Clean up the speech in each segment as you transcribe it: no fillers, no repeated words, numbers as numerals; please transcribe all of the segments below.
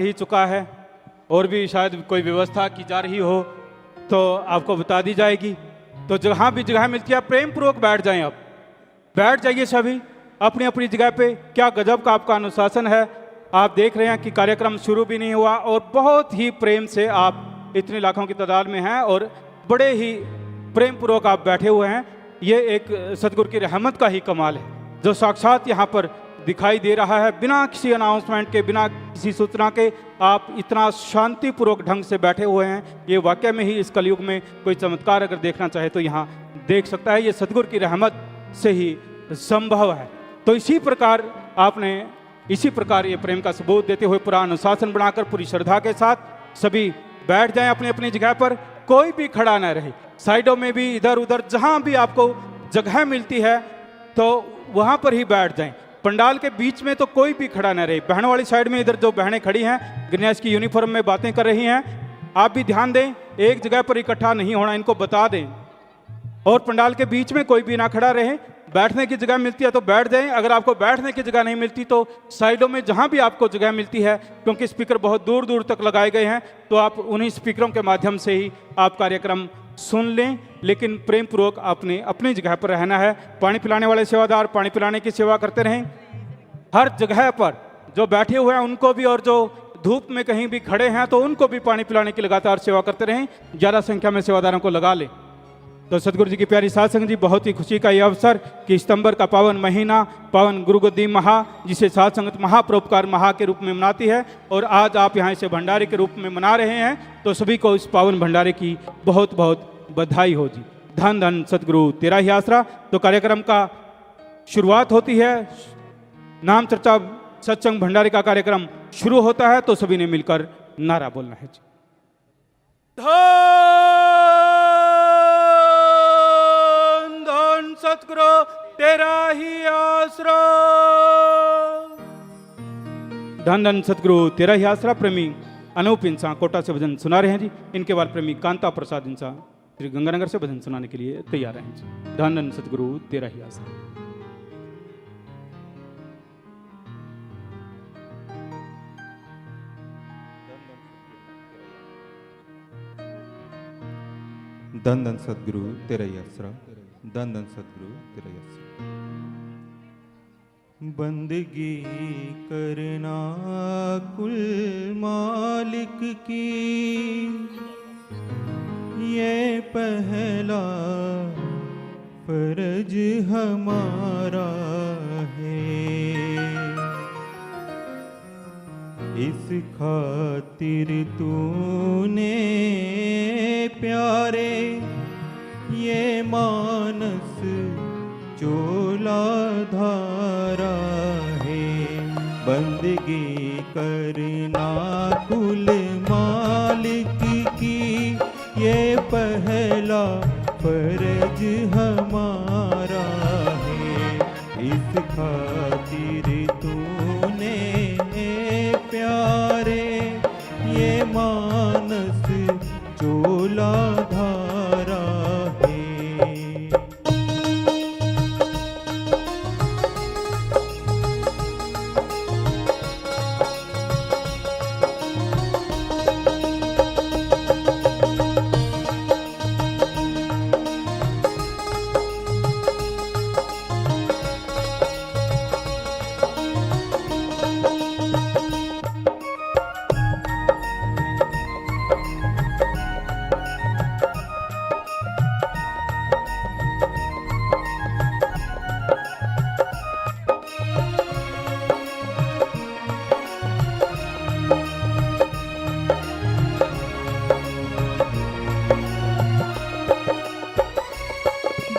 ही चुका है और भी शायद कोई व्यवस्था की जा रही हो तो आपको बता दी जाएगी। तो जहाँ भी जगह मिलती है प्रेम पूर्वक बैठ जाएं, आप बैठ जाइए सभी अपनी अपनी जगह पे। क्या गजब का आपका अनुशासन है। आप देख रहे हैं कि कार्यक्रम शुरू भी नहीं हुआ और बहुत ही प्रेम से आप इतने लाखों की तादाद में हैं और बड़े ही प्रेम पूर्वक आप बैठे हुए हैं। ये एक सतगुरु की रहमत का ही कमाल है जो साक्षात यहाँ पर दिखाई दे रहा है। बिना किसी अनाउंसमेंट के, बिना किसी सूचना के आप इतना शांतिपूर्वक ढंग से बैठे हुए हैं। ये वाकई में ही इस कलयुग में कोई चमत्कार अगर देखना चाहे तो यहाँ देख सकता है। ये सतगुरु की रहमत से ही संभव है। तो इसी प्रकार ये प्रेम का सबूत देते हुए पूरा अनुशासन बनाकर पूरी श्रद्धा के साथ सभी बैठ जाएं अपनी अपनी जगह पर। कोई भी खड़ा न रहे, साइडों में भी, इधर उधर जहां भी आपको जगह मिलती है तो वहां पर ही बैठ जाएं। पंडाल के बीच में तो कोई भी खड़ा न रहे। बहनों वाली साइड में इधर जो बहनें खड़ी हैं गणेश की यूनिफॉर्म में बातें कर रही हैं, आप भी ध्यान दें, एक जगह पर इकट्ठा नहीं होना, इनको बता दें। और पंडाल के बीच में कोई भी ना खड़ा रहे। बैठने की जगह मिलती है तो बैठ जाएं। अगर आपको बैठने की जगह नहीं मिलती तो साइडों में जहां भी आपको जगह मिलती है, क्योंकि स्पीकर बहुत दूर दूर तक लगाए गए हैं, तो आप उन्हीं स्पीकरों के माध्यम से ही आप कार्यक्रम सुन लें। लेकिन प्रेम पूर्वक आपने अपनी जगह पर रहना है। पानी पिलाने वाले सेवादार पानी पिलाने की सेवा करते रहें। हर जगह पर जो बैठे हुए हैं उनको भी, और जो धूप में कहीं भी खड़े हैं तो उनको भी पानी पिलाने की लगातार सेवा करते रहें। ज़्यादा संख्या में सेवादारों को लगा लें। तो सतगुरु जी की प्यारी साध संगत जी, बहुत ही खुशी का यह अवसर कि सितंबर का पावन महीना, पावन गुरु गद्दी महा, जिसे साध संगत महापरोपकार महा के रूप में मनाती है, और आज आप यहाँ इसे भंडारे के रूप में मना रहे हैं, तो सभी को इस पावन भंडारे की बहुत बहुत बधाई हो जी। धन धन सतगुरु तेरा ही आसरा। तो कार्यक्रम का शुरुआत होती है, नाम चर्चा सत्संग भंडारे का कार्यक्रम शुरू होता है, तो सभी ने मिलकर नारा बोलना है जी। सतगुरु तेरा ही आसरा। धन धन सतगुरु तेरा ही आसरा। प्रेमी अनूप इंसान कोटा से भजन सुना रहे हैं जी। इनके बाद प्रेमी कांता प्रसाद इंसान श्री गंगानगर से भजन सुनाने के लिए तैयार हैं जी। धन धन सतगुरु तेरा ही आसरा। धन धन सतगुरु तेरा ही आसरा। धन धन सतगुरु तेरा ही आसरा। बंदगी करना कुल मालिक की, ये पहला फर्ज हमारा है। इस खातिर तूने प्यारे ये मानस चोला धारा है। बंदगी करना कुल मालिक की, ये पहला फर्ज हमारा है। इस खातिर तूने प्यारे ये मानस चोला धारा है।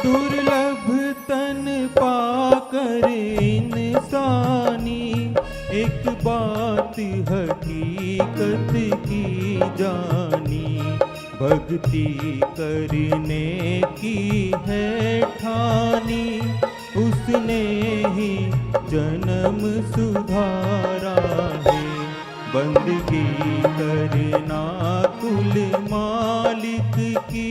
दुर्लभ तन पाकर इंसानी, एक बात हकीकत की जानी। भक्ति करने की है ठानी, उसने ही जन्म सुधारा है। बंदगी करना कुल मालिक की,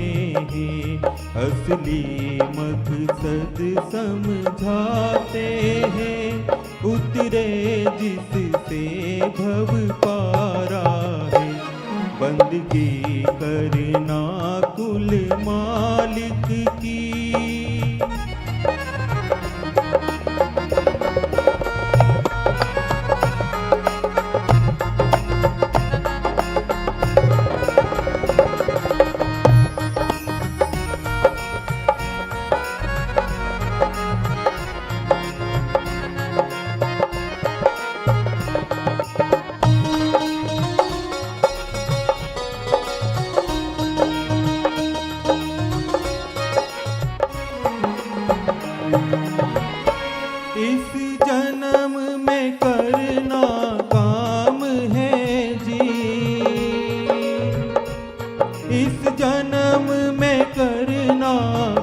हैं, असली मकसद समझाते हैं, उतरे जिससे भव पारा है, बंदगी करना कुल मालिक की। इस जन्म में करना काम है जी, इस जन्म में करना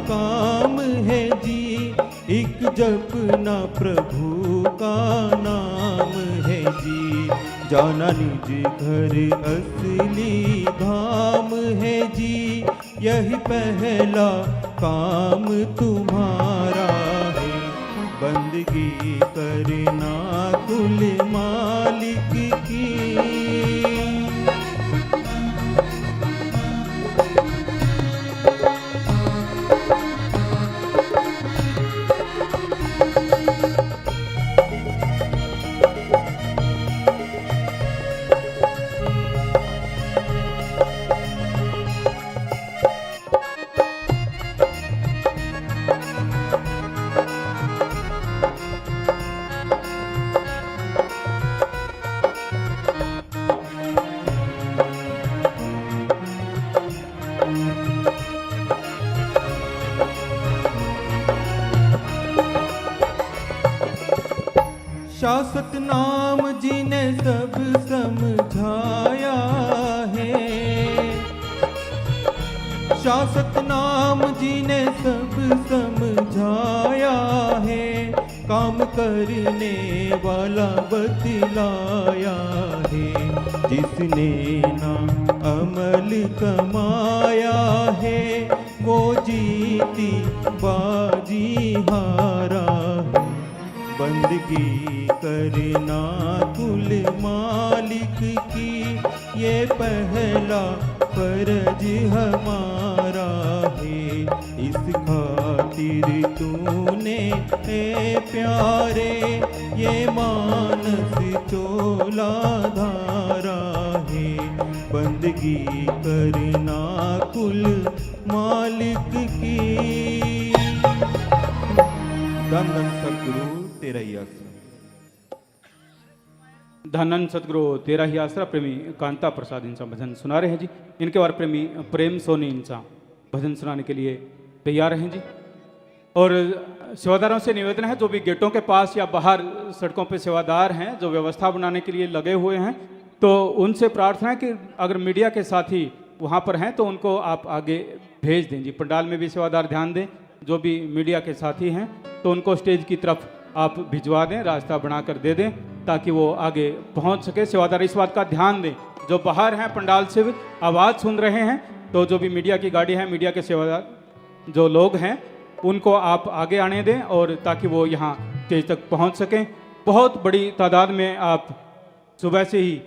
काम है जी, एक जपना प्रभु का नाम है जी, जाना निज घर असली धाम है जी, यही पहला काम तुम्हारा है, बंदगी करना कुल मालिक की। शाश्वत नाम जिने सब समझाया है, शाश्वत नाम जिने सब समझाया है, काम करने वाला बतलाया है, जिसने ना अमल कमाया है, वो जीती बाजी हारा है, बंदगी करना कुल मालिक की, ये पहला फर्ज हमारा है, इस खातिर तूने ए प्यारे ये मानस चोला धारा है, बंदगी करना कुल मालिक की। धन धन सद्गुरु तेरा ही आसरा। धनन सदगुरु तेरा ही आसरा प्रेमी कांता प्रसाद इनसा भजन सुना रहे हैं जी। इनके बारे प्रेमी प्रेम सोनी इनसा भजन सुनाने के लिए तैयार हैं जी। और सेवादारों से निवेदन है, जो भी गेटों के पास या बाहर सड़कों पे सेवादार हैं जो व्यवस्था बनाने के लिए लगे हुए हैं, तो उनसे प्रार्थना है कि अगर मीडिया के साथी वहाँ पर हैं तो उनको आप आगे भेज दें जी। पंडाल में भी सेवादार ध्यान दें, जो भी मीडिया के साथी हैं तो उनको स्टेज की तरफ आप भिजवा दें, रास्ता बनाकर दे दें ताकि वो आगे पहुंच सके। सेवादार इस बात का ध्यान दें, जो बाहर हैं पंडाल से आवाज़ सुन रहे हैं, तो जो भी मीडिया की गाड़ी है, मीडिया के सेवादार जो लोग हैं उनको आप आगे आने दें और ताकि वो यहाँ स्टेज तक पहुँच सकें। बहुत बड़ी तादाद में आप सुबह से ही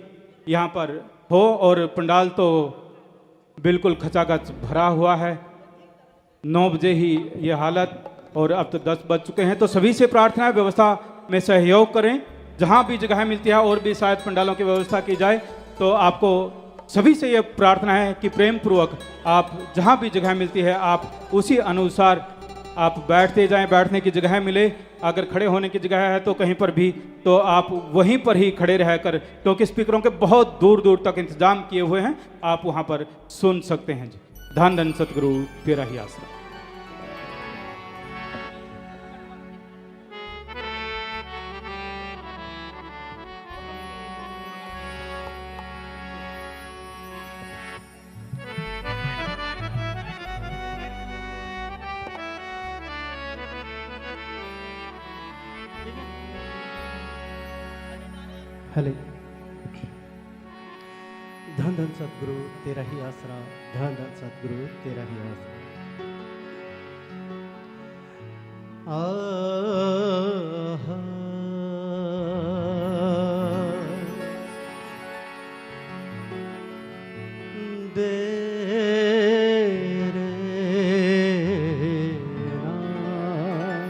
यहाँ पर हो और पंडाल तो बिल्कुल खचाखच भरा हुआ है। 9 बजे ही ये हालत और अब तो 10 बज चुके हैं। तो सभी से प्रार्थना है व्यवस्था में सहयोग करें, जहाँ भी जगह मिलती है और भी शायद पंडालों की व्यवस्था की जाए। तो आपको सभी से ये प्रार्थना है कि प्रेम पूर्वक आप जहाँ भी जगह मिलती है आप उसी अनुसार आप बैठते जाएं, बैठने की जगह मिले, अगर खड़े होने की जगह है तो कहीं पर भी तो आप वहीं पर ही खड़े रहकर, क्योंकि स्पीकरों के बहुत दूर दूर तक इंतजाम किए हुए हैं, आप वहाँ पर सुन सकते हैं जी। धन धन सतगुरु तेरा ही आसरा। हले धन धन सतगुरु तेरा ही आसरा, धन धन सतगुरु तेरा ही आसरा। दे रे ना,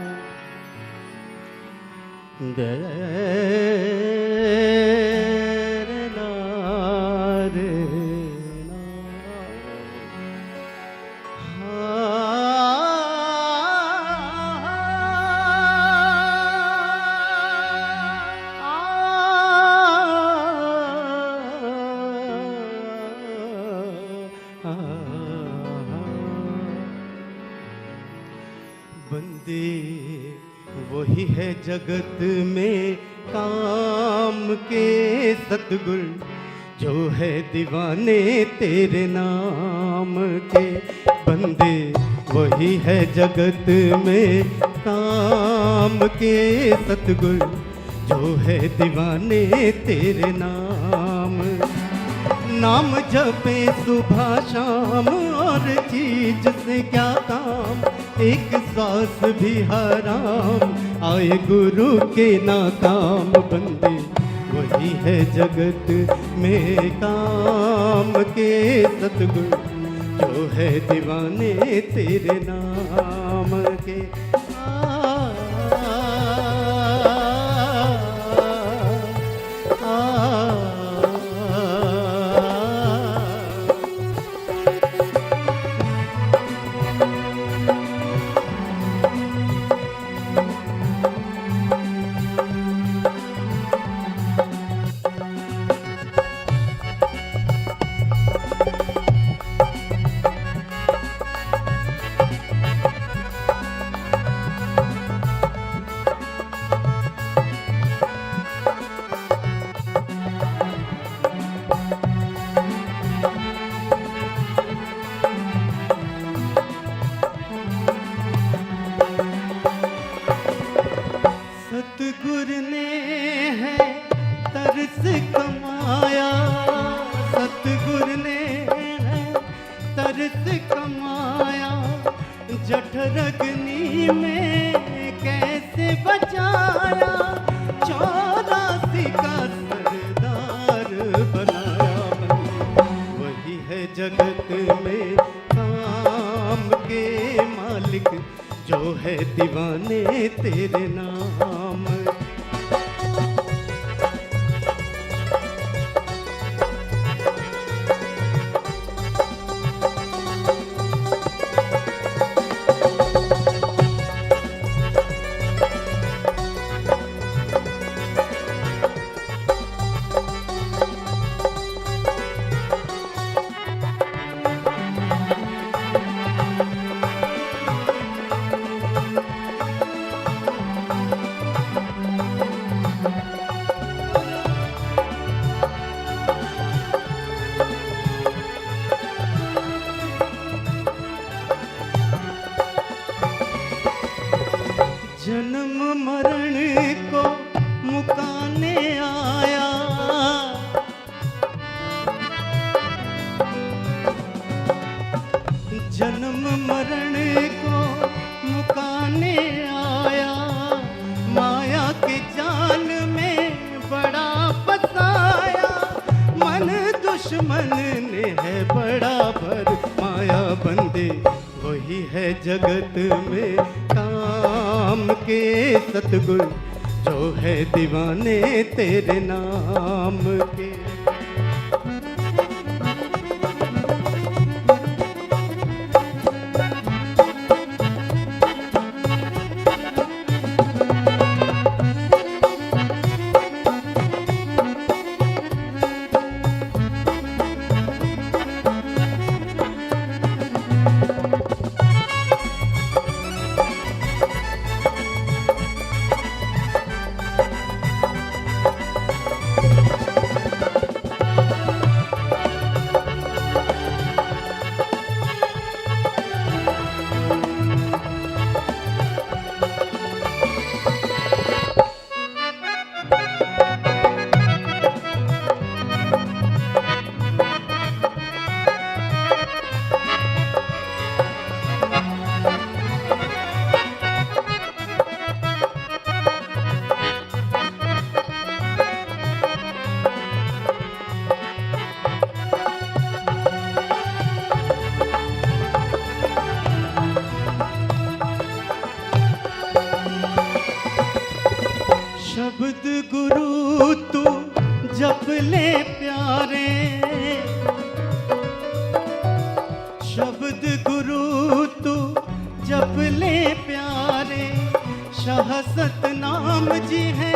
दे रे ना रे ना। बंदे वही है जगत में काम के सतगुरु, जो है दीवाने तेरे नाम के। बंदे वही है जगत में काम के सतगुरु, जो है दीवाने तेरे नाम। नाम जपे सुबह शाम और चीज से क्या काम, एक सांस भी हराम आए गुरु के नाकाम। बंदे वही है जगत में काम के सतगुरु, जो है दीवाने तेरे नाम के। सतगुर ने है तरस कमाया, सतगुर ने है तरस कमाया, जठरग्नि में कैसे बचाया, 84 का सरदार बनाया। वही है जगत में काम के मालिक, जो है दीवाने तेरे नाम। जन्म मरण को मुकाने आया, जन्म मरण को मुकाने आया, माया के जाल में बड़ा फसाया, मन दुश्मन ने है बड़ा भर माया। बंदे वही है जगत में काम के सतगुरु, जो है दीवाने तेरे नाम के। ले प्यारे, शब्द गुरु तू जप ले प्यारे, शाह सतनाम जी है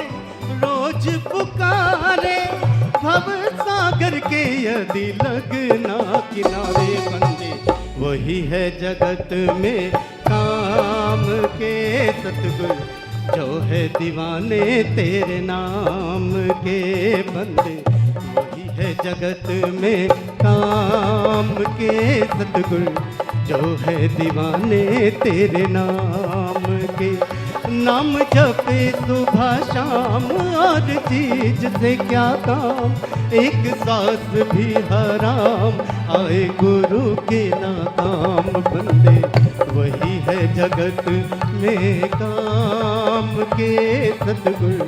रोज पुकारे, भव सागर के यदि लगना किनारे, बंदे वही है जगत में काम के सतगुरु, जो है दीवाने तेरे नाम के, बंदे वही है जगत में काम के सतगुरु, जो है दीवाने तेरे नाम के। नाम जपे सुबह शाम और चीज से क्या काम, एक सांस भी हराम आए गुरु के नाम, बंदे वही है जगत में काम के सतगुरु,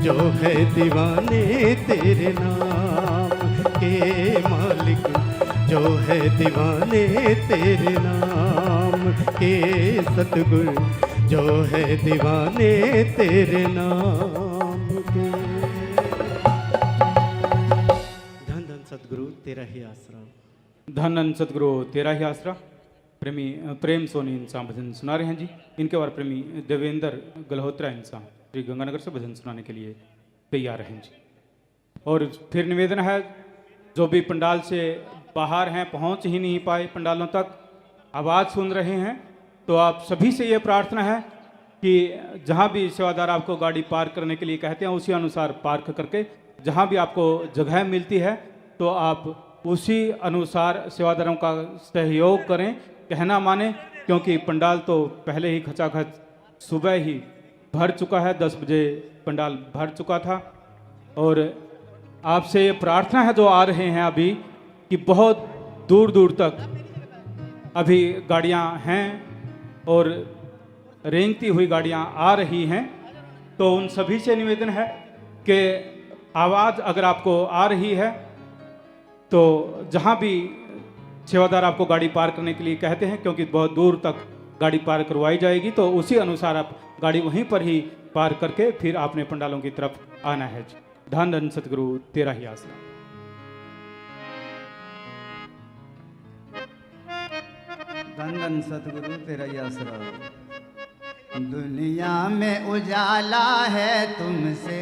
जो है दीवाने तेरे नाम के मालिक, जो है दीवाने तेरे नाम के सतगुरु, जो है दीवाने तेरे नाम के। धन धन सतगुरु तेरा ही आसरा। धन धन सतगुरु तेरा ही आसरा। प्रेमी प्रेम सोनी इंसान भजन सुना रहे हैं जी। इनके बाद प्रेमी देवेंद्र गल्होत्रा इंसान श्री गंगानगर से भजन सुनाने के लिए तैयार हैं जी। और फिर निवेदन है, जो भी पंडाल से बाहर हैं, पहुंच ही नहीं पाए पंडालों तक, आवाज़ सुन रहे हैं, तो आप सभी से ये प्रार्थना है कि जहाँ भी सेवादार आपको गाड़ी पार्क करने के लिए कहते हैं, उसी अनुसार पार्क करके जहाँ भी आपको जगह मिलती है तो आप उसी अनुसार सेवादारों का सहयोग करें, कहना माने, क्योंकि पंडाल तो पहले ही खचाखच सुबह ही भर चुका है, 10 बजे पंडाल भर चुका था। और आपसे ये प्रार्थना है जो आ रहे हैं अभी, कि बहुत दूर दूर तक अभी गाड़ियां हैं और रेंगती हुई गाड़ियां आ रही हैं, तो उन सभी से निवेदन है कि आवाज़ अगर आपको आ रही है तो जहां भी सेवादार आपको गाड़ी पार्क करने के लिए कहते हैं, क्योंकि बहुत दूर तक गाड़ी पार्क करवाई जाएगी, तो उसी अनुसार आप गाड़ी वहीं पर ही पार्क करके फिर आपने पंडालों की तरफ आना है। धन धन सतगुरु तेरा ही आसरा। धन धन सतगुरु तेरा ही आसरा। दुनिया में उजाला है तुमसे,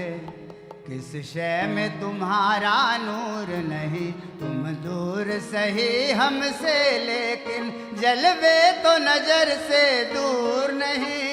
किस शय में तुम्हारा नूर नहीं, तुम दूर सही हमसे लेकिन जलवे तो नजर से दूर नहीं।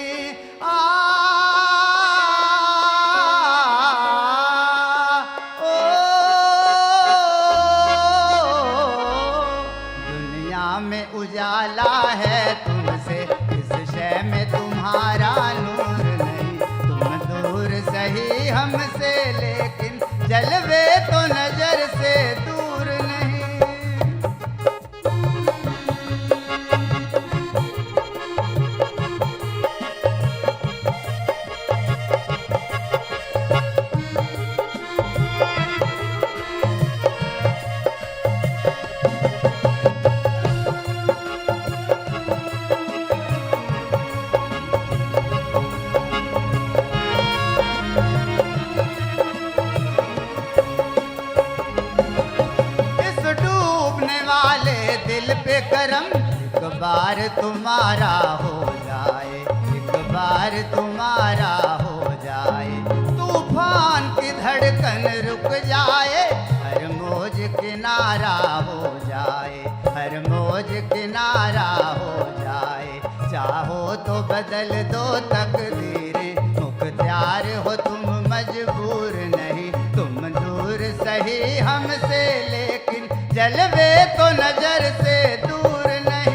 दुनिया में उजाला है तुमसे, किस शय में तुम्हारा नूर नहीं, तुम दूर सही हमसे लेकिन जलवे तो नजर से दूर नहीं। पे करम एक बार तुम्हारा हो जाए, एक बार तुम्हारा हो जाए, तूफान की धड़कन रुक जाए, हर मौज किनारा हो जाए, हर मौज किनारा हो जाए। चाहो तो बदल दो तकदीरें, मुख्तियार हो तुम मजबूर नहीं, तुम दूर सही हमसे लेकिन जलवे तो नजर से दूर नहीं।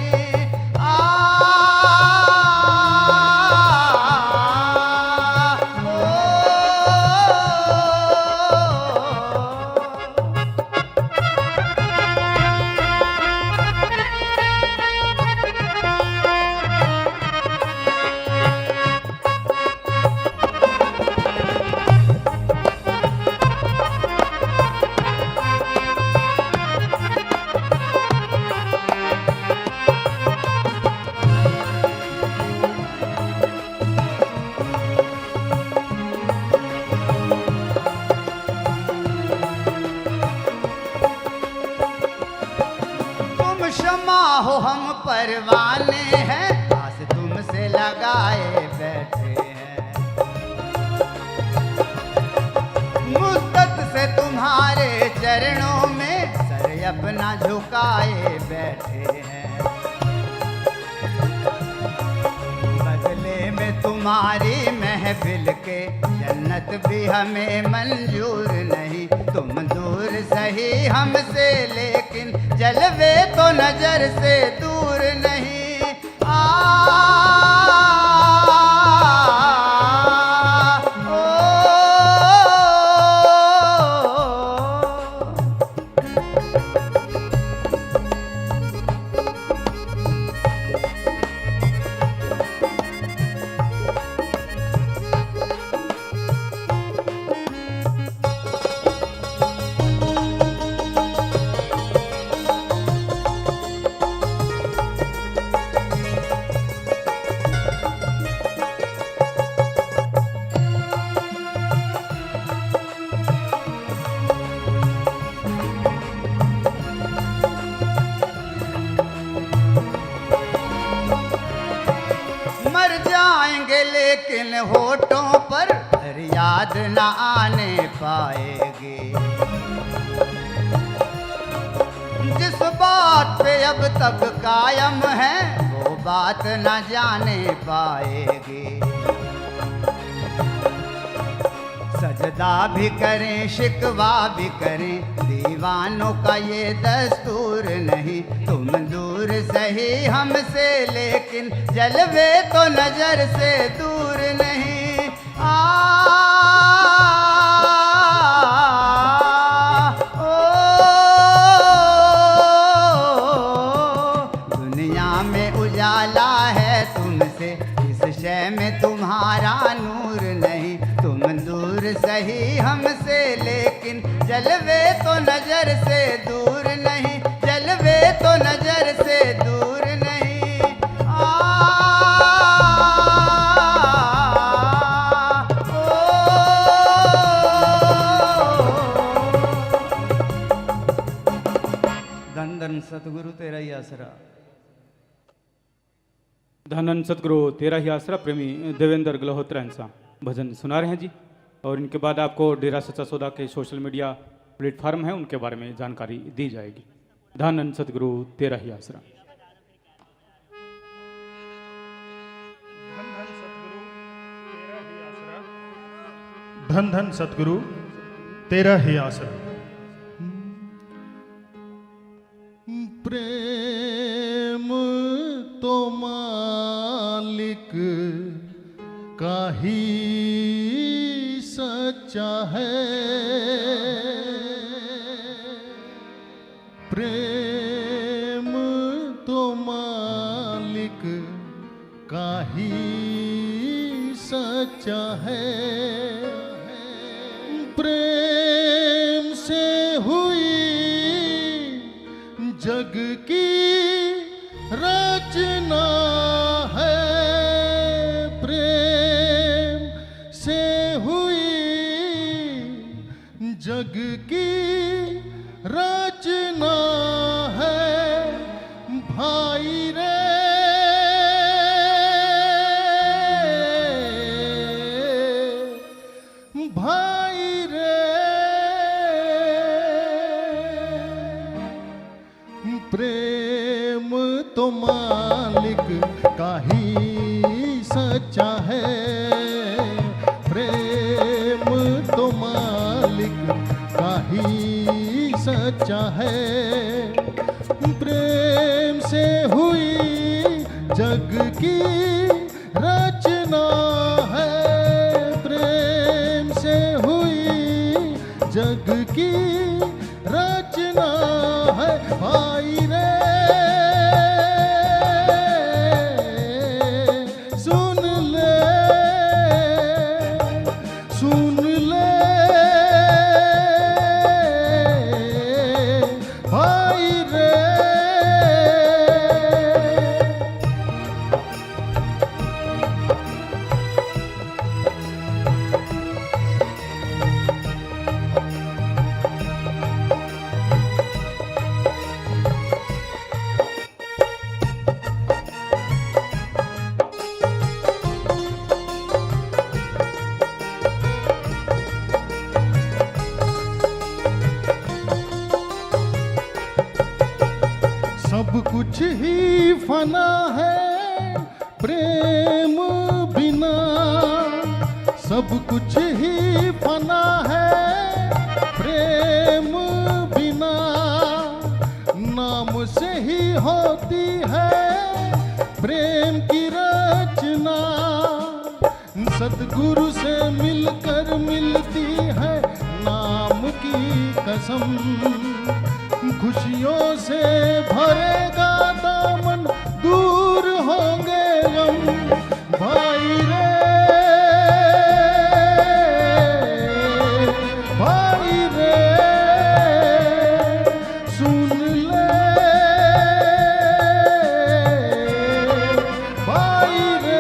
परवाने हैं, आस तुमसे लगाए बैठे हैं। मुद्दत से तुम्हारे चरणों में सर अपना झुकाए बैठे हैं। बदले में तुम्हारी महफिल के जन्नत भी हमें मंजूर नहीं। तुम दूर सही हमसे लेकिन जलवे तो नजर से दूर नहीं। मर जाएंगे लेकिन होठों पर याद न आने पाएगी। जिस बात पे अब तक कायम है वो बात न जाने पाएगी। सजदा भी करें शिकवा भी करें, दीवानों का ये दस्तूर नहीं। तुम दूर सही हमसे लेकिन जलवे तो नजर से दूर नहीं। दुनिया में उजाला है तुमसे, इस शय में तुम्हारा नूर नहीं। तुम दूर सही हमसे लेकिन जलवे तो नजर से दूर नहीं। जलवे तो नजर से दूर नहीं। धन धन सतगुरु तेरा ही आसरा। धन सतगुरु तेरा ही आसरा प्रेमी देवेंद्र गल्होत्रा इंसान भजन सुना रहे हैं जी। और इनके बाद आपको डेरा सच्चा सौदा के सोशल मीडिया प्लेटफार्म है उनके बारे में जानकारी दी जाएगी। धन सतगुरु तेरा ही आसरा। धन धन सतगुरु तेरा ही आसरा। प्रेम तो मालिक का ही सच्चा है। प्रेम तो मालिक का ही सच्चा है। प्रेम से हुई जग की रचना है। प्रेम से हुई जग की रचना है। भाई रे भाई रे प्रेम तो मालिक का ही सच्चा है। प्रेम तो मालिक का ही सच्चा है। प्रेम से हुई जग की रचना है। प्रेम से हुई जग की रचना है। भाई रे सुन ले सुन ले भाई रे। सब कुछ ही फना है प्रेम बिना, नाम से ही होती है प्रेम की रचना, सतगुरु से मिलकर मिलती है नाम की कसम, खुशियों से भरेगा दामन दूर होंगे गम, भाई रे भाई रे सुन ले भाई रे।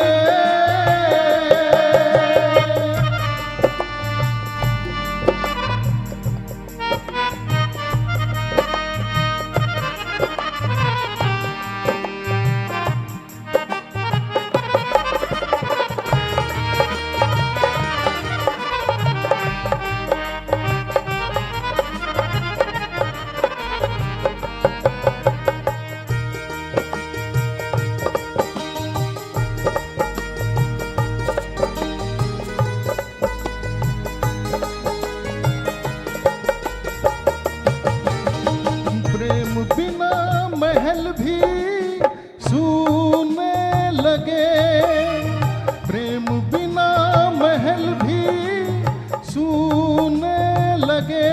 प्रेम बिना महल भी सूने लगे, प्रेम बिना महल भी सूने लगे,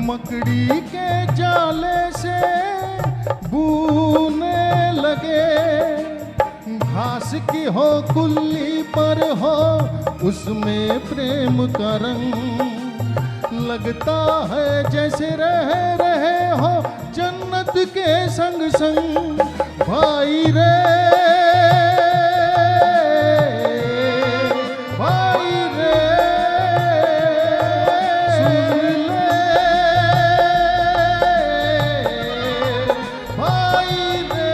मकड़ी के जाले से बूने लगे, घास की हो कुल्ली पर हो उसमें प्रेम का रंग, लगता है जैसे रह रहे हो जन्नत के संग संग, भाई रे भाई रे सुन ले भाई रे।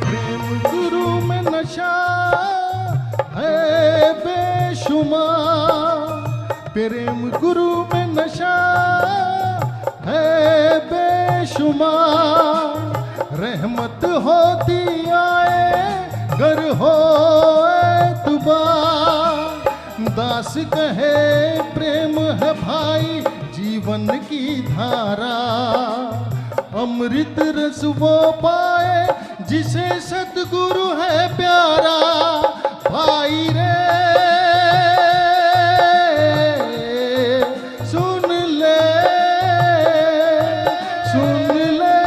प्रेम गुरु में नशा है बेशुमार, प्रेम गुरु में नशा है बेशुमार, रहमत होती आए गर हो एतबार, दास कहे प्रेम है भाई जीवन की धारा, अमृत रस वो पाए जिसे सतगुरु है प्यारा, भाई रे सुन ले सुन ले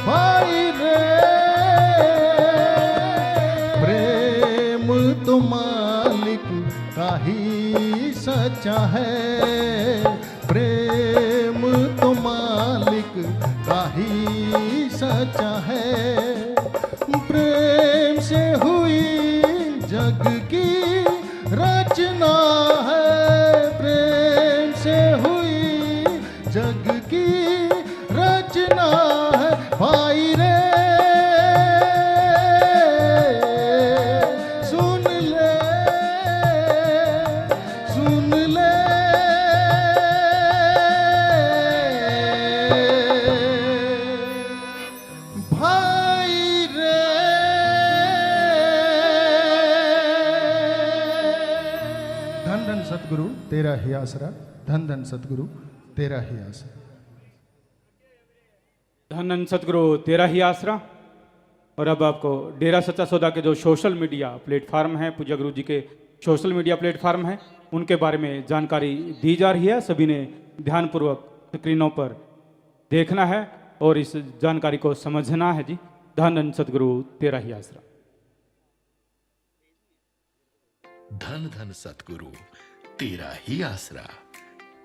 भाई रे। प्रेम तो मालिक का ही सच्चा है, प्रेम तो मालिक का ही सच्चा है, प्रेम से हुई जग की रचना है, प्रेम से हुई जग की रचना है, भाई रे सुन ले सुन ले भाई रे। धन धन सतगुरु तेरा ही आसरा, धन धन सतगुरु तेरा ही आसरा। धन धन सतगुरु तेरा ही आसरा। और अब आपको डेरा सच्चा सौदा के जो सोशल मीडिया प्लेटफार्म हैं, पूज्य गुरु जी के सोशल मीडिया प्लेटफार्म हैं, उनके बारे में जानकारी दी जा रही है। सभी ने ध्यानपूर्वक स्क्रीनों पर देखना है और इस जानकारी को समझना है जी। धन धन सतगुरु तेरा ही आसरा। धन धन सतगुरु तेरा ही आसरा,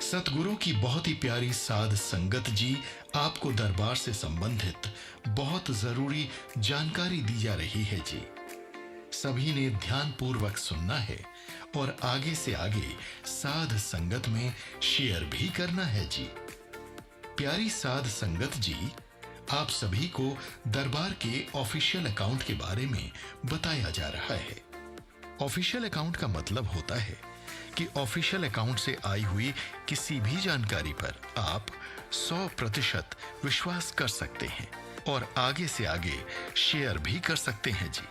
सतगुरु की बहुत ही प्यारी साध संगत जी आपको दरबार से संबंधित बहुत जरूरी जानकारी दी जा रही है जी। सभी ने ध्यान पूर्वक सुनना है और आगे से आगे साध संगत में शेयर भी करना है जी। प्यारी साध संगत जी, आप सभी को दरबार के ऑफिशियल अकाउंट के बारे में बताया जा रहा है। ऑफिशियल अकाउंट का मतलब होता है कि ऑफिशियल अकाउंट से आई हुई किसी भी जानकारी पर आप 100% विश्वास कर सकते हैं और आगे से आगे शेयर भी कर सकते हैं जी।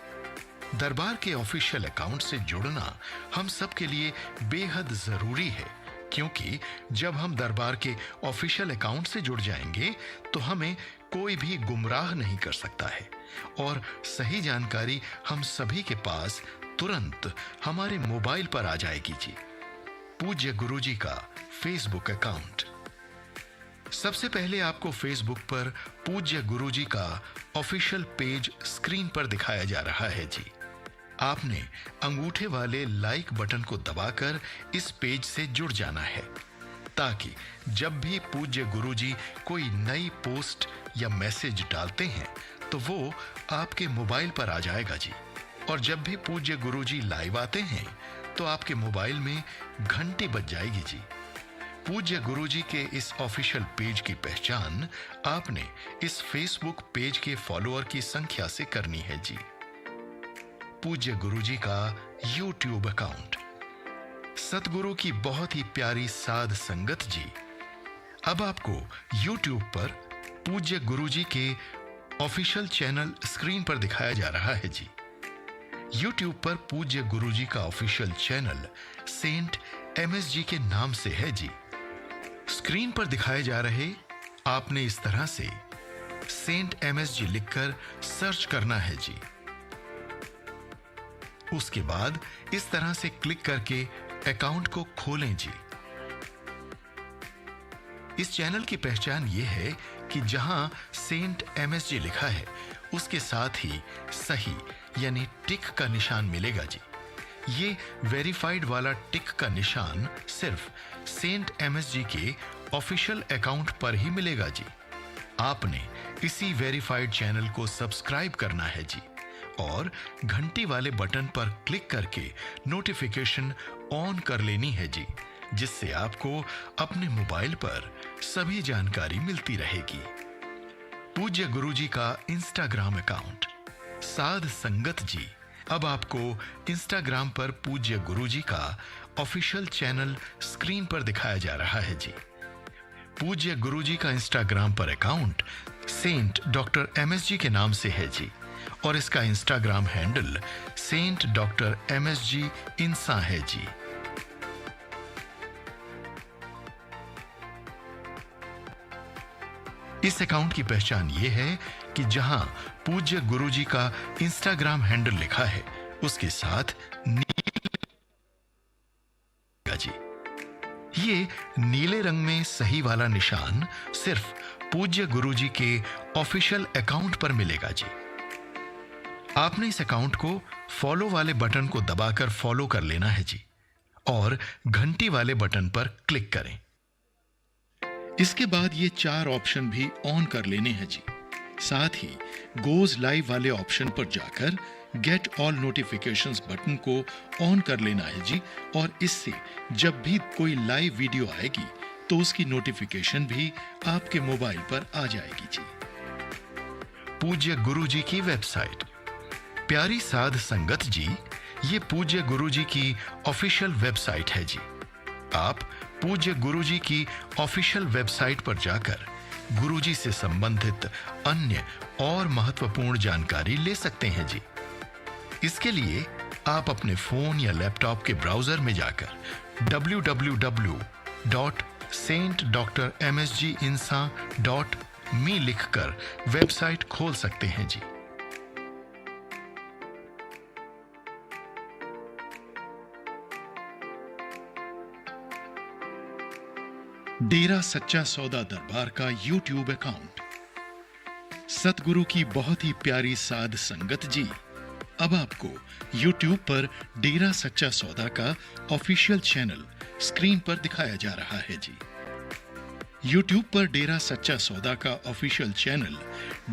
दरबार के ऑफिशियल अकाउंट से जुड़ना हम सब के लिए बेहद जरूरी है, क्योंकि जब हम दरबार के ऑफिशियल अकाउंट से जुड़ जाएंगे तो हमें कोई भी गुमराह नहीं कर सकता है और सही जानकारी हम सभी के पास तुरंत हमारे मोबाइल पर आ जाएगी जी। पूज्य गुरुजी का फेसबुक अकाउंट। सबसे पहले आपको फेसबुक पर पूज्य गुरुजी का ऑफिशियल पेज स्क्रीन पर दिखाया जा रहा है जी। आपने अंगूठे वाले लाइक बटन को दबाकर इस पेज से जुड़ जाना है, ताकि जब भी पूज्य गुरुजी कोई नई पोस्ट या मैसेज डालते हैं तो वो आपके मोबाइल पर आ जाएगा जी। और जब भी पूज्य गुरुजी लाइव आते हैं तो आपके मोबाइल में घंटी बज जाएगी जी। पूज्य गुरुजी के इस ऑफिशियल पेज की पहचान आपने इस फेसबुक पेज के फॉलोअर की संख्या से करनी है जी। पूज्य गुरुजी का यूट्यूब अकाउंट। सतगुरु की बहुत ही प्यारी साध संगत जी, अब आपको यूट्यूब पर पूज्य गुरुजी के ऑफिशियल चैनल स्क्रीन पर दिखाया जा रहा है जी। यूट्यूब पर पूज्य गुरुजी का ऑफिशियल चैनल सेंट MSG के नाम से है जी। स्क्रीन पर दिखाए जा रहे आपने इस तरह से सेंट MSG लिखकर सर्च करना है जी। उसके बाद इस तरह से क्लिक करके अकाउंट को खोलें जी। इस चैनल की पहचान यह है कि जहां सेंट MSG लिखा है उसके साथ ही सही यानी टिक का निशान मिलेगा जी। ये वेरीफाइड वाला टिक का निशान सिर्फ सेंट MSG के ऑफिशियल अकाउंट पर ही मिलेगा जी। आपने इसी वेरीफाइड चैनल को सब्सक्राइब करना है जी और घंटी वाले बटन पर क्लिक करके नोटिफिकेशन ऑन कर लेनी है जी, जिससे आपको अपने मोबाइल पर सभी जानकारी मिलती रहेगी। पूज्य गुरुजी का इंस्टाग्राम अकाउंट। साध संगत जी, अब आपको इंस्टाग्राम पर पूज्य गुरुजी का ऑफिशियल चैनल स्क्रीन पर दिखाया जा रहा है जी। पूज्य गुरुजी का इंस्टाग्राम पर अकाउंट सेंट डॉक्टर MSG के नाम से है जी और इसका Instagram handle saint doctor MSG Insan है जी। इस अकाउंट की पहचान ये है कि जहां पूज्य गुरुजी का इंस्टाग्राम हैंडल लिखा है उसके साथ जी। ये नीले रंग में सही वाला निशान सिर्फ पूज्य गुरुजी के ऑफिशियल अकाउंट पर मिलेगा जी। आपने इस अकाउंट को फॉलो वाले बटन को दबाकर फॉलो कर लेना है जी और घंटी वाले बटन पर क्लिक करें। इसके बाद ये 4 ऑप्शन भी ऑन कर लेने हैं जी। साथ ही गोज लाइव वाले ऑप्शन पर जाकर गेट ऑल नोटिफिकेशंस बटन को ऑन कर लेना है जी और इससे जब भी कोई लाइव वीडियो आएगी तो उसकी नोटिफिकेशन भी आपके मोबाइल पर आ जाएगी जी। पूज्य गुरुजी की वेबसाइट। प्यारी साध संगत जी, ये पूज्य गुरुजी की ऑफिशियल वेबसाइट है जी। आप पूज्य गुरुजी की ऑफिशियल वेबसाइट पर जाकर गुरुजी से संबंधित अन्य और महत्वपूर्ण जानकारी ले सकते हैं जी। इसके लिए आप अपने फोन या लैपटॉप के ब्राउजर में जाकर www.saintdrmsginsa.me लिखकर वेबसाइट खोल सकते हैं जी। डेरा सच्चा सौदा दरबार का यूट्यूब अकाउंट। सतगुरु की बहुत ही प्यारी साध संगत जी, अब आपको यूट्यूब पर डेरा सच्चा सौदा का ऑफिशियल चैनल स्क्रीन पर दिखाया जा रहा है जी। YouTube पर डेरा सच्चा सौदा का ऑफिशियल चैनल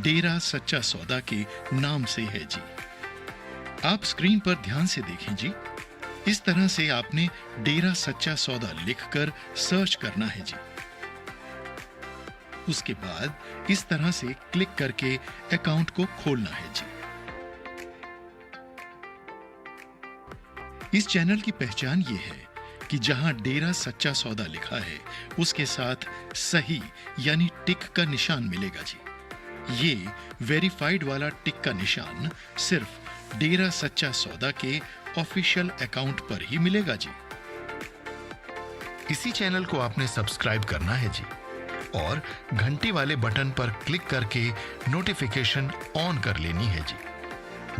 डेरा सच्चा सौदा के नाम से है जी। आप स्क्रीन पर ध्यान से देखें जी। इस तरह से आपने डेरा सच्चा सौदा लिखकर सर्च करना है जी। उसके बाद इस तरह से क्लिक करके अकाउंट को खोलना है जी। इस चैनल की पहचान ये है कि जहां डेरा सच्चा सौदा लिखा है उसके साथ सही यानी टिक का निशान मिलेगा जी। ये वेरीफाइड वाला टिक का निशान सिर्फ डेरा सच्चा सौदा के ऑफिशियल अकाउंट पर ही मिलेगा जी। इसी चैनल को आपने सब्सक्राइब करना है जी और घंटी वाले बटन पर क्लिक करके नोटिफिकेशन ऑन कर लेनी है जी,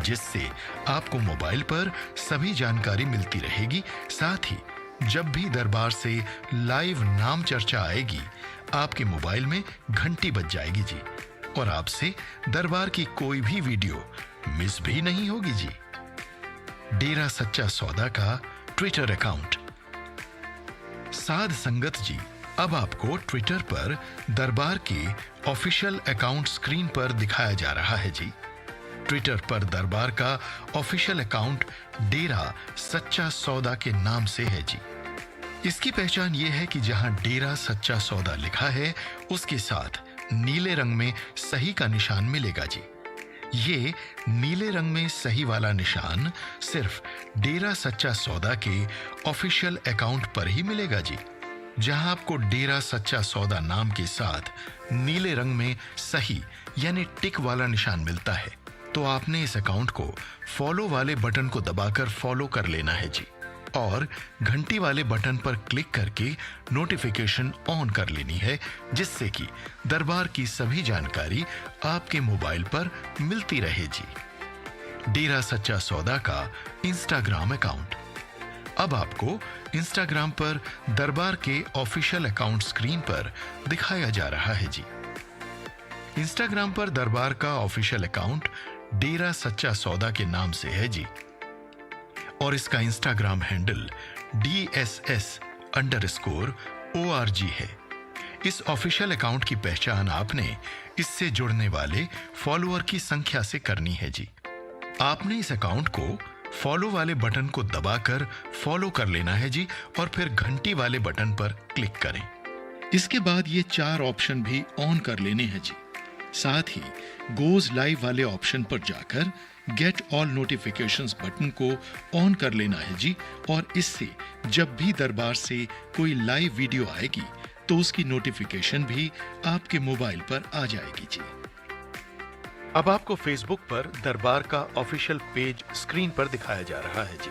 जिससे आपको मोबाइल पर सभी जानकारी मिलती रहेगी। साथ ही जब भी दरबार से लाइव नाम चर्चा आएगी आपके मोबाइल में घंटी बज जाएगी जी और आपसे दरबार की कोई भी वीडियो मिस भी नहीं होगी जी। डेरा सच्चा सौदा का ट्विटर अकाउंट। साध संगत जी, अब आपको ट्विटर पर दरबार के ऑफिशियल अकाउंट स्क्रीन पर दिखाया जा रहा है जी। ट्विटर पर दरबार का ऑफिशियल अकाउंट डेरा सच्चा सौदा के नाम से है जी। इसकी पहचान यह है कि जहां डेरा सच्चा सौदा लिखा है उसके साथ नीले रंग में सही का निशान मिलेगा जी। ये नीले रंग में सही वाला निशान सिर्फ डेरा सच्चा सौदा के ऑफिशियल अकाउंट पर ही मिलेगा जी। जहां आपको डेरा सच्चा सौदा नाम के साथ नीले रंग में सही यानी टिक वाला निशान मिलता है तो आपने इस अकाउंट को फॉलो वाले बटन को दबाकर फॉलो कर लेना है जी और घंटी वाले बटन पर क्लिक करके नोटिफिकेशन ऑन कर लेनी है, जिससे कि दरबार की सभी जानकारी आपके मोबाइल पर मिलती रहे जी। डेरा सच्चा सौदा का इंस्टाग्राम अकाउंट। अब आपको इंस्टाग्राम पर दरबार के ऑफिशियल अकाउंट स्क्रीन पर दिखाया जा रहा है जी। इंस्टाग्राम पर दरबार का ऑफिशियल अकाउंट डेरा सच्चा सौदा के नाम से है जी और इसका इंस्टाग्राम हैंडल DSS_ORG है। इस ऑफिशियल अकाउंट की पहचान आपने इससे जुड़ने वाले फॉलोअर की संख्या से करनी है जी। आपने इस अकाउंट को फॉलो वाले बटन को दबाकर फॉलो कर लेना है जी और फिर घंटी वाले बटन पर क्लिक करें। इसके बाद ये 4 ऑप्शन भी ऑन कर लेने हैं जी। साथ ही गोज लाइव वाले ऑप्शन पर जाकर गेट ऑल नोटिफिकेशंस बटन को ऑन कर लेना है जी और इससे जब भी दरबार से कोई लाइव वीडियो आएगी तो उसकी नोटिफिकेशन भी आपके मोबाइल पर आ जाएगी जी। अब आपको फेसबुक पर दरबार का ऑफिशियल पेज स्क्रीन पर दिखाया जा रहा है जी।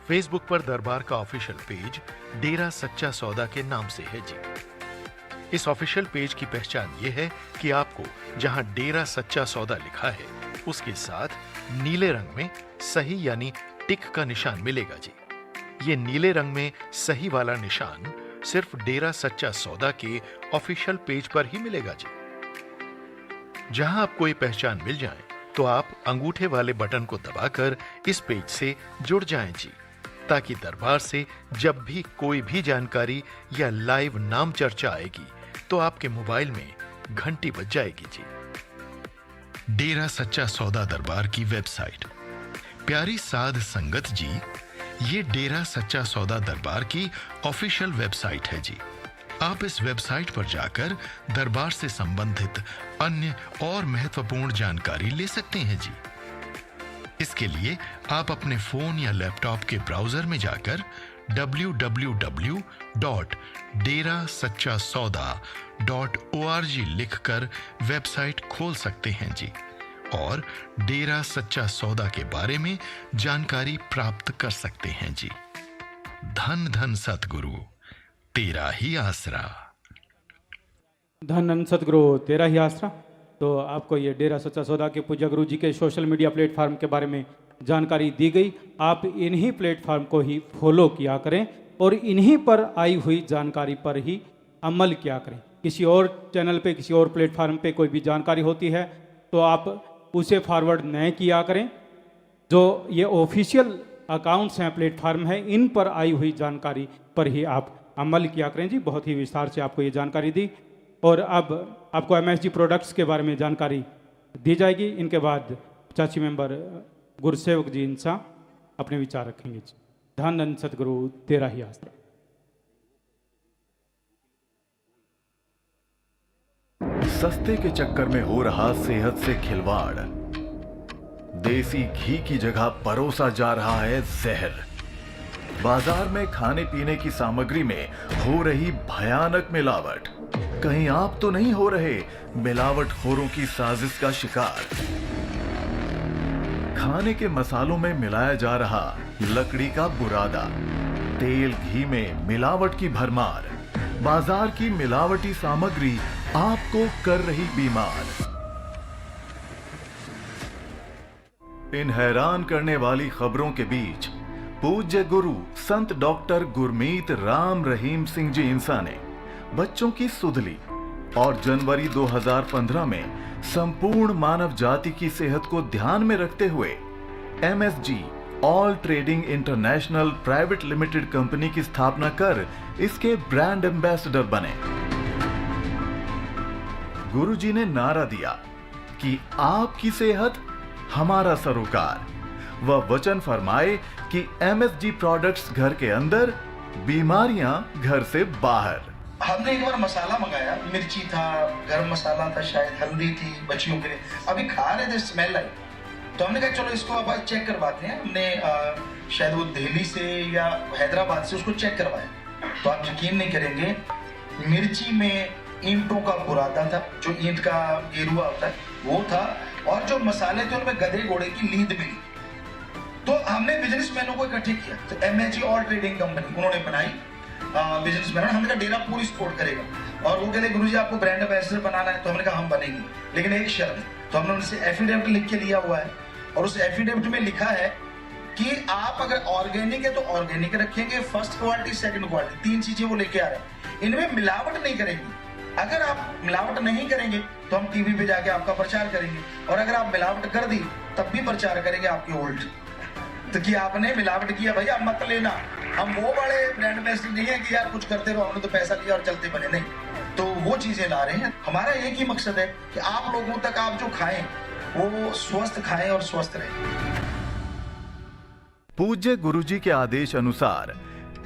फेसबुक पर दरबार का ऑफिशियल पेज डेरा सच्चा सौदा के नाम से है जी। इस ऑफिशियल पेज की पहचान ये है कि आपको जहां डेरा सच्चा सौदा लिखा है उसके साथ नीले रंग में सही यानी टिक का निशान मिलेगा जी। ये नीले रंग में सही वाला निशान सिर्फ डेरा सच्चा सौदा के ऑफिशियल पेज पर ही मिलेगा जी। जहां आपको ये पहचान मिल जाए तो आप अंगूठे वाले बटन को दबाकर इस पेज से जुड़ जाएं जी, ताकि दरबार से जब भी कोई भी जानकारी या लाइव नाम चर्चा आएगी तो आपके मोबाइल में घंटी बज जाएगी जी। डेरा सच्चा सौदा दरबार की वेबसाइट। प्यारी साध संगत जी, ये डेरा सच्चा सौदा दरबार की ऑफिशियल वेबसाइट है जी। आप इस वेबसाइट पर जाकर दरबार से संबंधित अन्य और महत्वपूर्ण जानकारी ले सकते हैं जी। इसके लिए आप अपने फोन या लैपटॉप के ब्राउजर में जाकर www.derasachasauda.org लिखकर वेबसाइट खोल सकते हैं जी और डेरा सच्चा सौदा के बारे में जानकारी प्राप्त कर सकते हैं जी। धन धन सतगुरु तेरा ही आसरा। धन धन सतगुरु तेरा ही आसरा। तो आपको ये डेरा सच्चा सौदा के पूज्य गुरु जी के सोशल मीडिया प्लेटफार्म के बारे में जानकारी दी गई। आप इन्हीं प्लेटफार्म को ही फॉलो किया करें और इन्हीं पर आई हुई जानकारी पर ही अमल किया करें। किसी और चैनल पे, किसी और प्लेटफार्म पे कोई भी जानकारी होती है तो आप उसे फॉरवर्ड न किया करें। जो ये ऑफिशियल अकाउंट्स हैं, प्लेटफार्म है, इन पर आई हुई जानकारी पर ही आप अमल किया करें जी। बहुत ही विस्तार से आपको ये जानकारी दी और अब आपको MSG प्रोडक्ट्स के बारे में जानकारी दी जाएगी। इनके बाद चाची मेंबर गुरसेवक जी इंसा अपने विचार रखेंगे जी। धन धन सतगुरु तेरा ही आसरा। सस्ते के चक्कर में हो रहा सेहत से खिलवाड़, देसी घी की जगह परोसा जा रहा है जहर, बाजार में खाने पीने की सामग्री में हो रही भयानक मिलावट, कहीं आप तो नहीं हो रहे मिलावटखोरों की साजिश का शिकार। खाने के मसालों में मिलाया जा रहा लकड़ी का बुरादा, तेल घी में मिलावट की भरमार, बाजार की मिलावटी सामग्री आपको कर रही बीमार। इन हैरान करने वाली खबरों के बीच पूज्य गुरु संत डॉक्टर गुरमीत राम रहीम सिंह जी इंसा ने बच्चों की सुध ली और जनवरी 2015 में संपूर्ण मानव जाति की सेहत को ध्यान में रखते हुए MSG all trading international private limited company की स्थापना कर इसके ब्रांड एम्बेसडर बने। गुरुजी ने नारा दिया कि आपकी सेहत हमारा सरोकार, वह वचन फरमाए कि MSG प्रोडक्ट्स घर के अंदर, बीमारियां घर से बाहर। हमने एक बार मसाला मंगाया, मिर्ची था, गरम मसाला था, शायद हल्दी थी बच्चियों के लिए, अभी खा रहे थे स्मेल आई, तो हमने कहा चलो इसको अब आज चेक करवाते हैं। हमने शायद वो दिल्ली से या हैदराबाद से उसको चेक करवाया, तो आप यकीन नहीं करेंगे मिर्ची में ईंटों का बुरादा था, जो ईंट का गेरुआ होता है वो था, और जो मसाले थे उनमें गधे घोड़े की नींद मिली। तो हमने बिजनेसमैनों को इकट्ठे किया, तो MSG ऑल ट्रेडिंग कंपनी उन्होंने बनाई, बिजनेसमैन, हमने कहा डेरा पूरी सपोर्ट करेगा। और वो कहते गुरुजी आपको ब्रांड एम्बेसडर बनाना है, तो हमने कहा हम बनेंगे, लेकिन एक शर्त। तो हमने उनसे एफिडेविट लिख के लिया हुआ है, और उस एफिडेविट में लिखा है कि आप अगर ऑर्गेनिक है तो ऑर्गेनिक रखेंगे, फर्स्ट क्वालिटी, सेकंड क्वालिटी, 3 चीजें वो लेके आ रहे हैं, इनमें मिलावट नहीं करेंगे। अगर आप मिलावट नहीं करेंगे तो हम टीवी पे जाके आपका प्रचार करेंगे, और अगर आप मिलावट कर दी तब भी प्रचार करेंगे आपके उल्ट। तो कि आपने मिलावट किया भैया मत लेना। हम वो बड़े ब्रांड एम्बेसडर नहीं है कि यार कुछ करते रहो, हमने तो पैसा लिया और चलते बने, नहीं। तो वो चीजें ला रहे हैं। हमारा एक ही मकसद है कि आप लोगों तक आप जो खाएं वो स्वस्थ खाएं और स्वस्थ रहें। पूज्य गुरुजी के आदेश अनुसार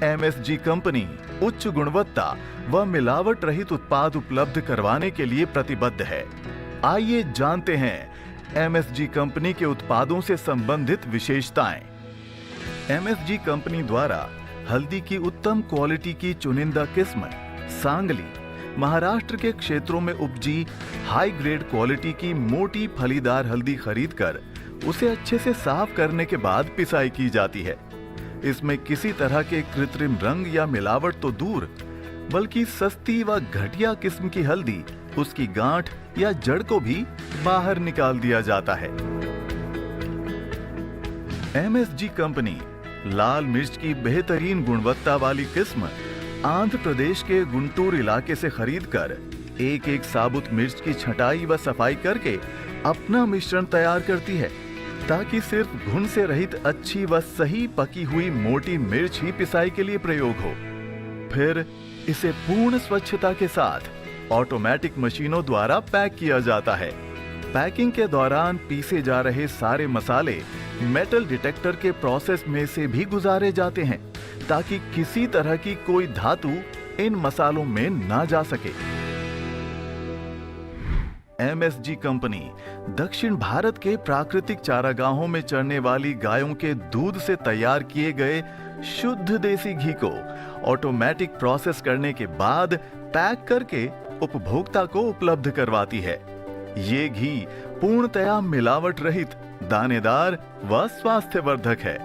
MSG कंपनी उच्च गुणवत्ता व मिलावट रहित उत्पाद उपलब्ध करवाने के लिए प्रतिबद्ध है। आइए जानते हैं MSG कंपनी के उत्पादों से संबंधित विशेषताएं। MSG कंपनी द्वारा हल्दी की उत्तम क्वालिटी की चुनिंदा किस्म सांगली, महाराष्ट्र के क्षेत्रों में उपजी हाई ग्रेड क्वालिटी की मोटी फलीदार हल्दी खरीदकर उसे अच्छे से साफ करने के बाद पिसाई की जाती है। इसमें किसी तरह के कृत्रिम रंग या मिलावट तो दूर, बल्कि सस्ती व घटिया किस्म की हल्दी, उसकी गांठ या जड़ को भी बाहर निकाल दिया जाता है। MSG कंपनी लाल मिर्च की बेहतरीन गुणवत्ता वाली किस्म आंध्र प्रदेश के गुंटूर इलाके से खरीदकर एक एक साबुत मिर्च की छटाई व सफाई करके अपना मिश्रण तैयार करती है, ताकि सिर्फ घुन से रहित अच्छी व सही पकी हुई मोटी मिर्च ही पिसाई के लिए प्रयोग हो। फिर इसे पूर्ण स्वच्छता के साथ ऑटोमेटिक मशीनों द्वारा पैक किया जाता है। पैकिंग के दौरान पीसे जा रहे सारे मसाले मेटल डिटेक्टर के प्रोसेस में से भी गुजारे जाते हैं, ताकि किसी तरह की कोई धातु इन मसालों में ना जा सके। MSG कंपनी दक्षिण भारत के प्राकृतिक चारागाहों में चरने वाली गायों के दूध से तैयार किए गए शुद्ध देसी घी को ऑटोमेटिक प्रोसेस करने के बाद पैक करके उपभोक्ता को उपलब्ध करवाती है। ये घी पूर्णतया मिलावट रहित, दानेदार व स्वास्थ्यवर्धक है।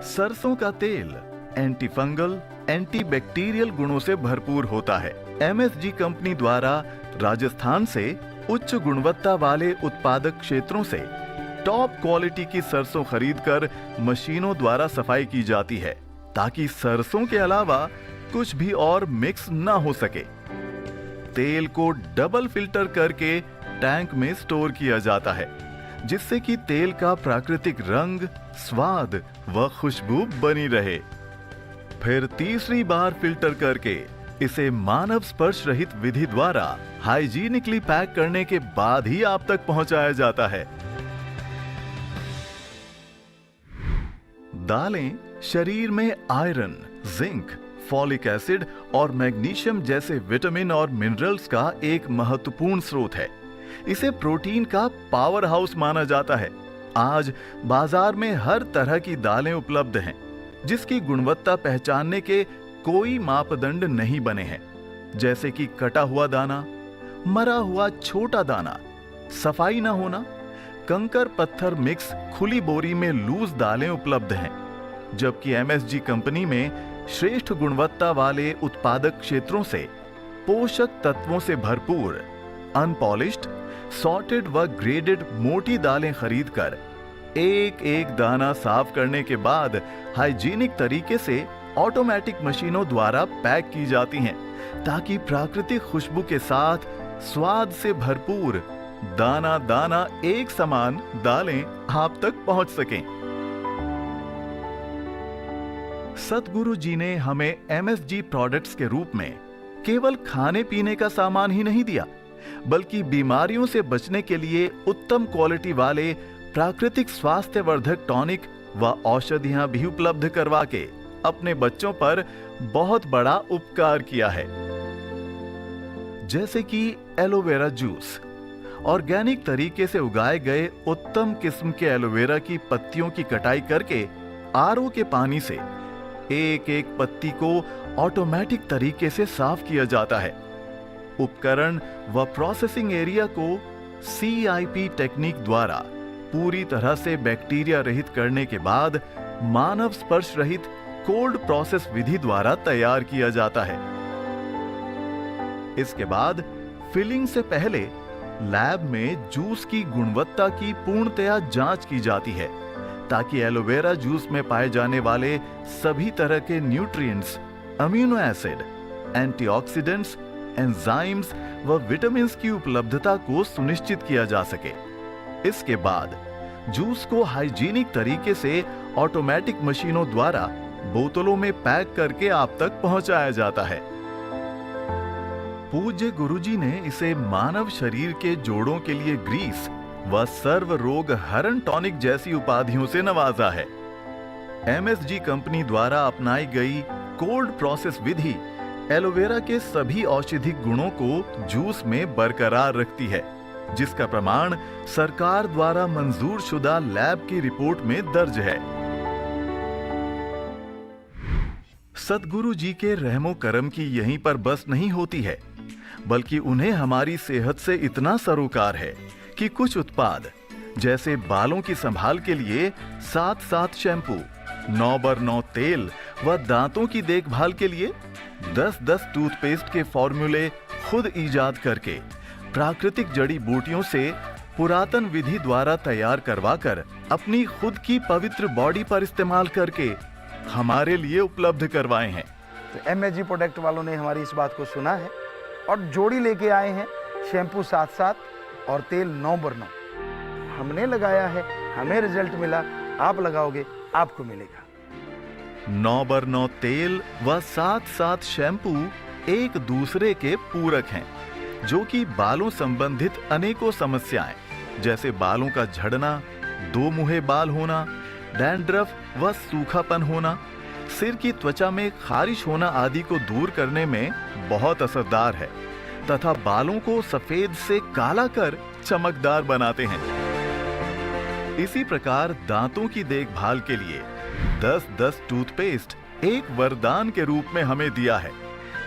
सरसों का तेल एंटी फंगल, एंटी बैक्टीरियल गुणों से भरपूर होता है। MSG कंपनी द्वारा राजस्थान से उच्च गुणवत्ता वाले उत्पादक क्षेत्रों से टॉप क्वालिटी की सरसों खरीदकर मशीनों द्वारा सफाई की जाती है, ताकि सरसों के अलावा कुछ भी और मिक्स ना हो सके। तेल को डबल फिल्टर करके टैंक में स्टोर किया जाता है, जिससे कि तेल का प्राकृतिक रंग, स्वाद व खुशबू बनी रहे। फिर तीसरी बार फिल्टर करके इसे मानव स्पर्श रहित विधि द्वारा हाइजीनिकली पैक करने के बाद ही आप तक पहुंचाया जाता है। दालें शरीर में आयरन, जिंक, फॉलिक एसिड और मैग्नीशियम जैसे विटामिन और मिनरल्स का एक महत्वपूर्ण स्रोत है। इसे प्रोटीन का पावर हाउस माना जाता है। आज बाजार में हर तरह की दालें उपलब्ध हैं, जिसकी गुणवत्ता पहचानने के कोई मापदंड नहीं बने हैं, जैसे कि कटा हुआ दाना, मरा हुआ छोटा दाना, सफाई न होना, कंकर पत्थर मिक्स खुली बोरी में लूज दालें उपलब्ध हैं। जबकि एमएसजी कंपनी में श्रेष्ठ गुणवत्ता वाले उत्पादक क्षेत्रों से पोषक तत्वों से भरपूर अनपॉलिश्ड, सॉर्टेड व ग्रेडेड मोटी दालें खरीदकर एक एक दाना साफ करने के बाद हाइजीनिक तरीके से ऑटोमेटिक मशीनों द्वारा पैक की जाती हैं, ताकि प्राकृतिक खुशबू के साथ स्वाद से भरपूर दाना दाना एक समान दालें आप तक पहुंच सकें। सतगुरु जी ने हमें एमएसजी प्रोडक्ट्स के रूप में केवल खाने पीने का सामान ही नहीं दिया, बल्कि बीमारियों से बचने के लिए उत्तम क्वालिटी वाले प्राकृतिक स्वास्थ्यवर्धक टॉनिक व औषधियां भी उपलब्ध करवा के अपने बच्चों पर बहुत बड़ा उपकार किया है। जैसे कि एलोवेरा जूस, ऑर्गेनिक तरीके से उगाए गए उत्तम किस्म के एलोवेरा की पत्तियों की कटाई करके आरओ के पानी से एक एक पत्ती को ऑटोमेटिक तरीके से साफ किया जाता है। उपकरण व प्रोसेसिंग एरिया को CIP टेक्निक द्वारा पूरी तरह से बैक्टीरिया रहित करने के बाद मानव स्पर्श रहित कोल्ड प्रोसेस विधि द्वारा तैयार किया जाता है। इसके बाद फिलिंग से पहले लैब में जूस की गुणवत्ता की पूर्णतया जांच की जाती है, ताकि एलोवेरा जूस में पाए जाने वाले सभी तरह के nutrients, amino acid, antioxidants, enzymes व विटामिन की उपलब्धता को सुनिश्चित किया जा सके। इसके बाद जूस को हाइजीनिक तरीके से ऑटोमेटिक मशीनों द्वारा बोतलों में पैक करके आप तक पहुंचाया जाता है। पूज्य गुरुजी ने इसे मानव शरीर के जोड़ों के लिए ग्रीस व सर्व रोग हरण टॉनिक जैसी उपाधियों से नवाजा है। एमएसजी कंपनी द्वारा अपनाई गई कोल्ड प्रोसेस विधि एलोवेरा के सभी औषधिक गुणों को जूस में बरकरार रखती है, जिसका प्रमाण सरकार द्वारा मंजूर शुदा लैब की रिपोर्ट में दर्ज है। सतगुरु जी के रहमो करम की यहीं पर बस नहीं होती है, बल्कि उन्हें हमारी सेहत से इतना सरोकार है कि कुछ उत्पाद जैसे बालों की संभाल के लिए 7 शैम्पू, 9x9 तेल व दांतों की देखभाल के लिए 10 टूथपेस्ट के फॉर्मूले खुद इजाद करके प्राकृतिक जड़ी बूटियों से पुरातन विधि द्वारा तैयार करवाकर अपनी खुद की पवित्र बॉडी पर इस्तेमाल करके हमारे लिए उपलब्ध करवाए हैं। तो एमएसजी प्रोडक्ट वालों ने हमारी इस बात को सुना है और जोड़ी लेके आए हैं, शैम्पू 7 और तेल 9x9। हमने लगाया है, हमें रिजल्ट मिला, आप लगाओगे आपको मिलेगा। 9x9 तेल व 7 शैम्पू एक दूसरे के पूरक हैं, जो कि बालों संबंधित अनेकों समस्याएं जैसे बालों का झड़ना, दो मुहे बाल होना, डैंड्रफ व सूखापन होना, सिर की त्वचा में खारिश होना आदि को दूर करने में बहुत असरदार है तथा बालों को सफेद से काला कर चमकदार बनाते हैं। इसी प्रकार दांतों की देखभाल के लिए 10 टूथपेस्ट एक वरदान के रूप में हमें दिया है,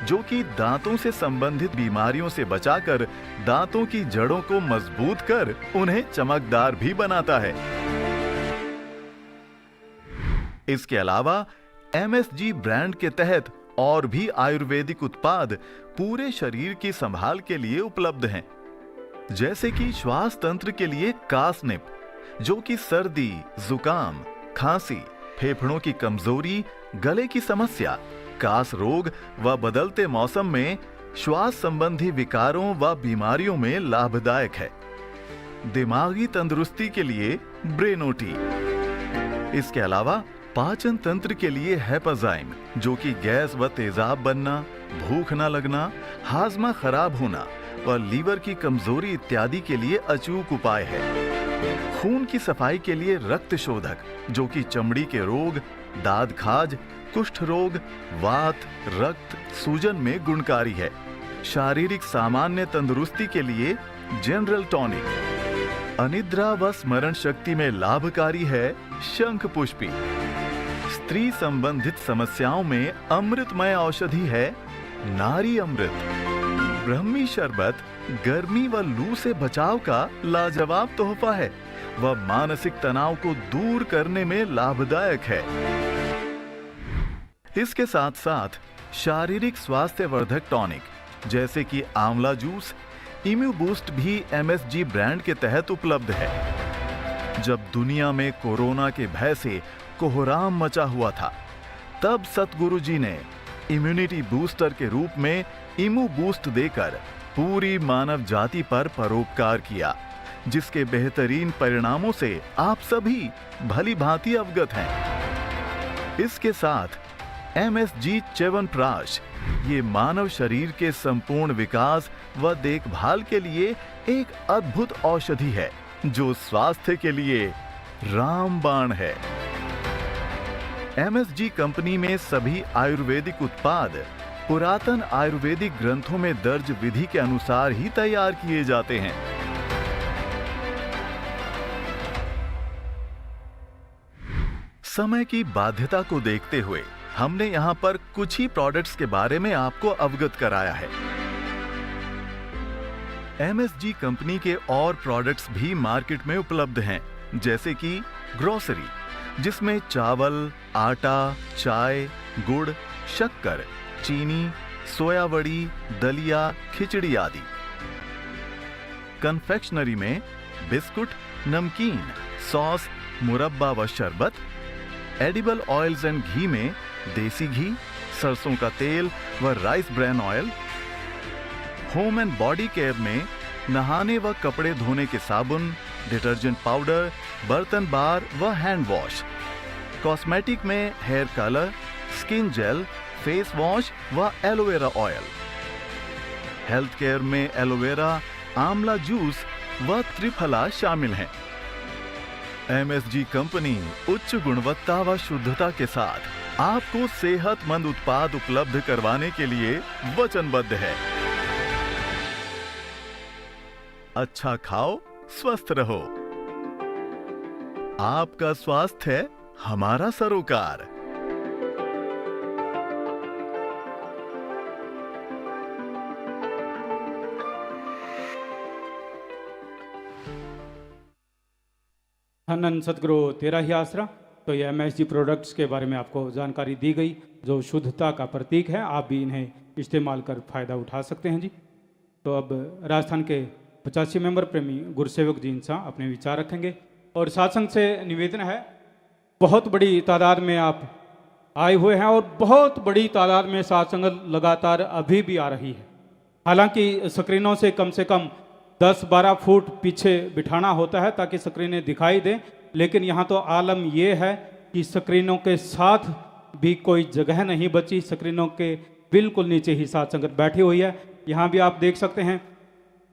जो कि दांतों से संबंधित बीमारियों से बचाकर दांतों की जड़ों को मजबूत कर उन्हें चमकदार भी बनाता है। इसके अलावा एमएसजी ब्रांड के तहत और भी आयुर्वेदिक उत्पाद पूरे शरीर की संभाल के लिए उपलब्ध हैं, जैसे कि श्वास तंत्र के लिए कासनिप, जो कि सर्दी, जुकाम, खांसी, फेफड़ों की कमजोरी, गले की समस्या, कास रोग व बदलते मौसम में श्वास संबंधी विकारों व बीमारियों में लाभदायक है। दिमागी तंदुरुस्ती के लिए ब्रेनोटी। इसके अलावा पाचन तंत्र के लिए हेपाजाइम, जो कि गैस व तेजाब बनना, भूख न लगना, हाजमा खराब होना और लीवर की कमजोरी इत्यादि के लिए अचूक उपाय है। खून की सफाई के लिए रक्त शोधक, जो कि चमड़ी के रोग, दाद खाज, कुष्ठ रोग, वात, रक्त सूजन में गुणकारी है। शारीरिक सामान्य तंदुरुस्ती के लिए जनरल टॉनिक। अनिद्रा व स्मरण शक्ति में लाभकारी है शंख पुष्पी। स्त्री संबंधित समस्याओं में अमृतमय औषधि है नारी अमृत। ब्रह्मी शरबत गर्मी व लू से बचाव का लाजवाब तोहफा है व मानसिक तनाव को दूर करने में लाभदायक है। इसके साथ साथ शारीरिक स्वास्थ्य वर्धक टॉनिक जैसे कि आंवला जूस, इम्यू बूस्ट भी एमएसजी ब्रांड के तहत उपलब्ध है। जब दुनिया में कोरोना के भय से कोहराम मचा हुआ था, तब सतगुरु जी ने इम्यूनिटी बूस्टर के रूप में इम्यू बूस्ट देकर पूरी मानव जाति पर परोपकार किया, जिसके बेहतरीन परिणामों से आप सभी भली भांति अवगत हैं। इसके साथ एमएसजी च्यवनप्राश ये मानव शरीर के संपूर्ण विकास व देखभाल के लिए एक अद्भुत औषधि है, जो स्वास्थ्य के लिए रामबाण है। एमएसजी कंपनी में सभी आयुर्वेदिक उत्पाद पुरातन आयुर्वेदिक ग्रंथों में दर्ज विधि के अनुसार ही तैयार किए जाते हैं। समय की बाध्यता को देखते हुए हमने यहाँ पर कुछ ही प्रोडक्ट्स के बारे में आपको अवगत कराया है। एमएसजी कंपनी के और प्रोडक्ट्स भी मार्केट में उपलब्ध हैं, जैसे कि ग्रोसरी, जिसमें चावल, आटा, चाय, गुड़, शक्कर, चीनी, सोयावड़ी, दलिया, खिचड़ी आदि। कन्फेक्शनरी में बिस्कुट, नमकीन, सॉस, मुरब्बा व शरबत। एडिबल ऑयल्स एंड घी में देसी घी, सरसों का तेल व rice bran oil. Home and body care में नहाने व कपड़े धोने के साबुन, डिटर्जेंट पाउडर, बर्तन बार व हैंड वॉश। कॉस्मेटिक में hair colour, skin gel, face wash व एलोवेरा ऑयल। हेल्थ केयर में एलोवेरा, आंवला जूस व त्रिफला शामिल हैं। एमएसजी कंपनी उच्च गुणवत्ता व शुद्धता के साथ आपको सेहतमंद उत्पाद उपलब्ध करवाने के लिए वचनबद्ध है। अच्छा खाओ, स्वस्थ रहो। आपका स्वास्थ्य है हमारा सरोकार। धन सतगुरु तेरा ही आसरा। तो ये एमएसजी प्रोडक्ट्स के बारे में आपको जानकारी दी गई, जो शुद्धता का प्रतीक है। आप भी इन्हें इस्तेमाल कर फ़ायदा उठा सकते हैं जी। तो अब राजस्थान के 85 मेंबर प्रेमी गुरुसेवक जी इनसा अपने विचार रखेंगे। और सत्संग से निवेदन है, बहुत बड़ी तादाद में आप आए हुए हैं और बहुत बड़ी तादाद में सत्संग लगातार अभी भी आ रही है। हालांकि स्क्रीनों से कम 10-12 फुट पीछे बिठाना होता है ताकि स्क्रीनें दिखाई दें, लेकिन यहाँ तो आलम ये है कि स्क्रीनों के साथ भी कोई जगह नहीं बची। स्क्रीनों के बिल्कुल नीचे ही साथ संगत बैठी हुई है, यहाँ भी आप देख सकते हैं।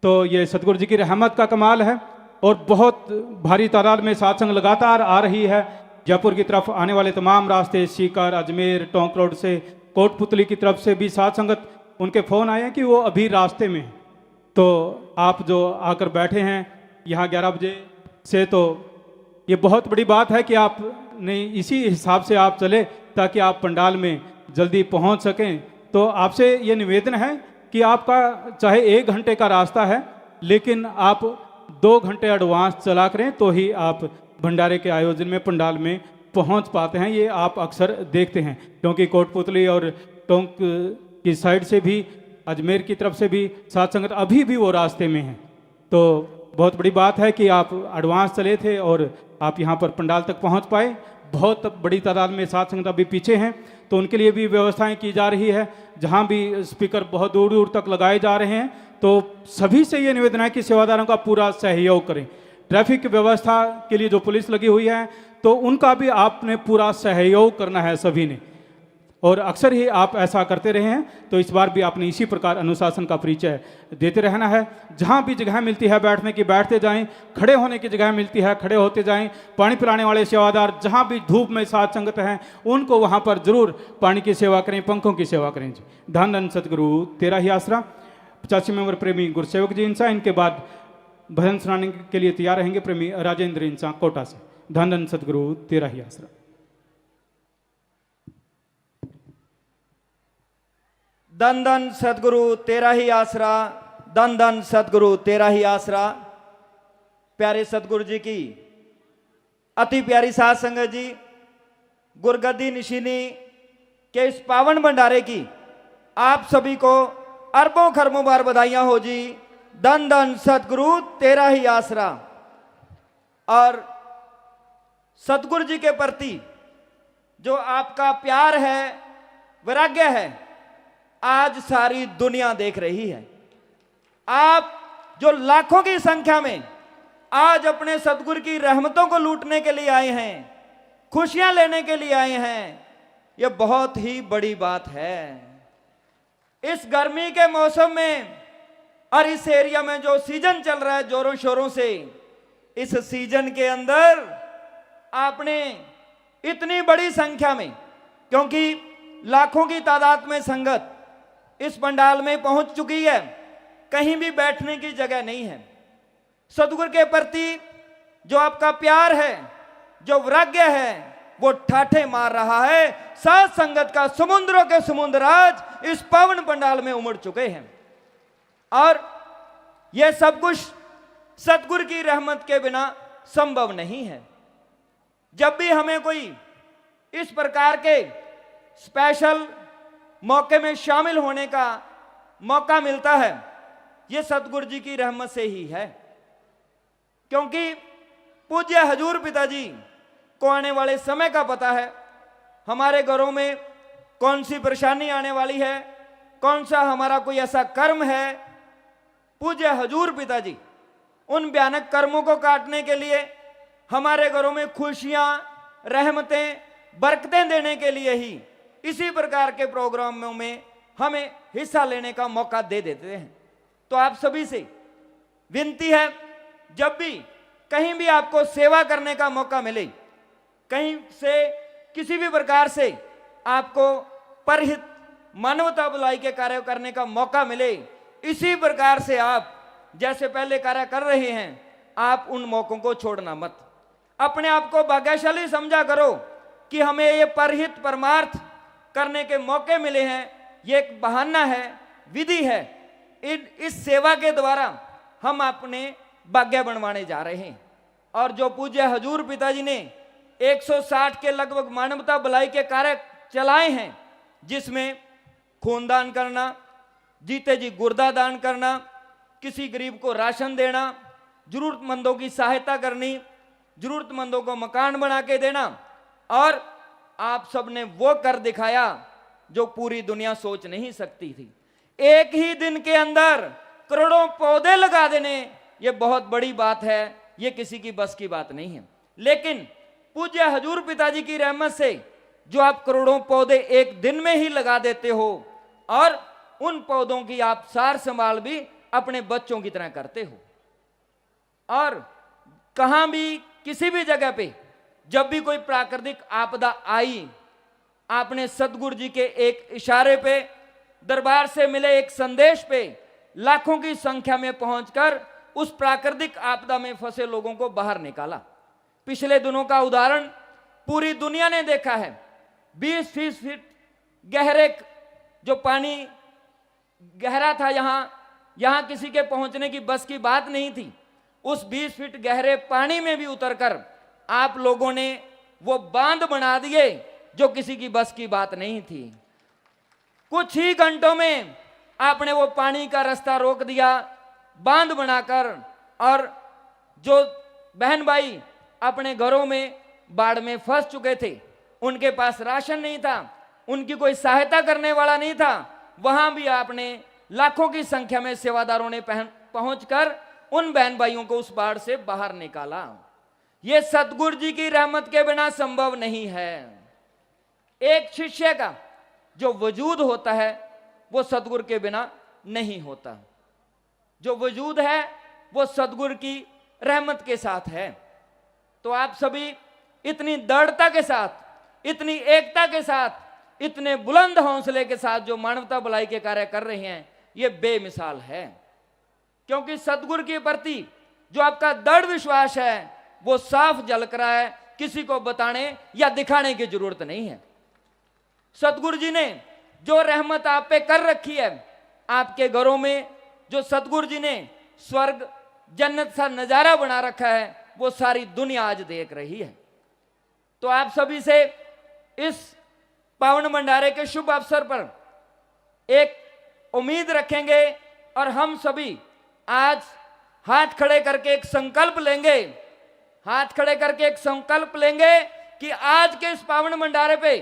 तो ये सतगुरु जी की रहमत का कमाल है और बहुत भारी तादाद में साथ संग लगातार आ रही है। जयपुर की तरफ आने वाले तमाम रास्ते, सीकर, अजमेर, टोंक रोड से, कोटपुतली की तरफ से भी साथ संगत उनके फ़ोन आए हैं कि वो अभी रास्ते में। तो आप जो आकर बैठे हैं यहाँ 11 बजे से, तो ये बहुत बड़ी बात है कि आप ने इसी हिसाब से आप चले ताकि आप पंडाल में जल्दी पहुँच सकें। तो आपसे ये निवेदन है कि आपका चाहे 1 घंटे का रास्ता है, लेकिन आप 2 घंटे एडवांस चला करें तो ही आप भंडारे के आयोजन में पंडाल में पहुंच पाते हैं। ये आप अक्सर देखते हैं, क्योंकि कोटपुतली और टोंक की साइड से भी, अजमेर की तरफ से भी साथ संगत अभी भी वो रास्ते में हैं। तो बहुत बड़ी बात है कि आप एडवांस चले थे और आप यहाँ पर पंडाल तक पहुँच पाए। बहुत बड़ी तादाद में साथ संगत अभी पीछे हैं, तो उनके लिए भी व्यवस्थाएं की जा रही है। जहाँ भी स्पीकर बहुत दूर दूर तक लगाए जा रहे हैं, तो सभी से ये निवेदन है कि सेवादारों का पूरा सहयोग करें। ट्रैफिक की व्यवस्था के लिए जो पुलिस लगी हुई है तो उनका भी आपने पूरा सहयोग करना है सभी ने, और अक्सर ही आप ऐसा करते रहे हैं, तो इस बार भी आपने इसी प्रकार अनुशासन का परिचय देते रहना है। जहाँ भी जगह मिलती है बैठने की बैठते जाएं, खड़े होने की जगह मिलती है खड़े होते जाएं। पानी पिलाने वाले सेवादार जहाँ भी धूप में साथ संगत हैं उनको वहाँ पर जरूर पानी की सेवा करें, पंखों की सेवा करें जी। धन धन सतगुरु तेरा ही आसरा। 85 मेंबर प्रेमी गुरुसेवक जी इंसा, इनके बाद भजन सुनाने के लिए तैयार रहेंगे प्रेमी राजेंद्र इंसा कोटा से। धन धन सतगुरु तेरा ही आसरा। धन धन सतगुरु तेरा ही आसरा, धन धन सतगुरु तेरा ही आसरा। प्यारे सतगुरु जी की अति प्यारी साध संगत जी, गुरगद्दी निशिनी के इस पावन भंडारे की आप सभी को अरबों खरबों बार बधाइयां हो जी। धन धन सतगुरु तेरा ही आसरा। और सतगुरु जी के प्रति जो आपका प्यार है, वैराग्य है, आज सारी दुनिया देख रही है। आप जो लाखों की संख्या में आज अपने सतगुरु की रहमतों को लूटने के लिए आए हैं, खुशियां लेने के लिए आए हैं, यह बहुत ही बड़ी बात है। इस गर्मी के मौसम में और इस एरिया में जो सीजन चल रहा है जोरों शोरों से, इस सीजन के अंदर आपने इतनी बड़ी संख्या में, क्योंकि लाखों की तादाद में संगत इस पंडाल में पहुंच चुकी है, कहीं भी बैठने की जगह नहीं है। सतगुरु के प्रति जो आपका प्यार है, जो वैराग्य है, वो ठाठे मार रहा है। सात संगत का समुद्रों के समुद्र आज इस पावन पंडाल में उमड़ चुके हैं, और यह सब कुछ सतगुरु की रहमत के बिना संभव नहीं है। जब भी हमें कोई इस प्रकार के स्पेशल मौके में शामिल होने का मौका मिलता है, यह सतगुरु जी की रहमत से ही है। क्योंकि पूज्य हजूर पिताजी को आने वाले समय का पता है, हमारे घरों में कौन सी परेशानी आने वाली है, कौन सा हमारा कोई ऐसा कर्म है। पूज्य हजूर पिताजी उन भयानक कर्मों को काटने के लिए हमारे घरों में खुशियां, रहमतें, बरकतें देने के लिए ही इसी प्रकार के प्रोग्रामों में हमें हिस्सा लेने का मौका दे देते हैं। तो आप सभी से विनती है, जब भी कहीं भी आपको सेवा करने का मौका मिले, कहीं से किसी भी प्रकार से आपको परहित मानवता भलाई के कार्य करने का मौका मिले, इसी प्रकार से आप जैसे पहले कार्य कर रहे हैं, आप उन मौकों को छोड़ना मत। अपने आप को भाग्यशाली समझा करो कि हमें ये परहित परमार्थ करने के मौके मिले हैं। ये एक बहाना है, विधि है। इस सेवा के द्वारा हम अपने भाग्य बनवाने जा रहे हैं। और जो पूज्य हजूर पिताजी ने 160 के लगभग मानवता भलाई के कार्य चलाए हैं, जिसमें खूनदान करना, जीते जी गुर्दा दान करना, किसी गरीब को राशन देना, जरूरतमंदों की सहायता करनी, जरूरतमंदों को मकान बना के देना, और आप सबने वो कर दिखाया जो पूरी दुनिया सोच नहीं सकती थी। एक ही दिन के अंदर करोड़ों पौधे लगा देने, ये बहुत बड़ी बात है, ये किसी की बस की बात नहीं है। लेकिन पूज्य हजूर पिताजी की रहमत से जो आप करोड़ों पौधे एक दिन में ही लगा देते हो, और उन पौधों की आप सार संभाल भी अपने बच्चों की तरह करते हो। और कहां भी किसी भी जगह पे जब भी कोई प्राकृतिक आपदा आई, आपने सतगुरु जी के एक इशारे पे, दरबार से मिले एक संदेश पे लाखों की संख्या में पहुंचकर उस प्राकृतिक आपदा में फंसे लोगों को बाहर निकाला। पिछले दिनों का उदाहरण पूरी दुनिया ने देखा है। 20 फीट गहरे जो पानी गहरा था, यहां किसी के पहुंचने की बस की बात नहीं थी। उस 20 फीट गहरे पानी में भी उतरकर आप लोगों ने वो बांध बना दिए जो किसी की बस की बात नहीं थी। कुछ ही घंटों में आपने वो पानी का रास्ता रोक दिया, बांध बनाकर, और जो बहन भाई अपने घरों में बाढ़ में फंस चुके थे, उनके पास राशन नहीं था, उनकी कोई सहायता करने वाला नहीं था, वहां भी आपने लाखों की संख्या में सेवादारों ने पहुंचकर उन बहन भाइयों को उस बाढ़ से बाहर निकाला। यह सतगुरु जी की रहमत के बिना संभव नहीं है। एक शिष्य का जो वजूद होता है वो सतगुरु के बिना नहीं होता। जो वजूद है वो सतगुरु की रहमत के साथ है। तो आप सभी इतनी दृढ़ता के साथ, इतनी एकता के साथ, इतने बुलंद हौसले के साथ जो मानवता भलाई के कार्य कर रहे हैं, ये बेमिसाल है। क्योंकि सतगुरु के प्रति जो आपका दृढ़ विश्वास है वो साफ झलक रहा है, किसी को बताने या दिखाने की जरूरत नहीं है। सतगुरु जी ने जो रहमत आप पे कर रखी है, आपके घरों में जो सतगुरु जी ने स्वर्ग जन्नत सा नजारा बना रखा है, वो सारी दुनिया आज देख रही है। तो आप सभी से इस पावन भंडारे के शुभ अवसर पर एक उम्मीद रखेंगे और हम सभी आज हाथ खड़े करके एक संकल्प लेंगे, हाथ खड़े करके एक संकल्प लेंगे कि आज के इस पावन भंडारे पे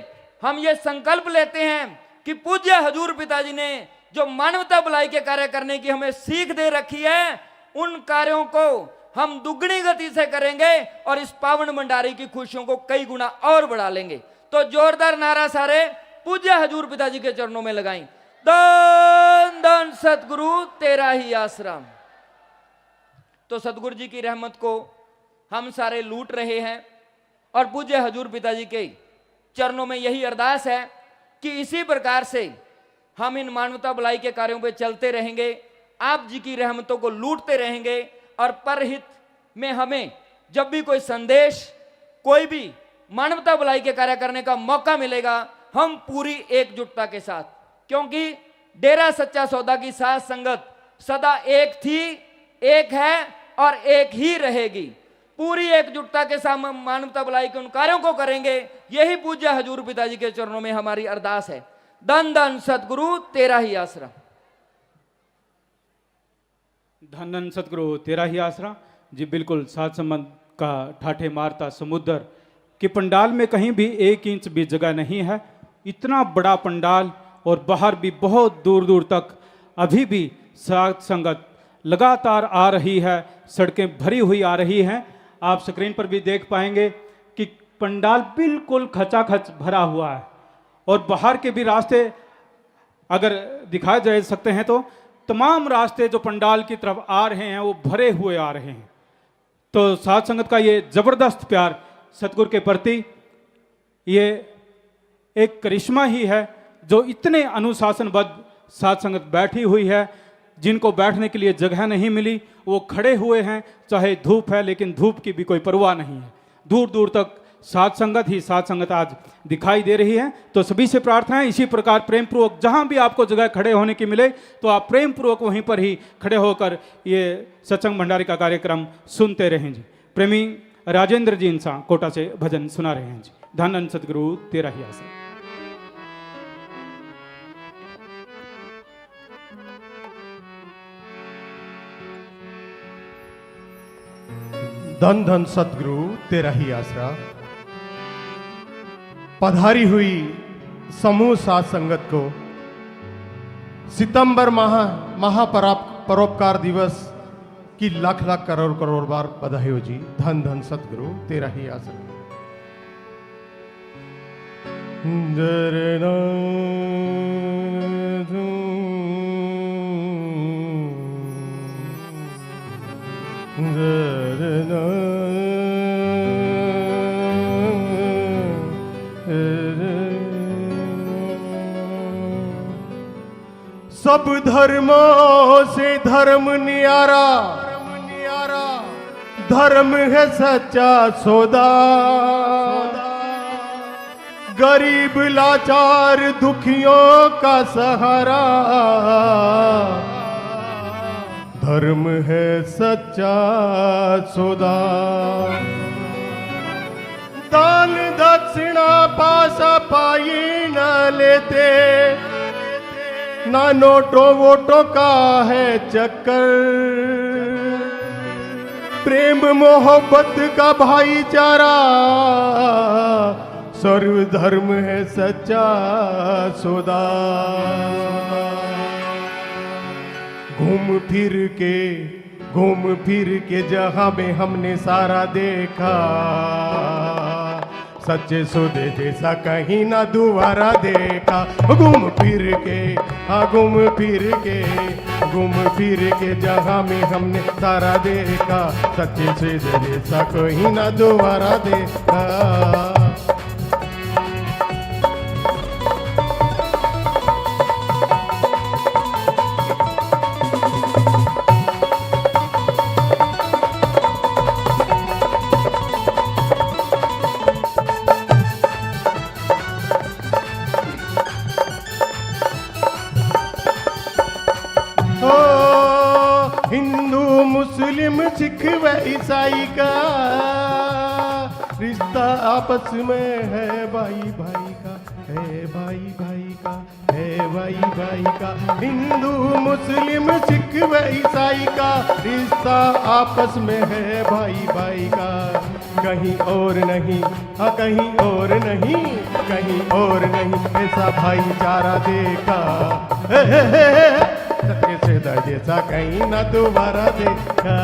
हम ये संकल्प लेते हैं कि पूज्य हजूर पिताजी ने जो मानवता भलाई के कार्य करने की हमें सीख दे रखी है, उन कार्यों को हम दुगनी गति से करेंगे और इस पावन भंडारे की खुशियों को कई गुना और बढ़ा लेंगे। तो जोरदार नारा सारे पूज्य हजूर पिताजी के चरणों में लगाएं। धन धन सतगुरु तेरा ही आसरा। तो सतगुरु जी की रहमत को हम सारे लूट रहे हैं और पूज्य हजूर पिताजी के चरणों में यही अरदास है कि इसी प्रकार से हम इन मानवता भलाई के कार्यों पे चलते रहेंगे, आप जी की रहमतों को लूटते रहेंगे और परहित में हमें जब भी कोई संदेश, कोई भी मानवता भलाई के कार्य करने का मौका मिलेगा, हम पूरी एकजुटता के साथ, क्योंकि डेरा सच्चा सौदा की साथ संगत सदा एक थी, एक है और एक ही रहेगी। पूरी एकजुटता के साथ मानवता भलाई के उन कार्यों को करेंगे। यही पूज्य हजूर पिताजी के चरणों में हमारी अरदास है। धन धन सतगुरु तेरा ही आसरा। धन धन सतगुरु तेरा ही आसरा। जी बिल्कुल, सात संबंध का ठाठे मारता समुद्र कि पंडाल में कहीं भी 1 इंच भी जगह नहीं है। इतना बड़ा पंडाल और बाहर भी बहुत दूर दूर तक अभी भी सात संगत लगातार आ रही है, सड़कें भरी हुई आ रही हैं। आप स्क्रीन पर भी देख पाएंगे कि पंडाल बिल्कुल खचाखच भरा हुआ है और बाहर के भी रास्ते अगर दिखाए जा सकते हैं तो तमाम रास्ते जो पंडाल की तरफ आ रहे हैं वो भरे हुए आ रहे हैं। तो साथ संगत का ये जबरदस्त प्यार सतगुरु के प्रति ये एक करिश्मा ही है जो इतने अनुशासनबद्ध साथ संगत बैठी हुई है। जिनको बैठने के लिए जगह नहीं मिली वो खड़े हुए हैं, चाहे धूप है लेकिन धूप की भी कोई परवाह नहीं है। दूर दूर तक साथ संगत ही साथ संगत आज दिखाई दे रही है। तो सभी से प्रार्थना है इसी प्रकार प्रेम पूर्वक जहां भी आपको जगह खड़े होने की मिले तो आप प्रेम पूर्वक वहीं पर ही खड़े होकर ये सत्संग भंडारी का कार्यक्रम सुनते रहें। जी प्रेमी राजेंद्र जी इंसान कोटा से भजन सुना रहे हैं। जी धन धन सतगुरु तेरा ही आसरा। धन धन सतगुरु तेरा ही आसरा। पधारी हुई समूह साथ संगत को सितंबर महापरोपकार दिवस की लाख लाख करोड़ करोड़ बार बधाई हो जी। धन धन सतगुरु तेरा ही आसरा। जरना सब धर्मों से धर्म न्यारा, धर्म है सच्चा सौदा। गरीब लाचार दुखियों का सहारा, धर्म है सच्चा सौदा। दान दक्षिणा पासा पाई न लेते, ना नोटो वोटो का है चक्कर। प्रेम मोहब्बत का भाईचारा, सर्वधर्म है सच्चा सौदा। घूम फिर के जहां में हमने सारा देखा, सच्चे सौदे जैसा कहीं ना दोबारा देखा। घूम फिर के, हाँ घूम फिर के जहां में हमने सारा देखा, सच्चे सौदे जैसा कहीं ना दोबारा देखा। हिंदू मुस्लिम सिख व ईसाई का रिश्ता आपस में है भाई भाई का, है भाई भाई का, है भाई भाई का। हिंदू मुस्लिम सिख व ईसाई का रिश्ता आपस में है भाई भाई का। कहीं और नहीं, हाँ कहीं और नहीं, कहीं और नहीं ऐसा भाईचारा देखा। सच्चे से जैसा कहीं ना दोबारा देखा।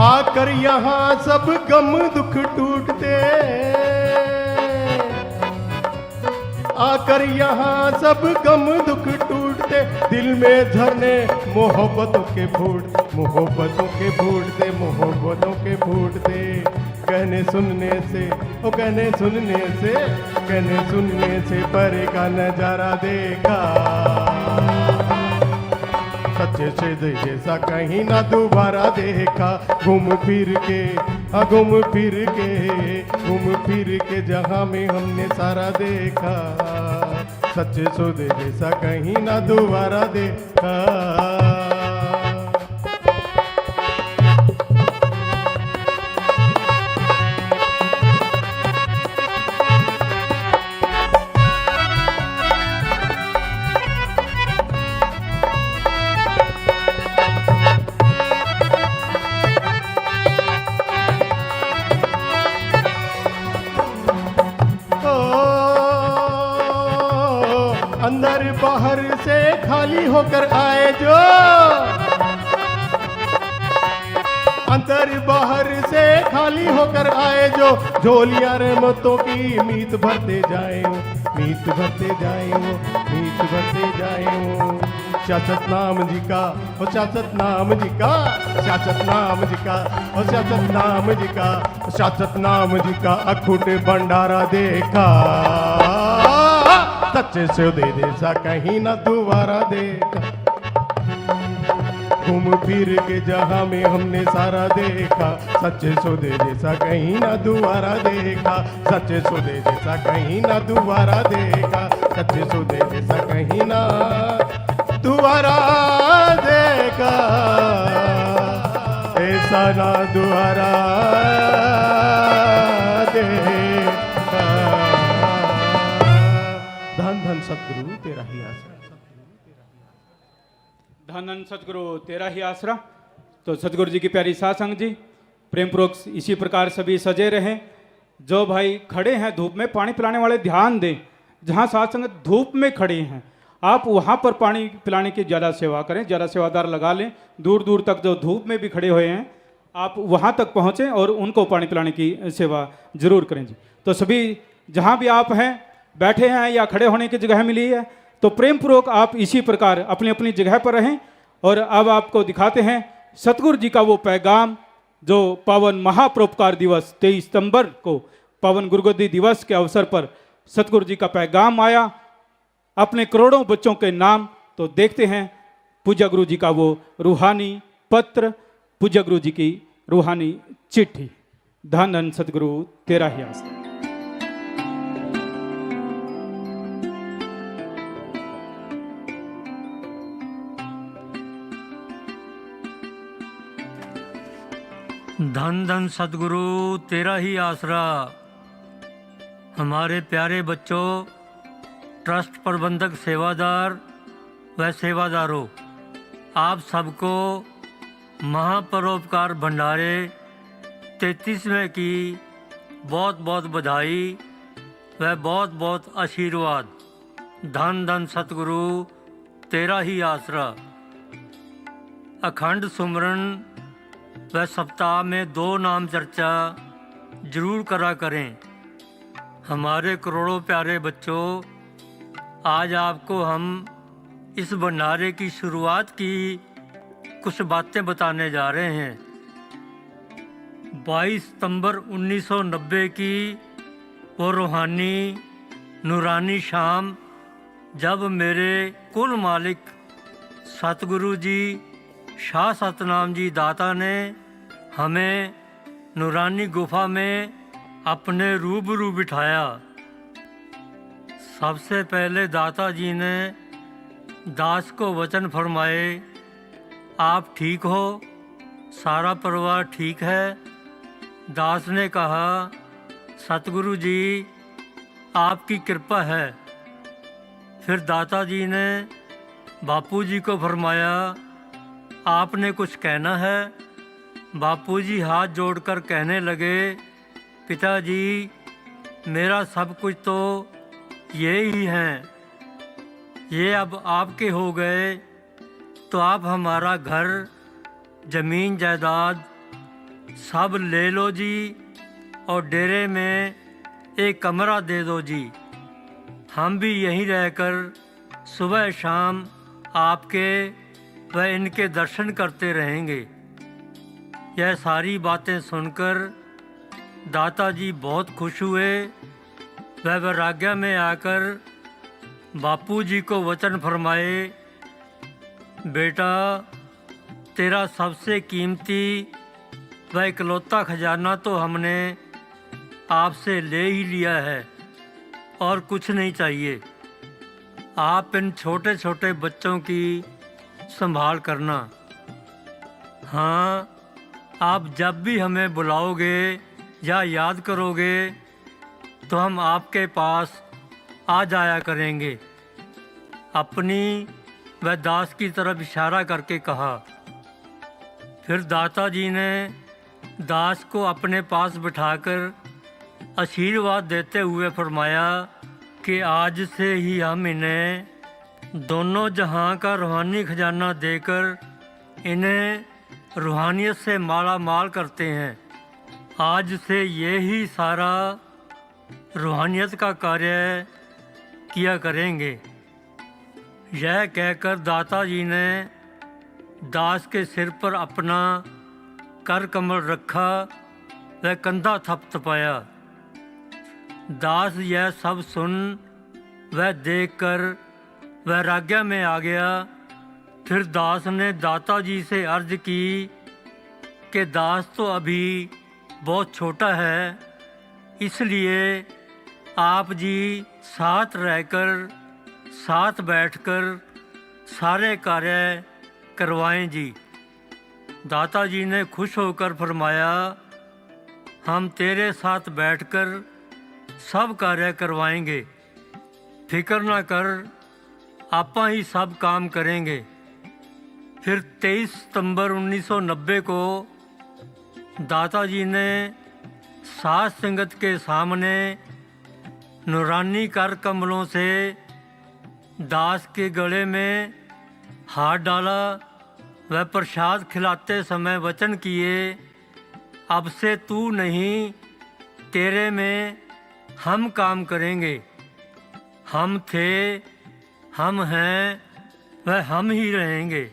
आकर यहाँ सब गम दुख टूटते, आकर यहाँ सब गम दुख टूटते, दिल में झरने मोहब्बतों के फूट, मोहब्बतों के फूटते, मोहब्बतों के फूटते। कहने सुनने से, ओ कहने सुनने से, कहने सुनने से परे का नजारा देखा। सच्चे से जैसा कहीं ना दोबारा देखा। घूम फिर के, हाँ घूम फिर के, घूम फिर के जहां में हमने सारा देखा, सच्चे सौदे जैसा कहीं ना दोबारा देखा। अंदर बाहर से खाली होकर आए जो, अंदर बाहर से खाली होकर आए जो, झोलियां रहमतों की मीत भरते जाए हो, मीत भरते जाए हो, मीत भरते जाए हो। सियासत नाम जी का, ओ सियासत नाम जी का, सियासत नाम जी का, ओ सियासत नाम जी का, सियासत नाम जी का अखुट भंडारा देखा। सच्चे सौदे जैसा कहीं ना दोबारा देखा। घूम फिर के जहां में हमने सारा देखा, सच्चे सौदे जैसा कहीं ना दोबारा देखा, सच्चे सौदे जैसा कहीं ना दोबारा देखा, सच्चे सौदे जैसा कहीं ना दोबारा देखा, ऐसा ना दोबारा देखा। धन धन सतगुरु तेरा ही आसरा। धन धन सतगुरु तेरा ही आसरा। तो सतगुरु जी की प्यारी साध संगत जी, प्रेम पूर्वक इसी प्रकार सभी सजे रहें। जो भाई खड़े हैं धूप में, पानी पिलाने वाले ध्यान दें। जहाँ साध संगत धूप में खड़े हैं, आप वहाँ पर पानी पिलाने की ज़्यादा सेवा करें, ज़्यादा सेवादार लगा लें। दूर दूर तक जो धूप में भी खड़े हुए हैं, आप वहाँ तक पहुँचें और उनको पानी पिलाने की सेवा जरूर करें जी। तो सभी जहाँ भी आप हैं, बैठे हैं या खड़े होने की जगह मिली है, तो प्रेम पूर्वक आप इसी प्रकार अपनी अपनी जगह पर रहें। और अब आपको दिखाते हैं सतगुरु जी का वो पैगाम जो पावन महापरोपकार दिवस 23 सितंबर को पावन गुरुगद्दी दिवस के अवसर पर सतगुरु जी का पैगाम आया अपने करोड़ों बच्चों के नाम। तो देखते हैं पूज्य गुरु जी का वो रूहानी पत्र, पूज्य गुरु जी की रूहानी चिट्ठी। धन धन सतगुरु तेरा ही आसरा। धन धन सतगुरु तेरा ही आसरा। हमारे प्यारे बच्चों, ट्रस्ट प्रबंधक, सेवादार व सेवादारों, आप सबको महापरोपकार भंडारे 33वें की बहुत बहुत बधाई व बहुत बहुत आशीर्वाद। धन धन सतगुरु तेरा ही आसरा। अखंड सुमरन व सप्ताह में 2 नाम चर्चा जरूर करा करें। हमारे करोड़ों प्यारे बच्चों, आज आपको हम इस भंडारे की शुरुआत की कुछ बातें बताने जा रहे हैं। 22 सितंबर 1990 की वो रूहानी नूरानी शाम, जब मेरे कुल मालिक सतगुरु जी शाह सतनाम जी दाता ने हमें नूरानी गुफा में अपने रूबरू बिठाया। सबसे पहले दाता जी ने दास को वचन फरमाए, आप ठीक हो, सारा परिवार ठीक है। दास ने कहा, सतगुरु जी आपकी कृपा है। फिर दाता जी ने बापू जी को फरमाया, आपने कुछ कहना है। बापू जी हाथ जोड़कर कहने लगे, पिताजी मेरा सब कुछ तो ये ही हैं, ये अब आपके हो गए तो आप हमारा घर, ज़मीन जायदाद सब ले लो जी, और डेरे में एक कमरा दे दो जी। हम भी यहीं रहकर सुबह शाम आपके व इनके दर्शन करते रहेंगे। यह सारी बातें सुनकर दाता जी बहुत खुश हुए। वह वैराग्य में आकर बापू जी को वचन फरमाए, बेटा तेरा सबसे कीमती व इकलौता खजाना तो हमने आपसे ले ही लिया है और कुछ नहीं चाहिए। आप इन छोटे छोटे बच्चों की संभाल करना। हाँ, आप जब भी हमें बुलाओगे या याद करोगे तो हम आपके पास आ जाया करेंगे। अपनी व दास की तरफ इशारा करके कहा। फिर दाता जी ने दास को अपने पास बिठाकर आशीर्वाद देते हुए फरमाया कि आज से ही हम इन्हें दोनों जहां का रूहानी खजाना देकर इन्हें रूहानियत से माला माल करते हैं। आज से ये ही सारा रूहानियत का कार्य किया करेंगे। यह कहकर दाता जी ने दास के सिर पर अपना कर कमल रखा व कंधा थपथपाया। दास यह सब सुन व देखकर वैराग्य में आ गया। फिर दास ने दाता जी से अर्ज की कि दास तो अभी बहुत छोटा है, इसलिए आप जी साथ रहकर साथ बैठकर सारे कार्य करवाएं जी। दाता जी ने खुश होकर फरमाया, हम तेरे साथ बैठकर सब कार्य करवाएंगे, फिक्र ना कर, आपा ही सब काम करेंगे। फिर 23 सितंबर 1990 को दाता जी ने सात संगत के सामने नूरानी कर कमलों से दास के गले में हाथ डाला व प्रसाद खिलाते समय वचन किए, अब से तू नहीं, तेरे में हम काम करेंगे। हम थे, हम हैं, वह हम ही रहेंगे।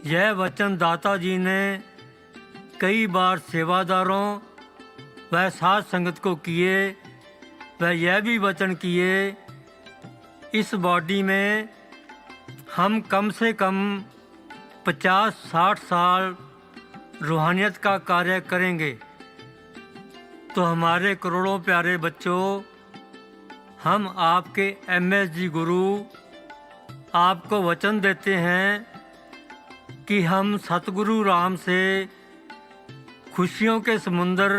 यह वचन दाता जी ने कई बार सेवादारों व साध संगत को किए। वह यह भी वचन किए, इस बॉडी में हम कम से कम 50-60 साल रूहानियत का कार्य करेंगे। तो हमारे करोड़ों प्यारे बच्चों, हम आपके MSG गुरु आपको वचन देते हैं कि हम सतगुरु राम से खुशियों के समुंदर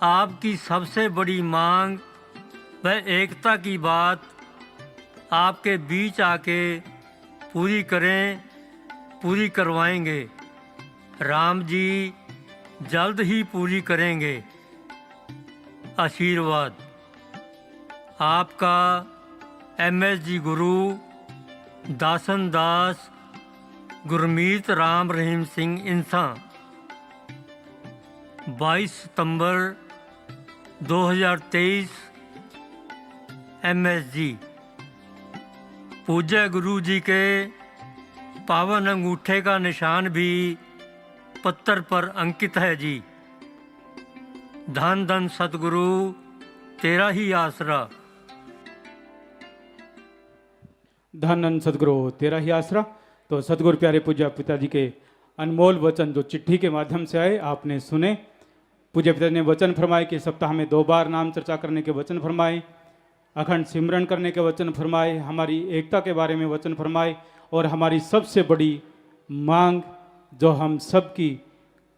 आपकी सबसे बड़ी मांग व एकता की बात आपके बीच आके पूरी करें, पूरी करवाएंगे। राम जी जल्द ही पूरी करेंगे। आशीर्वाद आपका MSG गुरु दासन दास गुरमीत राम रहीम सिंह इंसान। 22 सितंबर 2023 MSG। पूज्य गुरु जी के पावन अंगूठे का निशान भी पत्थर पर अंकित है जी। धन धन सतगुरु तेरा ही आसरा। धन धन सदगुरु तेरा ही आसरा। तो सदगुरु प्यारे पूज्य पिताजी के अनमोल वचन जो चिट्ठी के माध्यम से आए आपने सुने। पूज्य पिताजी ने वचन फरमाए कि सप्ताह में 2 बार नाम चर्चा करने के वचन फरमाए, अखंड सिमरन करने के वचन फरमाए, हमारी एकता के बारे में वचन फरमाए और हमारी सबसे बड़ी मांग जो हम सब की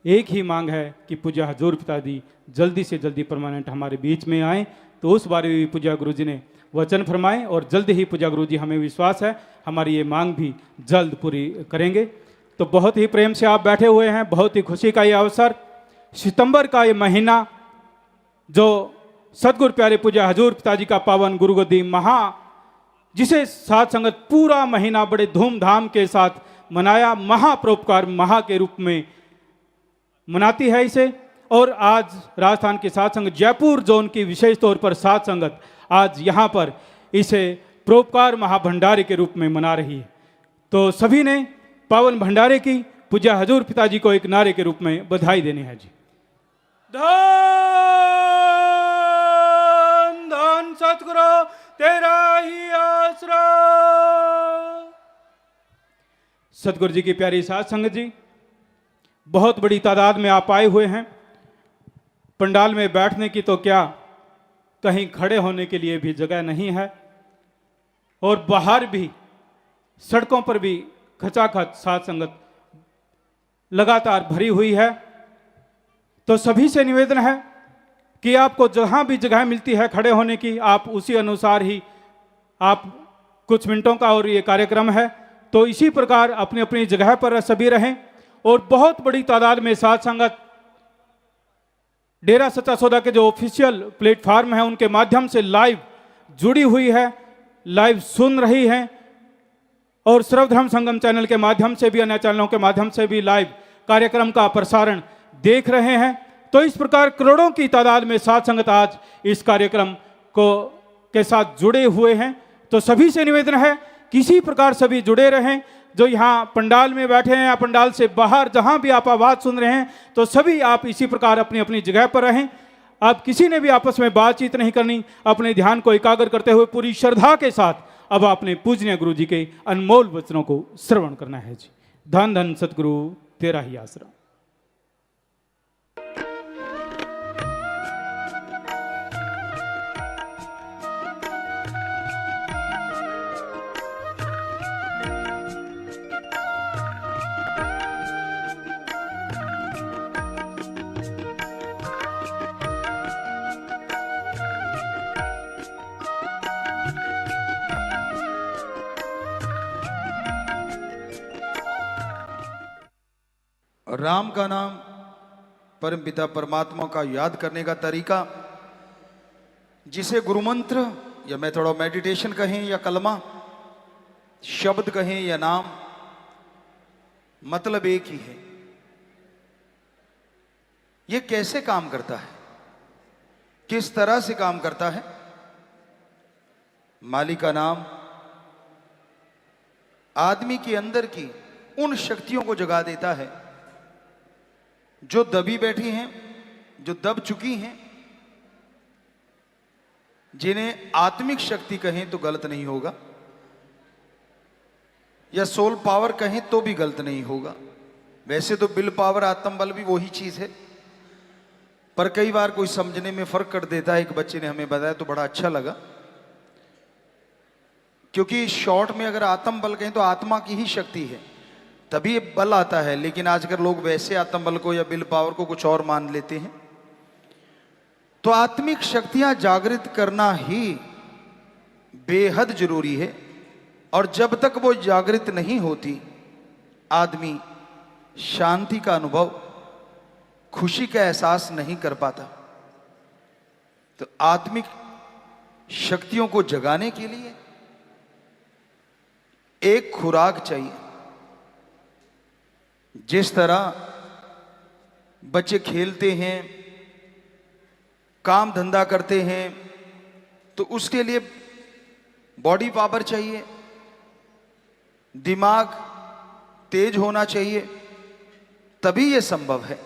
एक ही मांग है कि पूज्य हजूर पिताजी जल्दी से जल्दी परमानेंट हमारे बीच में आए। तो उस बारे में भी पूज्य गुरु जी ने वचन फरमाए और जल्द ही पूज्य गुरु जी हमें विश्वास है हमारी ये मांग भी जल्द पूरी करेंगे। तो बहुत ही प्रेम से आप बैठे हुए हैं, बहुत ही खुशी का ये अवसर, सितंबर का ये महीना जो सदगुरु प्यारे पूज्य हजूर पिताजी का पावन गुरुगद्दी महा, जिसे साथ संगत पूरा महीना बड़े धूमधाम के साथ मनाया, महापरोपकार महा के रूप में मनाती है इसे। और आज राजस्थान के साथ संगत जयपुर जोन की विशेष तौर पर साथ संगत आज यहाँ पर इसे परोपकार महाभंडारे के रूप में मना रही है। तो सभी ने पावन भंडारे की पूज्य हजूर पिताजी को एक नारे के रूप में बधाई देनी है जी। धन धन सतगुरु तेरा ही आसरा। सतगुरु जी की प्यारी साध संगत जी, बहुत बड़ी तादाद में आप आए हुए हैं। पंडाल में बैठने की तो क्या, कहीं खड़े होने के लिए भी जगह नहीं है और बाहर भी सड़कों पर भी खचाखच साध संगत लगातार भरी हुई है। तो सभी से निवेदन है कि आपको जहां भी जगह मिलती है खड़े होने की, आप उसी अनुसार ही आप कुछ मिनटों का और ये कार्यक्रम है तो इसी प्रकार अपनी अपनी जगह पर सभी रहें। और बहुत बड़ी तादाद में साध संगत डेरा सच्चा सौदा के जो ऑफिशियल प्लेटफार्म है उनके माध्यम से लाइव जुड़ी हुई है, लाइव सुन रही है और सर्वधर्म संगम चैनल के माध्यम से भी, अन्य चैनलों के माध्यम से भी लाइव कार्यक्रम का प्रसारण देख रहे हैं। तो इस प्रकार करोड़ों की तादाद में साध संगत आज इस कार्यक्रम को के साथ जुड़े हुए हैं। तो सभी से निवेदन है किसी प्रकार सभी जुड़े रहें। जो यहाँ पंडाल में बैठे हैं या पंडाल से बाहर जहाँ भी आप आवाज़ सुन रहे हैं तो सभी आप इसी प्रकार अपनी अपनी जगह पर रहें। अब किसी ने भी आपस में बातचीत नहीं करनी, अपने ध्यान को एकाग्र करते हुए पूरी श्रद्धा के साथ अब आपने पूजनीय गुरु जी के अनमोल वचनों को श्रवण करना है जी। धन धन सतगुरु तेरा ही आसरा। राम का नाम, परम पिता परमात्मा का याद करने का तरीका, जिसे गुरु मंत्र या मेथड ऑफ मेडिटेशन कहें या कलमा, शब्द कहें या नाम, मतलब एक ही है। ये कैसे काम करता है, किस तरह से काम करता है? मालिक का नाम आदमी के अंदर की उन शक्तियों को जगा देता है जो दबी बैठी हैं, जो दब चुकी हैं, जिन्हें आत्मिक शक्ति कहें तो गलत नहीं होगा या सोल पावर कहें तो भी गलत नहीं होगा। वैसे तो विल पावर, आत्म बल भी वही चीज है, पर कई बार कोई समझने में फर्क कर देता है। एक बच्चे ने हमें बताया तो बड़ा अच्छा लगा, क्योंकि शॉर्ट में अगर आत्म बल कहें तो आत्मा की ही शक्ति है, तभी ये बल आता है। लेकिन आजकल लोग वैसे आत्मबल को या विल पावर को कुछ और मान लेते हैं। तो आत्मिक शक्तियां जागृत करना ही बेहद जरूरी है, और जब तक वो जागृत नहीं होती आदमी शांति का अनुभव, खुशी का एहसास नहीं कर पाता। तो आत्मिक शक्तियों को जगाने के लिए एक खुराक चाहिए। जिस तरह बच्चे खेलते हैं, काम धंधा करते हैं, तो उसके लिए बॉडी पावर चाहिए, दिमाग तेज होना चाहिए, तभी यह संभव है।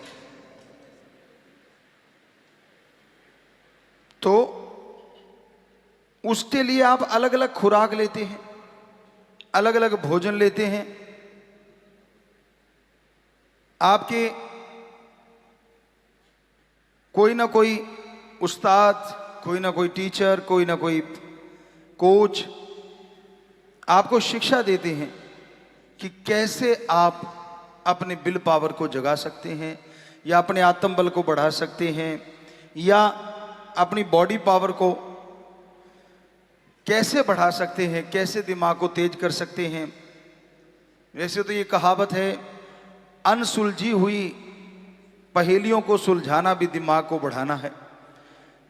तो उसके लिए आप अलग अलग खुराक लेते हैं, अलग अलग भोजन लेते हैं। आपके कोई ना कोई उस्ताद, कोई ना कोई टीचर, कोई ना कोई कोच आपको शिक्षा देते हैं कि कैसे आप अपने विल पावर को जगा सकते हैं, या अपने आत्मबल को बढ़ा सकते हैं, या अपनी बॉडी पावर को कैसे बढ़ा सकते हैं, कैसे दिमाग को तेज कर सकते हैं। वैसे तो ये कहावत है, अनसुलझी हुई पहेलियों को सुलझाना भी दिमाग को बढ़ाना है।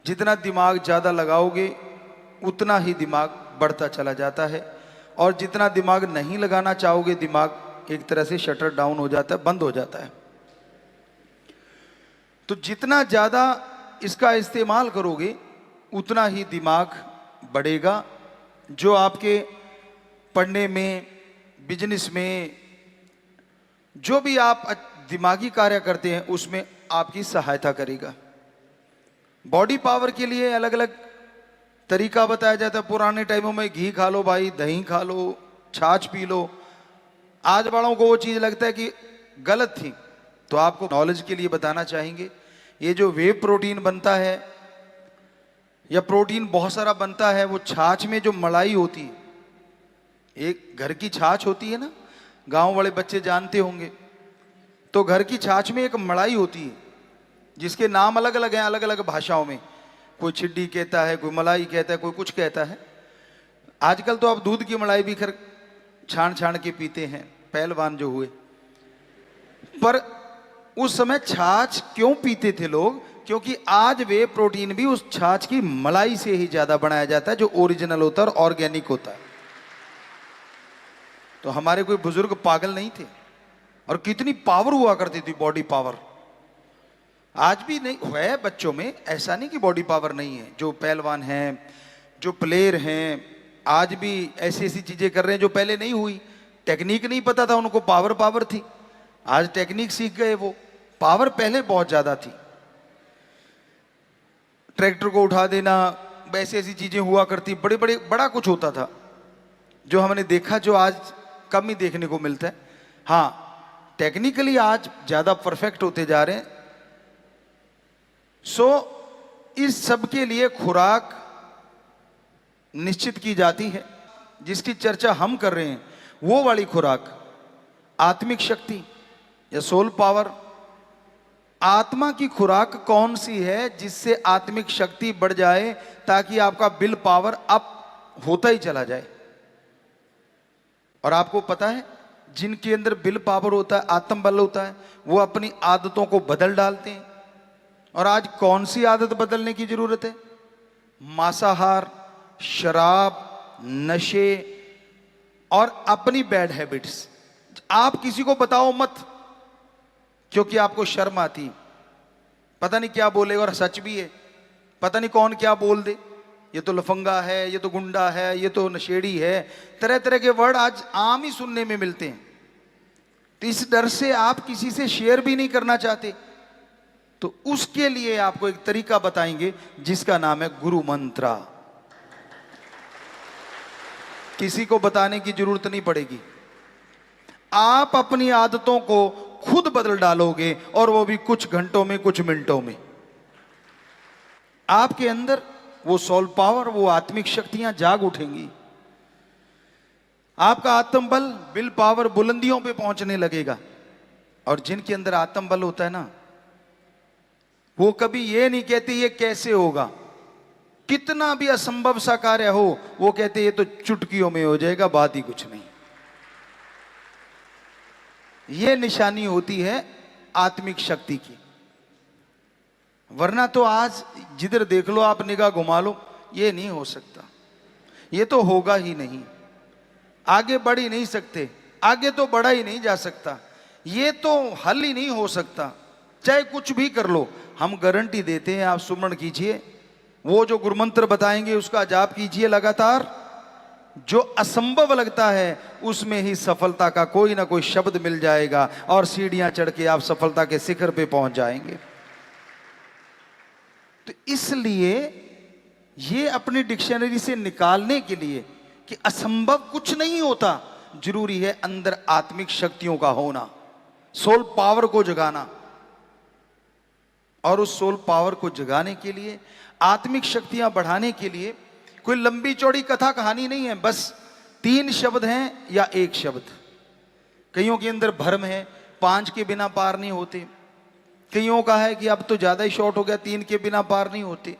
जितना दिमाग ज़्यादा लगाओगे उतना ही दिमाग बढ़ता चला जाता है, और जितना दिमाग नहीं लगाना चाहोगे दिमाग एक तरह से शटर डाउन हो जाता है, बंद हो जाता है। तो जितना ज़्यादा इसका इस्तेमाल करोगे उतना ही दिमाग बढ़ेगा, जो आपके पढ़ने में, बिजनेस में, जो भी आप दिमागी कार्य करते हैं उसमें आपकी सहायता करेगा। बॉडी पावर के लिए अलग अलग तरीका बताया जाता है। पुराने टाइमों में घी खा लो भाई, दही खा लो, छाछ पी लो। आज वालों को वो चीज़ लगता है कि गलत थी, तो आपको नॉलेज के लिए बताना चाहेंगे, ये जो वे प्रोटीन बनता है या प्रोटीन बहुत सारा बनता है, वो छाछ में जो मलाई होती है, एक घर की छाछ होती है ना, गांव वाले बच्चे जानते होंगे। तो घर की छाछ में एक मलाई होती है जिसके नाम अलग अलग हैं, अलग अलग भाषाओं में। कोई छिड्डी कहता है, कोई मलाई कहता है, कोई कुछ कहता है। आजकल तो आप दूध की मलाई भी खैर छान छान के पीते हैं, पहलवान जो हुए। पर उस समय छाछ क्यों पीते थे लोग? क्योंकि आज वे प्रोटीन भी उस छाछ की मलाई से ही ज्यादा बनाया जाता है, जो ओरिजिनल होता है और ऑर्गेनिक होता है। तो हमारे कोई बुजुर्ग पागल नहीं थे, और कितनी पावर हुआ करती थी, बॉडी पावर। आज भी नहीं है बच्चों में, ऐसा नहीं कि बॉडी पावर नहीं है। जो पहलवान हैं, जो प्लेयर हैं, आज भी ऐसी ऐसी चीजें कर रहे हैं जो पहले नहीं हुई। टेक्निक नहीं पता था उनको, पावर पावर थी। आज टेक्निक सीख गए, वो पावर पहले बहुत ज्यादा थी। ट्रैक्टर को उठा देना, वैसी ऐसी चीजें हुआ करती, बड़े बड़े बड़ा कुछ होता था जो हमने देखा, जो आज कम ही देखने को मिलता है। हाँ, टेक्निकली आज ज्यादा परफेक्ट होते जा रहे हैं। इस सब के लिए खुराक निश्चित की जाती है। जिसकी चर्चा हम कर रहे हैं वो वाली खुराक, आत्मिक शक्ति या सोल पावर। आत्मा की खुराक कौन सी है जिससे आत्मिक शक्ति बढ़ जाए, ताकि आपका विल पावर अप होता ही चला जाए। और आपको पता है, जिनके अंदर विल पावर होता है, आत्मबल होता है, वो अपनी आदतों को बदल डालते हैं। और आज कौन सी आदत बदलने की जरूरत है? मांसाहार, शराब, नशे और अपनी बैड हैबिट्स। आप किसी को बताओ मत, क्योंकि आपको शर्म आती, पता नहीं क्या बोलेगा। और सच भी है, पता नहीं कौन क्या बोल दे, ये तो लफंगा है, ये तो गुंडा है, ये तो नशेड़ी है। तरह तरह के वर्ड आज आम ही सुनने में मिलते हैं। तो इस डर से आप किसी से शेयर भी नहीं करना चाहते। तो उसके लिए आपको एक तरीका बताएंगे जिसका नाम है गुरु मंत्रा। किसी को बताने की जरूरत नहीं पड़ेगी, आप अपनी आदतों को खुद बदल डालोगे, और वो भी कुछ घंटों में, कुछ मिनटों में। आपके अंदर वो सोल पावर, वो आत्मिक शक्तियां जाग उठेंगी। आपका आत्म बल, विल पावर बुलंदियों पे पहुंचने लगेगा। और जिनके अंदर आत्म बल होता है ना, वो कभी ये नहीं कहते ये कैसे होगा। कितना भी असंभव सा कार्य हो, वो कहते ये तो चुटकियों में हो जाएगा, बात ही कुछ नहीं। ये निशानी होती है आत्मिक शक्ति की। वरना तो आज जिधर देख लो आप, निगाह घुमा लो, ये नहीं हो सकता, ये तो होगा ही नहीं। आगे बढ़ ही नहीं सकते, आगे तो बढ़ा ही नहीं जा सकता, ये तो हल ही नहीं हो सकता, चाहे कुछ भी कर लो। हम गारंटी देते हैं, आप सुमरण कीजिए, वो जो गुरुमंत्र बताएंगे उसका जाप कीजिए लगातार। जो असंभव लगता है उसमें ही सफलता का कोई ना कोई शब्द मिल जाएगा और सीढ़ियां चढ़ के आप सफलता के शिखर पे पहुंच जाएंगे। तो इसलिए ये अपनी डिक्शनरी से निकालने के लिए कि असंभव कुछ नहीं होता, जरूरी है अंदर आत्मिक शक्तियों का होना, सोल पावर को जगाना। और उस सोल पावर को जगाने के लिए, आत्मिक शक्तियां बढ़ाने के लिए कोई लंबी चौड़ी कथा कहानी नहीं है, बस 3 शब्द हैं या 1 शब्द। कईयों के अंदर भ्रम है, 5 के बिना पार नहीं होते। कईयों का है कि अब तो ज्यादा ही शॉर्ट हो गया, 3 के बिना पार नहीं होते।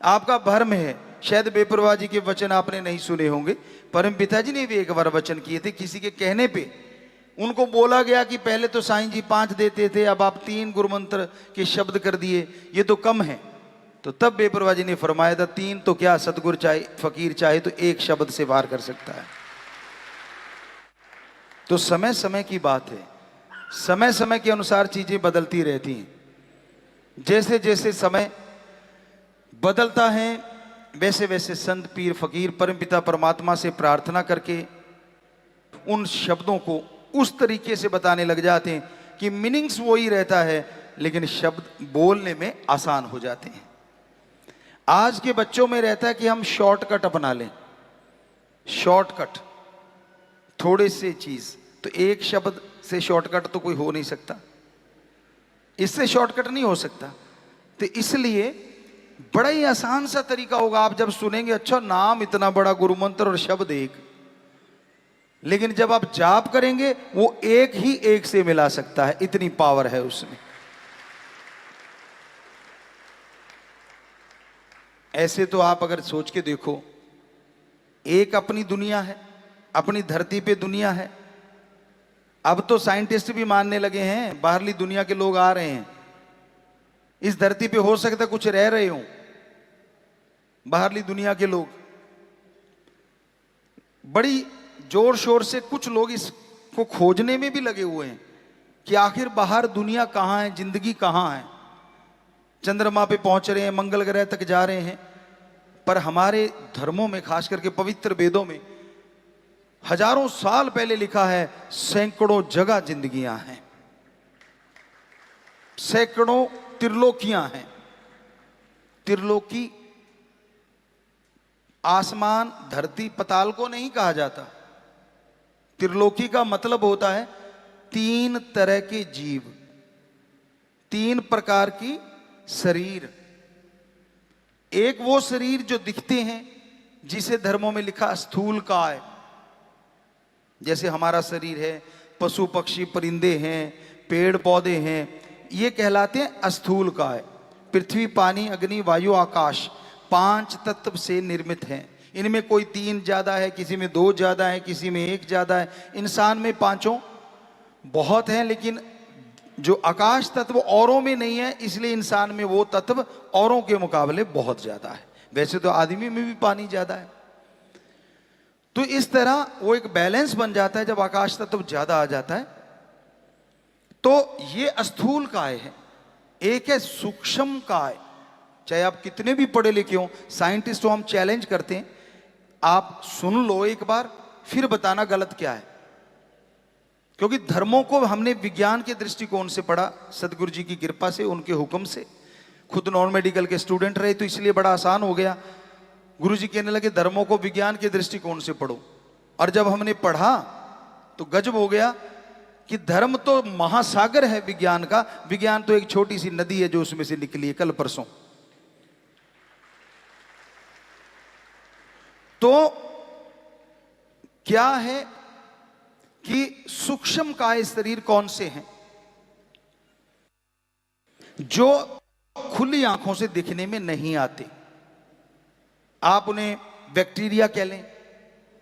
आपका भ्रम है, शायद बेपरवाह जी के वचन आपने नहीं सुने होंगे। परम पिताजी ने भी एक बार वचन किए थे, किसी के कहने पे उनको बोला गया कि पहले तो साईं जी 5 देते थे, अब आप 3 गुरुमंत्र के शब्द कर दिए, ये तो कम है। तो तब बेपरवाह जी ने फरमाया था, 3 तो क्या, सतगुरु चाहे फकीर चाहे तो 1 शब्द से वार कर सकता है। तो समय समय की बात है, समय समय के अनुसार चीजें बदलती रहती हैं। जैसे जैसे समय बदलता है वैसे वैसे संत पीर फकीर परमपिता परमात्मा से प्रार्थना करके उन शब्दों को उस तरीके से बताने लग जाते हैं कि मीनिंग्स वही रहता है, लेकिन शब्द बोलने में आसान हो जाते हैं। आज के बच्चों में रहता है कि हम शॉर्टकट अपना लें, शॉर्टकट, थोड़े से चीज। तो 1 शब्द से शॉर्टकट तो कोई हो नहीं सकता, इससे शॉर्टकट नहीं हो सकता। तो इसलिए बड़ा ही आसान सा तरीका होगा। आप जब सुनेंगे, अच्छा नाम इतना बड़ा, गुरुमंत्र और शब्द 1, लेकिन जब आप जाप करेंगे वो 1 ही 1 से मिला सकता है, इतनी पावर है उसमें। ऐसे तो आप अगर सोच के देखो, एक अपनी दुनिया है, अपनी धरती पे दुनिया है। अब तो साइंटिस्ट भी मानने लगे हैं, बाहरली दुनिया के लोग आ रहे हैं, इस धरती पे हो सकता है कुछ रह रहे हो बाहरली दुनिया के लोग। बड़ी जोर शोर से कुछ लोग इसको खोजने में भी लगे हुए हैं कि आखिर बाहर दुनिया कहां है, जिंदगी कहां है। चंद्रमा पे पहुंच रहे हैं, मंगल ग्रह तक जा रहे हैं। पर हमारे धर्मों में, खास करके पवित्र वेदों में, हजारों साल पहले लिखा है, सैकड़ों जगह जिंदगियां हैं, सैकड़ों त्रिलोकियां हैं। त्रिलोकी आसमान, धरती, पताल को नहीं कहा जाता। त्रिलोकी का मतलब होता है 3 तरह के जीव, 3 प्रकार की शरीर। एक वो शरीर जो दिखते हैं, जिसे धर्मों में लिखा स्थूल काय, जैसे हमारा शरीर है, पशु पक्षी परिंदे हैं, पेड़ पौधे हैं, ये कहलाते हैं अस्थूल काय। पृथ्वी, पानी, अग्नि, वायु, आकाश 5 तत्व से निर्मित हैं। इनमें कोई 3 ज्यादा है, किसी में 2 ज्यादा है, किसी में 1 ज्यादा है। इंसान में 5 बहुत हैं, लेकिन जो आकाश तत्व औरों में नहीं है, इसलिए इंसान में वो तत्व औरों के मुकाबले बहुत ज्यादा है। वैसे तो आदमी में भी पानी ज्यादा है। तो इस तरह वो एक बैलेंस बन जाता है जब आकाश तत्व ज्यादा आ जाता है। तो ये स्थूल काय है। एक है सूक्ष्म काय। चाहे आप कितने भी पढ़े लिखे हो, साइंटिस्ट को हम चैलेंज करते हैं, आप सुन लो एक बार, फिर बताना गलत क्या है। क्योंकि धर्मों को हमने विज्ञान के दृष्टिकोण से पढ़ा, सदगुरु जी की कृपा से, उनके हुक्म से। खुद नॉन मेडिकल के स्टूडेंट रहे, तो इसलिए बड़ा आसान हो गया। गुरु जी कहने लगे धर्मों को विज्ञान के दृष्टिकोण से पढ़ो। और जब हमने पढ़ा तो गजब हो गया कि धर्म तो महासागर है विज्ञान का, विज्ञान तो एक छोटी सी नदी है जो उसमें से निकली है कल परसों। तो क्या है कि सूक्ष्म काय शरीर कौन से हैं जो खुली आंखों से दिखने में नहीं आते। आप उन्हें बैक्टीरिया कह लें,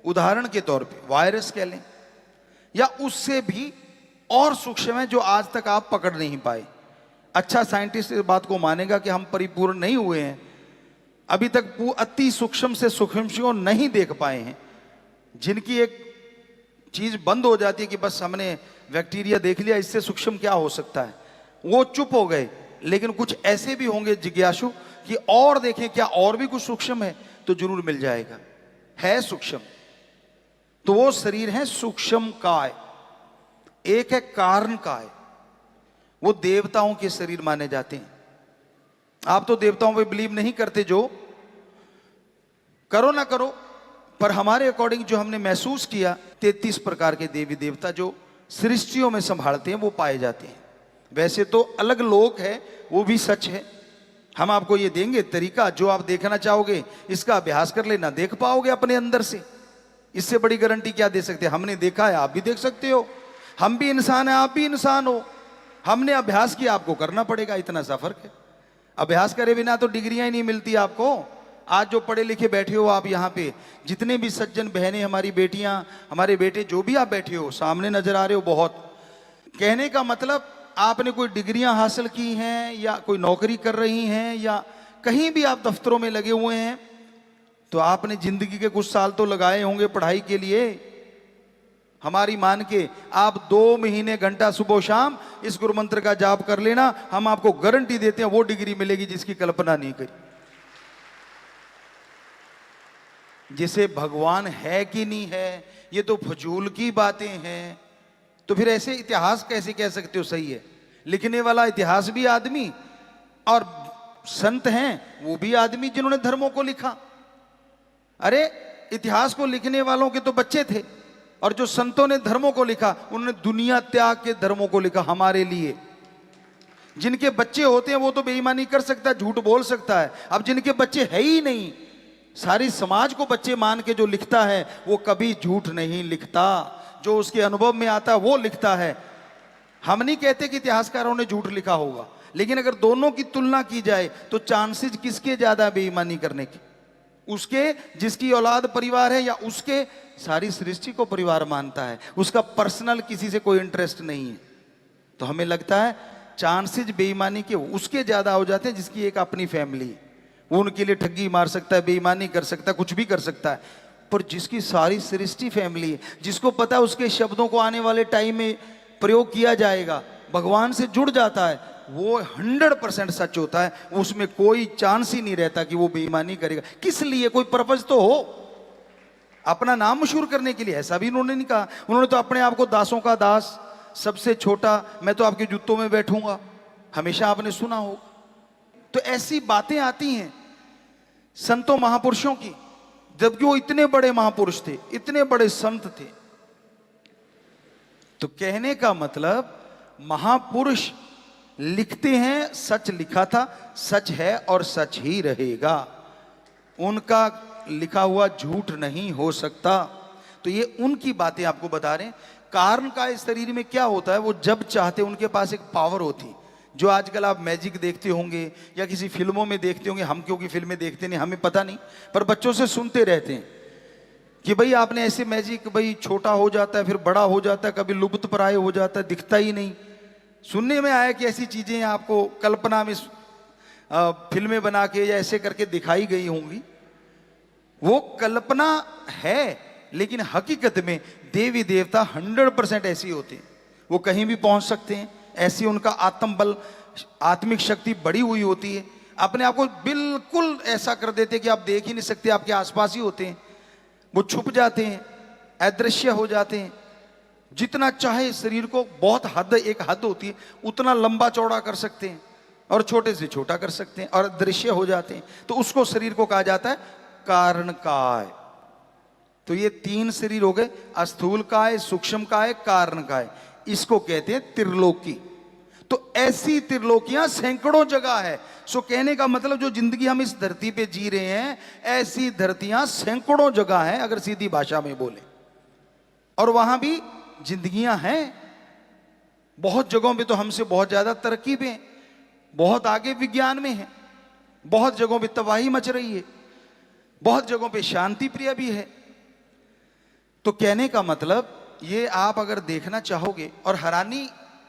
उदाहरण के तौर पे वायरस कह लें, या उससे भी और सूक्ष्म है जो आज तक आप पकड़ नहीं पाए। अच्छा साइंटिस्ट इस बात को मानेगा कि हम परिपूर्ण नहीं हुए हैं, अभी तक अति सूक्ष्म से सूक्ष्म को नहीं देख पाए हैं, जिनकी एक चीज बंद हो जाती है कि बस हमने बैक्टीरिया देख लिया, इससे सूक्ष्म क्या हो सकता है, वो चुप हो गए। लेकिन कुछ ऐसे भी होंगे जिज्ञासु कि और देखें क्या और भी कुछ सूक्ष्म है, तो जरूर मिल जाएगा, है सूक्ष्म। तो वो शरीर है सूक्ष्म काय। एक है कारण काय, वो देवताओं के शरीर माने जाते हैं। आप तो देवताओं पे बिलीव नहीं करते, जो करो ना करो, पर हमारे अकॉर्डिंग जो हमने महसूस किया 33 प्रकार के देवी देवता जो सृष्टियों में संभालते हैं वो पाए जाते हैं। वैसे तो अलग लोक है, वो भी सच है। हम आपको ये देंगे तरीका, जो आप देखना चाहोगे इसका अभ्यास कर लेना, देख पाओगे अपने अंदर से। इससे बड़ी गारंटी क्या दे सकते हैं? हमने देखा है, आप भी देख सकते हो। हम भी इंसान हैं, आप भी इंसान हो। हमने अभ्यास किया, आपको करना पड़ेगा, इतना सा फर्क है। अभ्यास करे बिना तो डिग्रियां ही नहीं मिलती आपको। आज जो पढ़े लिखे बैठे हो आप यहाँ पे, जितने भी सज्जन बहनें, हमारी बेटियां, हमारे बेटे, जो भी आप बैठे हो, सामने नजर आ रहे हो बहुत। कहने का मतलब आपने कोई डिग्रियां हासिल की हैं, या कोई नौकरी कर रही हैं, या कहीं भी आप दफ्तरों में लगे हुए हैं, तो आपने जिंदगी के कुछ साल तो लगाए होंगे पढ़ाई के लिए। हमारी मान के आप 2 महीने घंटा सुबह शाम इस गुरु मंत्र का जाप कर लेना, हम आपको गारंटी देते हैं वो डिग्री मिलेगी जिसकी कल्पना नहीं करी। जिसे भगवान है कि नहीं है, ये तो फजूल की बातें हैं। तो फिर ऐसे इतिहास कैसे कह सकते हो सही है? लिखने वाला इतिहास भी आदमी, और संत हैं वो भी आदमी जिन्होंने धर्मों को लिखा। अरे इतिहास को लिखने वालों के तो बच्चे थे, और जो संतों ने धर्मों को लिखा उन्होंने दुनिया त्याग के धर्मों को लिखा हमारे लिए। जिनके बच्चे होते हैं वो तो बेईमानी कर सकता है, झूठ बोल सकता है। अब जिनके बच्चे है ही नहीं, सारी समाज को बच्चे मान के जो लिखता है वो कभी झूठ नहीं लिखता। जो उसके अनुभव में आता है वो लिखता है। हम नहीं कहते कि इतिहासकारों ने झूठ लिखा होगा, लेकिन अगर दोनों की तुलना की जाए तो चांसेस किसके ज्यादा बेईमानी करने के? उसके जिसकी औलाद परिवार है, या उसके सारी सृष्टि को परिवार मानता है, उसका पर्सनल किसी से कोई इंटरेस्ट नहीं है। तो हमें लगता है चांसेस बेईमानी के उसके ज्यादा हो जाते हैं जिसकी एक अपनी फैमिली है। वो उनके लिए ठगी मार सकता है, बेईमानी कर सकता है, कुछ भी कर सकता है। पर जिसकी सारी सृष्टि फैमिली है, जिसको पता है उसके शब्दों को आने वाले टाइम में प्रयोग किया जाएगा, भगवान से जुड़ जाता है, वो 100% सच होता है। उसमें कोई चांस ही नहीं रहता कि वो बेईमानी करेगा। किस लिए? कोई पर्पज तो हो, अपना नाम मशहूर करने के लिए। ऐसा भी उन्होंने नहीं कहा। उन्होंने तो अपने आप को दासों का दास, सबसे छोटा, मैं तो आपके जूतों में बैठूंगा, हमेशा आपने सुना हो। तो ऐसी बातें आती हैं संतों महापुरुषों की, जबकि वो इतने बड़े महापुरुष थे, इतने बड़े संत थे। तो कहने का मतलब महापुरुष लिखते हैं, सच लिखा था, सच है और सच ही रहेगा। उनका लिखा हुआ झूठ नहीं हो सकता। तो ये उनकी बातें आपको बता रहे हैं। कारण का इस शरीर में क्या होता है, वो जब चाहते उनके पास एक पावर होती, जो आजकल आप मैजिक देखते होंगे या किसी फिल्मों में देखते होंगे। हम क्योंकि फिल्में देखते नहीं, हमें पता नहीं, पर बच्चों से सुनते रहते हैं कि भाई आपने ऐसे मैजिक, भाई छोटा हो जाता है फिर बड़ा हो जाता है, कभी लुप्त प्राय हो जाता है, दिखता ही नहीं। सुनने में आया कि ऐसी चीजें आपको कल्पना में फिल्में बना के या ऐसे करके दिखाई गई होंगी। वो कल्पना है, लेकिन हकीकत में देवी देवता 100% ऐसे होते हैं। वो कहीं भी पहुंच सकते हैं, ऐसी उनका आत्म बल, आत्मिक शक्ति बढ़ी हुई होती है। अपने आप को बिल्कुल ऐसा कर देते कि आप देख ही नहीं सकते, आपके आसपास ही होते हैं। वो छुप जाते हैं, अदृश्य हो जाते हैं। जितना चाहे शरीर को, बहुत हद, एक हद होती है, उतना लंबा चौड़ा कर सकते हैं और छोटे से छोटा कर सकते हैं और दृश्य हो जाते हैं। तो उसको शरीर को कहा जाता है कारण काय। तो ये 3 शरीर हो गए, स्थूल काय, सूक्ष्म काय, कारण काय। इसको कहते हैं त्रिलोकी। तो ऐसी त्रिलोकियां सैकड़ों जगह है। सो कहने का मतलब जो जिंदगी हम इस धरती पे जी रहे हैं, ऐसी धरतियां सैकड़ों जगह हैं, अगर सीधी भाषा में बोले। और वहां भी जिंदगियां हैं। बहुत जगहों पे तो हमसे बहुत ज्यादा तरक्की पे हैं, बहुत आगे विज्ञान में है, बहुत जगहों पे तबाही मच रही है, बहुत जगहों पे शांति प्रिय भी है। तो कहने का मतलब ये आप अगर देखना चाहोगे, और हैरानी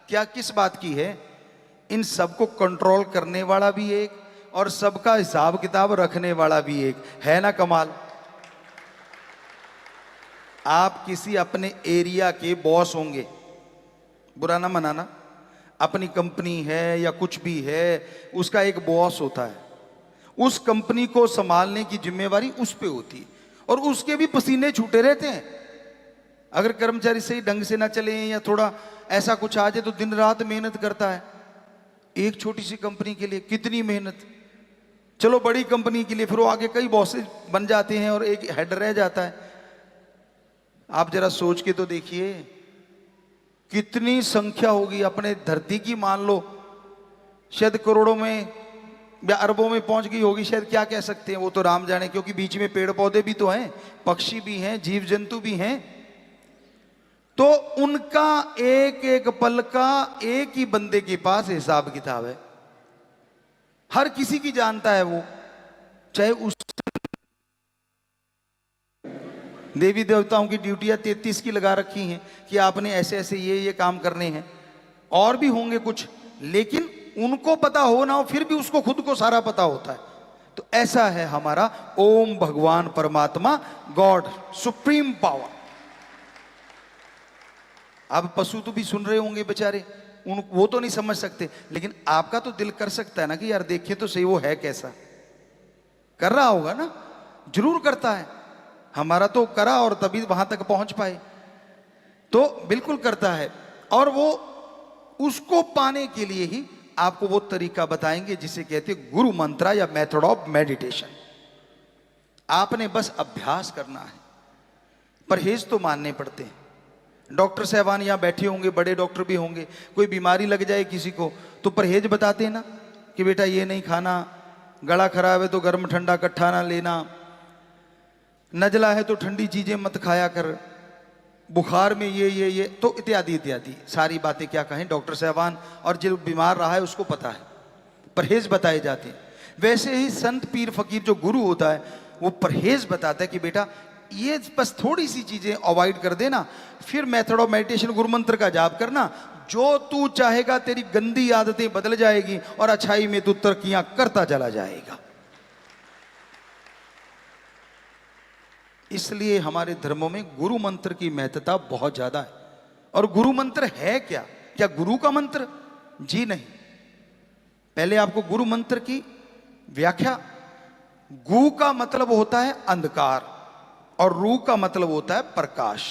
क्या किस बात की है, इन सबको कंट्रोल करने वाला भी एक और सबका हिसाब किताब रखने वाला भी एक है ना। कमाल। आप किसी अपने एरिया के बॉस होंगे, बुरा ना मनाना, अपनी कंपनी है या कुछ भी है, उसका एक बॉस होता है, उस कंपनी को संभालने की जिम्मेवारी उस पे होती है, और उसके भी पसीने छूटे रहते हैं। अगर कर्मचारी सही ढंग से ना चले या थोड़ा ऐसा कुछ आ जाए तो दिन रात मेहनत करता है। एक छोटी सी कंपनी के लिए कितनी मेहनत। चलो बड़ी कंपनी के लिए फिर वो आगे कई बॉसेस बन जाते हैं और एक हेड रह जाता है। आप जरा सोच के तो देखिए कितनी संख्या होगी अपने धरती की। मान लो शायद करोड़ों में या अरबों में पहुंच गई होगी, शायद, क्या कह सकते हैं, वो तो राम जाने, क्योंकि बीच में पेड़ पौधे भी तो हैं, पक्षी भी हैं, जीव जंतु भी हैं। तो उनका एक एक पल का एक ही बंदे के पास हिसाब किताब है, हर किसी की जानता है वो। चाहे उस देवी देवताओं की ड्यूटियां 33 की लगा रखी हैं कि आपने ऐसे ऐसे ये काम करने हैं, और भी होंगे कुछ, लेकिन उनको पता हो ना हो फिर भी उसको खुद को सारा पता होता है। तो ऐसा है हमारा ओम भगवान परमात्मा, गॉड, सुप्रीम पावर। अब पशु तो भी सुन रहे होंगे बेचारे, वो तो नहीं समझ सकते, लेकिन आपका तो दिल कर सकता है ना कि यार देखिए तो सही वो है कैसा। कर रहा होगा ना, जरूर करता है। हमारा तो करा और तभी वहां तक पहुंच पाए, तो बिल्कुल करता है। और वो उसको पाने के लिए ही आपको वो तरीका बताएंगे जिसे कहते हैं गुरु मंत्र या मेथड ऑफ मेडिटेशन। आपने बस अभ्यास करना है, परहेज तो मानने पड़ते हैं। डॉक्टर साहबान यहाँ बैठे होंगे, बड़े डॉक्टर भी होंगे, कोई बीमारी लग जाए किसी को तो परहेज बताते हैं ना कि बेटा ये नहीं खाना, गला खराब है तो गर्म ठंडा इकट्ठा ना लेना, नजला है तो ठंडी चीजें मत खाया कर, बुखार में ये तो इत्यादि इत्यादि सारी बातें क्या कहें डॉक्टर साहबान, और जो बीमार रहा है उसको पता है, परहेज बताए जाते हैं। वैसे ही संत पीर फकीर जो गुरु होता है वो परहेज बताता है कि बेटा ये बस थोड़ी सी चीजें अवॉइड कर देना, फिर मेथड ऑफ मेडिटेशन गुरु मंत्र का जाप करना, जो तू चाहेगा तेरी गंदी आदतें बदल जाएगी और अच्छाई में तू तरक्कियां करता चला जाएगा। इसलिए हमारे धर्मों में गुरु मंत्र की महत्ता बहुत ज्यादा है। और गुरु मंत्र है क्या? क्या गुरु का मंत्र? जी नहीं। पहले आपको गुरु मंत्र की व्याख्या। गु का मतलब होता है अंधकार और रू का मतलब होता है प्रकाश।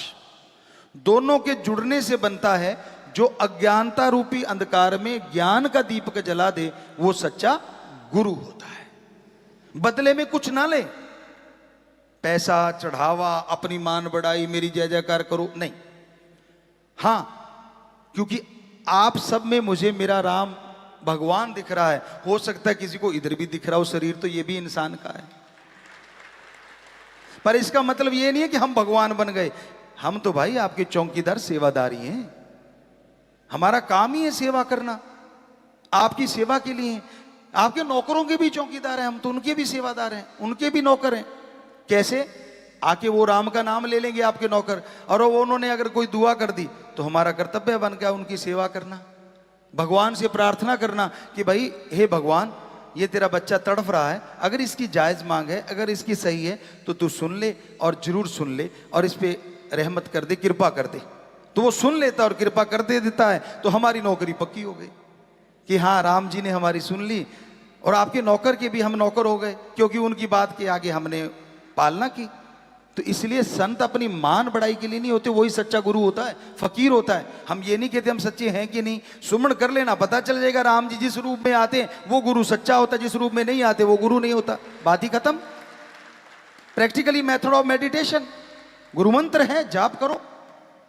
दोनों के जुड़ने से बनता है जो अज्ञानता रूपी अंधकार में ज्ञान का दीपक जला दे, वो सच्चा गुरु होता है। बदले में कुछ ना ले, पैसा, चढ़ावा, अपनी मान बढ़ाई, मेरी जय जयकार करो, नहीं। हां, क्योंकि आप सब में मुझे मेरा राम भगवान दिख रहा है, हो सकता है किसी को इधर भी दिख रहा हो, शरीर तो ये भी इंसान का है, पर इसका मतलब ये नहीं है कि हम भगवान बन गए। हम तो भाई आपके चौकीदार सेवादारी हैं, हमारा काम ही है सेवा करना, आपकी सेवा के लिए। आपके नौकरों के भी चौकीदार हैं हम, तो उनके भी सेवादार हैं, उनके भी नौकर हैं। कैसे? आके वो राम का नाम ले लेंगे आपके नौकर, और वो उन्होंने अगर कोई दुआ कर दी तो हमारा कर्तव्य बन गया उनकी सेवा करना, भगवान से प्रार्थना करना कि भाई हे भगवान, ये तेरा बच्चा तड़फ रहा है, अगर इसकी जायज मांग है, अगर इसकी सही है तो तू सुन ले, और जरूर सुन ले, और इस पे रहमत कर दे, कृपा कर दे। तो वो सुन लेता और कृपा कर दे देता है, तो हमारी नौकरी पक्की हो गई कि हाँ राम जी ने हमारी सुन ली, और आपके नौकर के भी हम नौकर हो गए, क्योंकि उनकी बात के आगे हमने पालना की। तो इसलिए संत अपनी मान बढ़ाई के लिए नहीं होते, वही सच्चा गुरु होता है, फकीर होता है। हम ये नहीं कहते हम सच्चे हैं कि नहीं, सुमन कर लेना, पता चल जाएगा। राम जी जिस रूप में आते हैं वो गुरु सच्चा होता है, जिस रूप में नहीं आते वो गुरु नहीं होता, बात ही खत्म। प्रैक्टिकली मेथड ऑफ मेडिटेशन गुरु मंत्र है, जाप करो।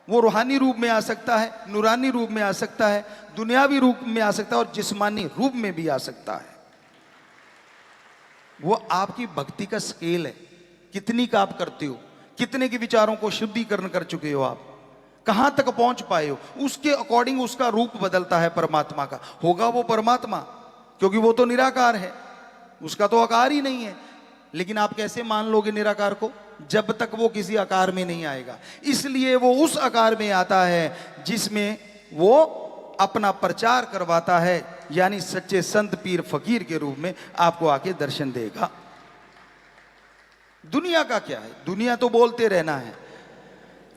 वो रूहानी रूप में आ सकता है, नूरानी रूप में आ सकता है, दुनियावी रूप में आ सकता है, और जिस्मानी रूप में भी आ सकता है। वो आपकी भक्ति का स्केल है, कितनी का आप करते हो, कितने के विचारों को शुद्धिकरण कर चुके हो आप। कहां तक पहुंच पाए हो, उसके अकॉर्डिंग उसका रूप बदलता है परमात्मा का। होगा वो परमात्मा, क्योंकि वो तो निराकार है, उसका तो आकार ही नहीं है। लेकिन आप कैसे मान लोगे निराकार को, जब तक वो किसी आकार में नहीं आएगा। इसलिए वो उस आकार में आता है जिसमें वो अपना प्रचार करवाता है, यानी सच्चे संत पीर फकीर के रूप में आपको आके दर्शन देगा। दुनिया का क्या है, दुनिया तो बोलते रहना है,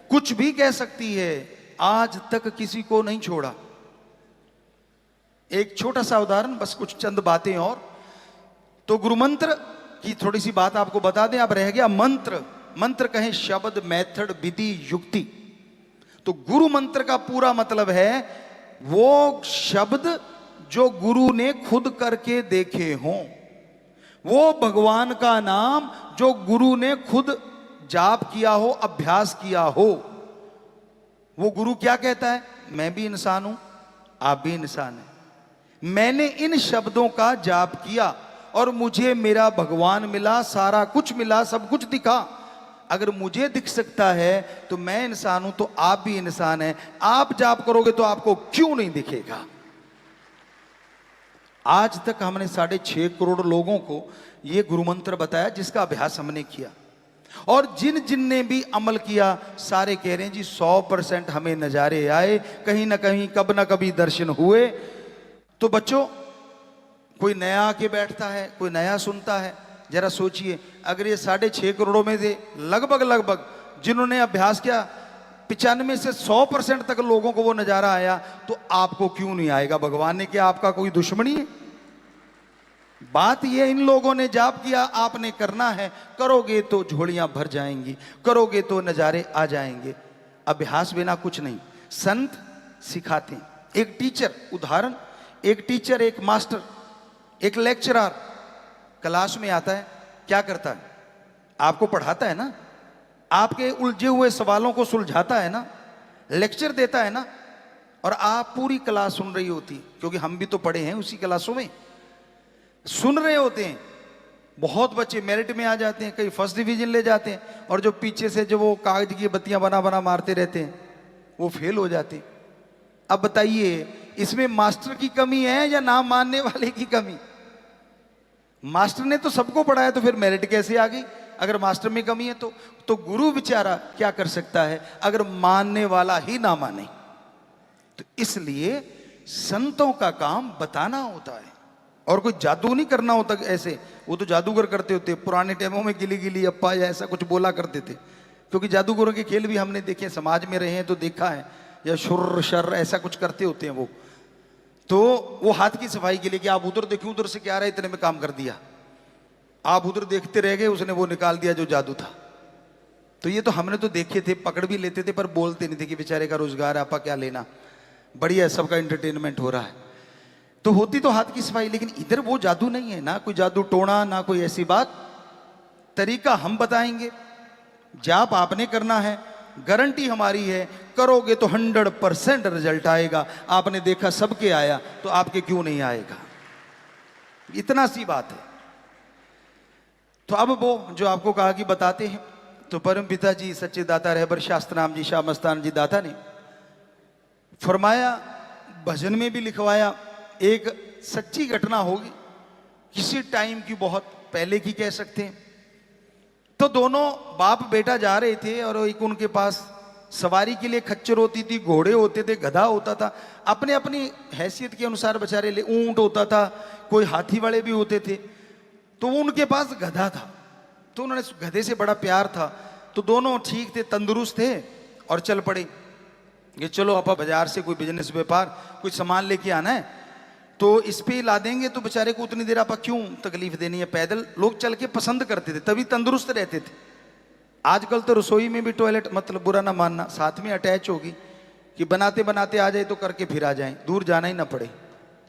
कुछ भी कह सकती है, आज तक किसी को नहीं छोड़ा। एक छोटा सा उदाहरण, बस कुछ चंद बातें और। तो गुरु मंत्र की थोड़ी सी बात आपको बता दें। अब रह गया मंत्र। मंत्र कहें शब्द, मेथड, विधि, युक्ति। तो गुरु मंत्र का पूरा मतलब है वो शब्द जो गुरु ने खुद करके देखे हों, वो भगवान का नाम जो गुरु ने खुद जाप किया हो, अभ्यास किया हो। वो गुरु क्या कहता है, मैं भी इंसान हूं, आप भी इंसान हैं, मैंने इन शब्दों का जाप किया और मुझे मेरा भगवान मिला, सारा कुछ मिला, सब कुछ दिखा। अगर मुझे दिख सकता है तो मैं इंसान हूं, तो आप भी इंसान हैं। आप जाप करोगे तो आपको क्यों नहीं दिखेगा। आज तक हमने 6.5 करोड़ लोगों को यह गुरु मंत्र बताया, जिसका अभ्यास हमने किया। और जिन जिन ने भी अमल किया, सारे कह रहे हैं जी 100% हमें नजारे आए, कहीं ना कहीं कब ना कभी दर्शन हुए। तो बच्चों, कोई नया आके बैठता है, कोई नया सुनता है। जरा सोचिए, अगर ये 6.5 करोड़ों में से लगभग जिन्होंने अभ्यास किया 95 से 100% तक लोगों को वो नजारा आया, तो आपको क्यों नहीं आएगा। भगवान ने क्या आपका कोई दुश्मनी है। बात ये, इन लोगों ने जाप किया, आपने करना है, करोगे तो झोलियां भर जाएंगी, करोगे तो नजारे आ जाएंगे। अभ्यास बिना कुछ नहीं। संत सिखाते हैं। एक टीचर, उदाहरण, एक टीचर, एक मास्टर, एक लेक्चरर क्लास में आता है, क्या करता है, आपको पढ़ाता है ना, आपके उलझे हुए सवालों को सुलझाता है ना, लेक्चर देता है ना, और आप पूरी क्लास सुन रही होती, क्योंकि हम भी तो पढ़े हैं उसी क्लासों में, सुन रहे होते हैं। बहुत बच्चे मेरिट में आ जाते हैं, कई फर्स्ट डिवीजन ले जाते हैं, और जो पीछे से जो वो कागज की बत्तियां बना मारते रहते हैं, वो फेल हो जाते हैं। अब बताइए, इसमें मास्टर की कमी है या ना मानने वाले की कमी। मास्टर ने तो सबको पढ़ाया, तो फिर मेरिट कैसे आ गई अगर मास्टर में कमी है। तो गुरु बेचारा क्या कर सकता है अगर मानने वाला ही ना माने। तो इसलिए संतों का काम बताना होता है, और कोई जादू नहीं करना होता। ऐसे वो तो जादूगर करते होते, पुराने टाइमों में गिली गिली अप्पा या ऐसा कुछ बोला करते थे, क्योंकि जादूगरों के खेल भी हमने देखे, समाज में रहे हैं तो देखा है, या शुर शर ऐसा कुछ करते होते हैं वो। तो वो हाथ की सफाई के लिए कि आप उधर देखिए, उधर से क्या आ रहा है, इतने में काम कर दिया। आप उधर देखते रह गए, उसने वो निकाल दिया जो जादू था। तो ये तो हमने तो देखे थे, पकड़ भी लेते थे, पर बोलते नहीं थे कि बेचारे का रोजगार है, आपा क्या लेना, बढ़िया है, सबका एंटरटेनमेंट हो रहा है। तो होती तो हाथ की सफाई, लेकिन इधर वो जादू नहीं है, ना कोई जादू टोना, ना कोई ऐसी बात। तरीका हम बताएंगे, जाप आपने करना है, गारंटी हमारी है, करोगे तो 100% रिजल्ट आएगा। आपने देखा सबके आया, तो आपके क्यों नहीं आएगा। इतना सी बात है। तो अब वो जो आपको कहा कि बताते हैं, तो परम पिता जी सच्चे दाता रहबर शास्त्रनाम जी शाह मस्तान जी दाता ने फरमाया, भजन में भी लिखवाया, एक सच्ची घटना होगी, किसी टाइम की, बहुत पहले की कह सकते हैं। तो दोनों बाप बेटा जा रहे थे, और एक उनके पास सवारी के लिए खच्चर होती थी, घोड़े होते थे, गधा होता था, अपने अपनी हैसियत के अनुसार बेचारे ले, ऊंट होता था, कोई हाथी वाले भी होते थे। तो उनके पास गधा था, तो उन्होंने गधे से बड़ा प्यार था, तो दोनों ठीक थे, तंदुरुस्त थे, और चल पड़े। ये चलो आपा बाजार से कोई बिजनेस व्यापार, कुछ सामान लेके आना है, तो इस पे ला देंगे, तो बेचारे को उतनी देर आपा क्यों तकलीफ देनी है। पैदल लोग चल के पसंद करते थे, तभी तंदुरुस्त रहते थे। आजकल तो रसोई में भी टॉयलेट, मतलब बुरा ना मानना, साथ में अटैच होगी कि बनाते बनाते आ जाए तो करके फिर आ जाए, दूर जाना ही ना पड़े।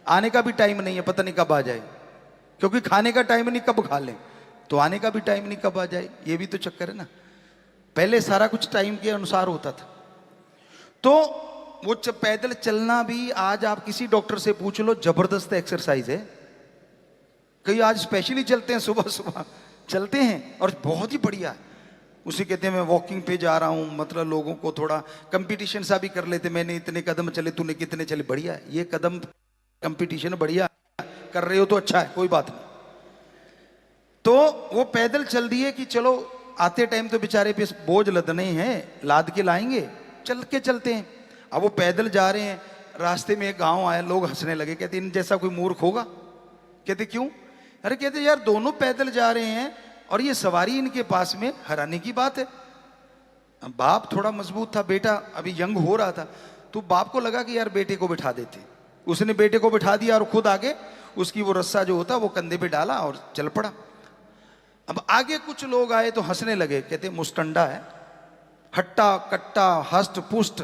आने का भी टाइम नहीं है, पता नहीं कब आ जाए, क्योंकि खाने का टाइम नहीं कब खा लें, तो आने का भी टाइम नहीं कब आ जाए, ये भी तो चक्कर है ना। पहले सारा कुछ टाइम के अनुसार होता था। तो वो पैदल चलना भी, आज आप किसी डॉक्टर से पूछ लो, जबरदस्त एक्सरसाइज है। कई आज स्पेशली चलते हैं, सुबह सुबह चलते हैं, और बहुत ही बढ़िया। उसे कहते हैं मैं वॉकिंग पे जा रहा हूँ, मतलब लोगों को थोड़ा कंपटीशन सा भी कर लेते, मैंने इतने कदम चले, तूने कितने चले, बढ़िया है ये कदम कंपटीशन, बढ़िया कर रहे हो तो अच्छा है, कोई बात नहीं। तो वो पैदल चल दिए कि चलो आते टाइम तो बेचारे पे बोझ लदने हैं, लाद के लाएंगे, चल के चलते हैं। अब वो पैदल जा रहे हैं, रास्ते में एक गांव आया, लोग हंसने लगे, कहते इन जैसा कोई मूर्ख होगा। कहते क्यों? अरे कहते यार दोनों पैदल जा रहे हैं और ये सवारी इनके पास में, हैरानी की बात है। बाप थोड़ा मजबूत था, बेटा अभी यंग हो रहा था, तो बाप को लगा कि यार बेटे को बिठा देते। उसने बेटे को बिठा दिया और खुद आगे उसकी वो रस्सा जो होता वो कंधे पे डाला और चल पड़ा। अब आगे कुछ लोग आए तो हंसने लगे, कहते मुस्टंडा है, हट्टा कट्टा हष्ट पुष्ट,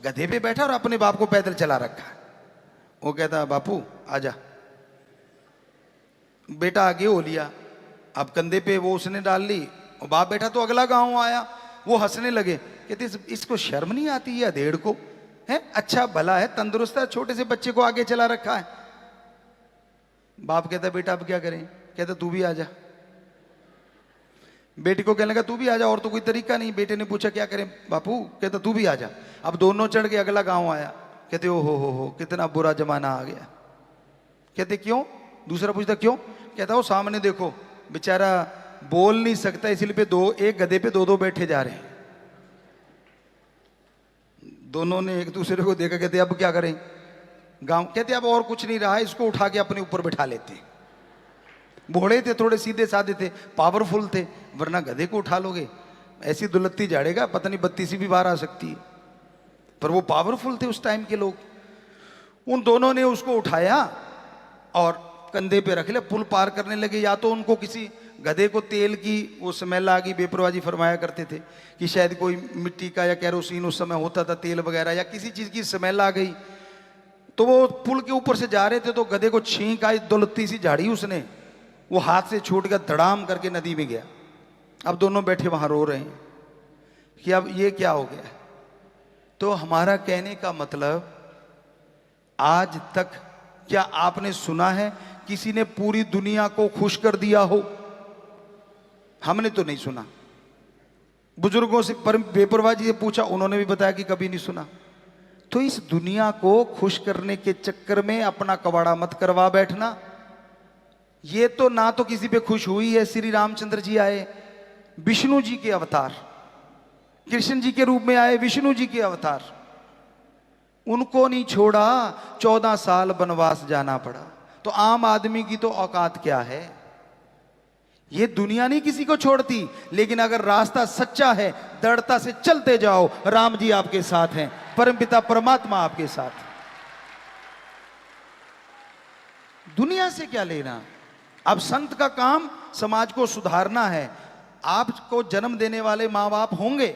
गधे पे बैठा और अपने बाप को पैदल चला रखा है। वो कहता बापू आजा। बेटा आगे हो लिया, अब कंधे पे वो उसने डाल ली और बाप बैठा। तो अगला गांव आया, वो हंसने लगे, कहते इसको शर्म नहीं आती है अधेड़ को, है अच्छा भला है, तंदुरुस्त है, छोटे से बच्चे को आगे चला रखा है। बाप कहता बेटा अब क्या करें? कहता तू भी आजा। बेटे को कहने लगा तू भी आजा, और तो कोई तरीका नहीं। बेटे ने पूछा क्या करें बापू? कहता तू भी आजा। अब दोनों चढ़ के अगला गांव आया, कहते ओ हो कितना बुरा जमाना आ गया। कहते क्यों? दूसरा पूछता क्यों? कहता वो सामने देखो बेचारा बोल नहीं सकता, इसलिए पे एक गधे पे दो बैठे जा रहे हैं। दोनों ने एक दूसरे को देखा, कहते अब क्या करें? गांव कहते अब और कुछ नहीं रहा, इसको उठा के अपने ऊपर बिठा लेते। भोड़े थे, थोड़े सीधे साधे थे, पावरफुल थे, वरना गधे को उठा लोगे ऐसी दुलत्ती झाड़ेगा, पता नहीं 32 भी बाहर आ सकती है। पर वो पावरफुल थे उस टाइम के लोग। उन दोनों ने उसको उठाया और कंधे पे रख लिया, पुल पार करने लगे। या तो उनको किसी गधे को तेल की वो स्मेल आ गई, बेपरवाही फरमाया करते थे कि शायद कोई मिट्टी का या कैरोसिन उस समय होता था, तेल वगैरह, या किसी चीज की स्मेल आ गई। तो वो पुल के ऊपर से जा रहे थे तो गधे को छींक आई, दुलत्ती सी झाड़ी उसने, वो हाथ से छूट गया, धड़ाम करके नदी में गया। अब दोनों बैठे वहां रो रहे हैं कि अब ये क्या हो गया। तो हमारा कहने का मतलब, आज तक क्या आपने सुना है किसी ने पूरी दुनिया को खुश कर दिया हो? हमने तो नहीं सुना। बुजुर्गों से बेपरवाही से पूछा, उन्होंने भी बताया कि कभी नहीं सुना। तो इस दुनिया को खुश करने के चक्कर में अपना कबाड़ा मत करवा बैठना। ये तो ना तो किसी पे खुश हुई है। श्री रामचंद्र जी आए, विष्णु जी के अवतार, कृष्ण जी के रूप में आए, विष्णु जी के अवतार, उनको नहीं छोड़ा, 14 साल वनवास जाना पड़ा। तो आम आदमी की तो औकात क्या है? ये दुनिया नहीं किसी को छोड़ती, लेकिन अगर रास्ता सच्चा है, दृढ़ता से चलते जाओ, राम जी आपके साथ हैं, परमपिता परमात्मा आपके साथ। दुनिया से क्या लेना? अब संत का काम समाज को सुधारना है। आपको जन्म देने वाले माँ बाप होंगे,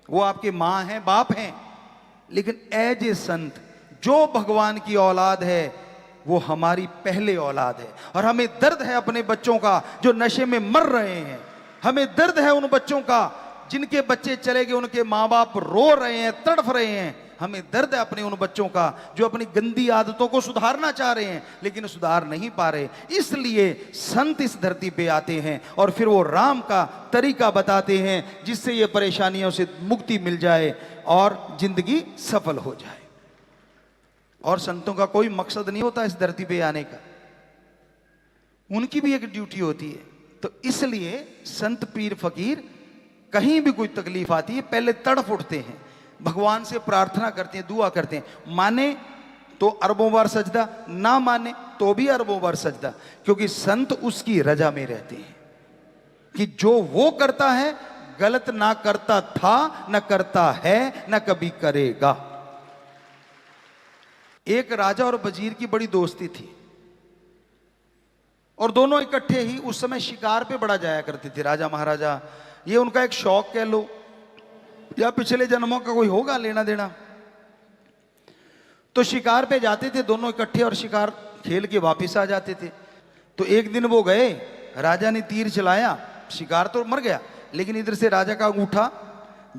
वो आपके माँ हैं, बाप हैं, लेकिन एज ए संत जो भगवान की औलाद है वो हमारी पहले औलाद है। और हमें दर्द है अपने बच्चों का जो नशे में मर रहे हैं। हमें दर्द है उन बच्चों का जिनके बच्चे चले गए, उनके माँ बाप रो रहे हैं, तड़फ रहे हैं। हमें दर्द है अपने उन बच्चों का जो अपनी गंदी आदतों को सुधारना चाह रहे हैं लेकिन सुधार नहीं पा रहे। इसलिए संत इस धरती पे आते हैं और फिर वो राम का तरीका बताते हैं जिससे ये परेशानियों से मुक्ति मिल जाए और जिंदगी सफल हो जाए। और संतों का कोई मकसद नहीं होता इस धरती पे आने का, उनकी भी एक ड्यूटी होती है। तो इसलिए संत पीर फकीर कहीं भी कोई तकलीफ आती है पहले तड़फ उठते हैं, भगवान से प्रार्थना करते हैं, दुआ करते हैं। माने तो अरबों बार सजदा, ना माने तो भी अरबों बार सजदा, क्योंकि संत उसकी रजा में रहते हैं कि जो वो करता है गलत ना करता था, ना करता है, ना कभी करेगा। एक राजा और वजीर की बड़ी दोस्ती थी और दोनों इकट्ठे ही उस समय शिकार पे बड़ा जाया करते थे। राजा महाराजा, ये उनका एक शौक कह लो या पिछले जन्मों का कोई होगा लेना देना। तो शिकार पे जाते थे दोनों इकट्ठे और शिकार खेल के वापस आ जाते थे। तो एक दिन वो गए, राजा ने तीर चलाया, शिकार तो मर गया, लेकिन इधर से राजा का अंगूठा,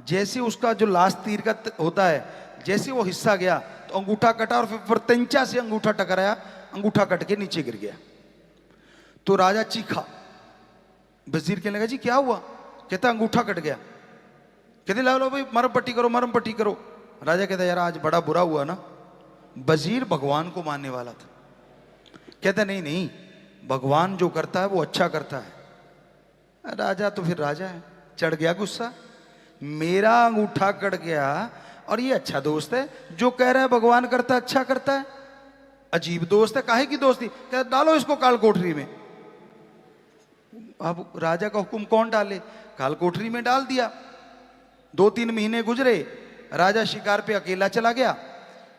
जैसे उसका जो लास्ट तीर का होता है, जैसे वो हिस्सा गया तो अंगूठा कटा और फिर तंचा से अंगूठा टकराया, अंगूठा कट के नीचे गिर गया। तो राजा चीखा, वजीर कहने लगा जी क्या हुआ? कहता अंगूठा कट गया। कहते ला लो भाई मरम पट्टी करो, मरम पट्टी करो। राजा कहता यार आज बड़ा बुरा हुआ ना, वजीर भगवान को मानने वाला था। कहता नहीं नहीं, भगवान जो करता है वो अच्छा करता है। राजा तो फिर राजा है, चढ़ गया गुस्सा, मेरा अंगूठा कट गया और ये अच्छा दोस्त है जो कह रहा है भगवान करता है अच्छा करता है। अजीब दोस्त है, काहे की दोस्ती? कहता डालो इसको काल कोठरी में। अब राजा का हुक्म कौन डाले, काल कोठरी में डाल दिया। 2-3 महीने गुजरे, राजा शिकार पे अकेला चला गया।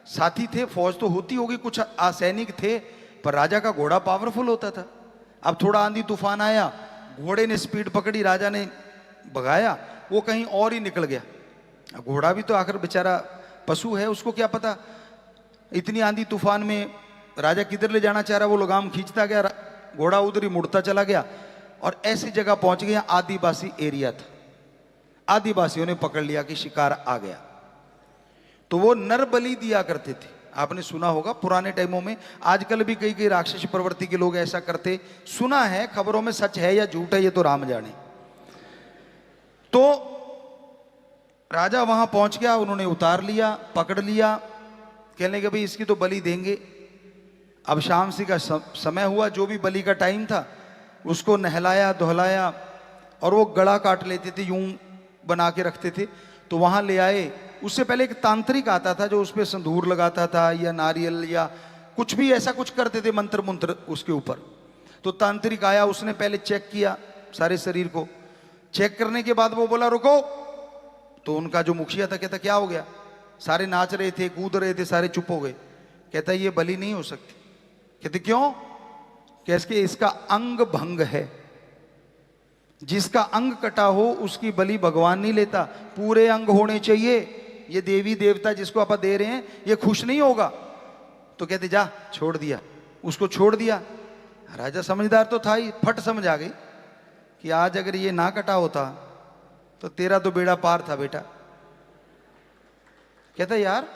साथी थे, फौज तो होती होगी, कुछ असैनिक थे, पर राजा का घोड़ा पावरफुल होता था। अब थोड़ा आंधी तूफान आया, घोड़े ने स्पीड पकड़ी, राजा ने भगाया, वो कहीं और ही निकल गया। अब घोड़ा भी तो आखिर बेचारा पशु है, उसको क्या पता इतनी आंधी तूफान में राजा किधर ले जाना चाह रहा, वो लगाम खींचता गया, घोड़ा उधर ही मुड़ता चला गया और ऐसी जगह पहुंच गया, आदिवासी एरिया था। आदिवासियों ने पकड़ लिया कि शिकार आ गया, तो वो नर बलि दिया करते थे। आपने सुना होगा पुराने टाइमों में, आजकल भी कई कई राक्षस प्रवृत्ति के लोग ऐसा करते, सुना है, खबरों में सच है या झूठ है ये तो राम जाने। तो राजा वहां पहुंच गया, उन्होंने उतार लिया, पकड़ लिया, कहने लगे भाई इसकी तो बलि देंगे। अब शाम सी का समय हुआ, जो भी बलि का टाइम था उसको नहलाया धुलाया और वो गला काट लेते थे, यूं बना के रखते थे। तो वहां ले आए, उससे पहले एक तांत्रिक आता था जो उस पर संदूर लगाता था या नारियल या कुछ भी ऐसा कुछ करते थे, मंत्र मंत्र उसके ऊपर। तो तांत्रिक आया, उसने पहले चेक किया सारे शरीर को, चेक करने के बाद वो बोला रुको। तो उनका जो मुखिया था कहता क्या हो गया, सारे नाच रहे थे, कूद रहे थे, सारे चुप हो गए। कहता ये बलि नहीं हो सकती। कहते क्यों? कैसे? इसका अंग भंग है, जिसका अंग कटा हो उसकी बलि भगवान नहीं लेता, पूरे अंग होने चाहिए। ये देवी देवता जिसको आप दे रहे हैं ये खुश नहीं होगा। तो कहते जा, छोड़ दिया, उसको छोड़ दिया। राजा समझदार तो था ही, फट समझ आ गई कि आज अगर ये ना कटा होता तो तेरा तो बेड़ा पार था बेटा। कहता यार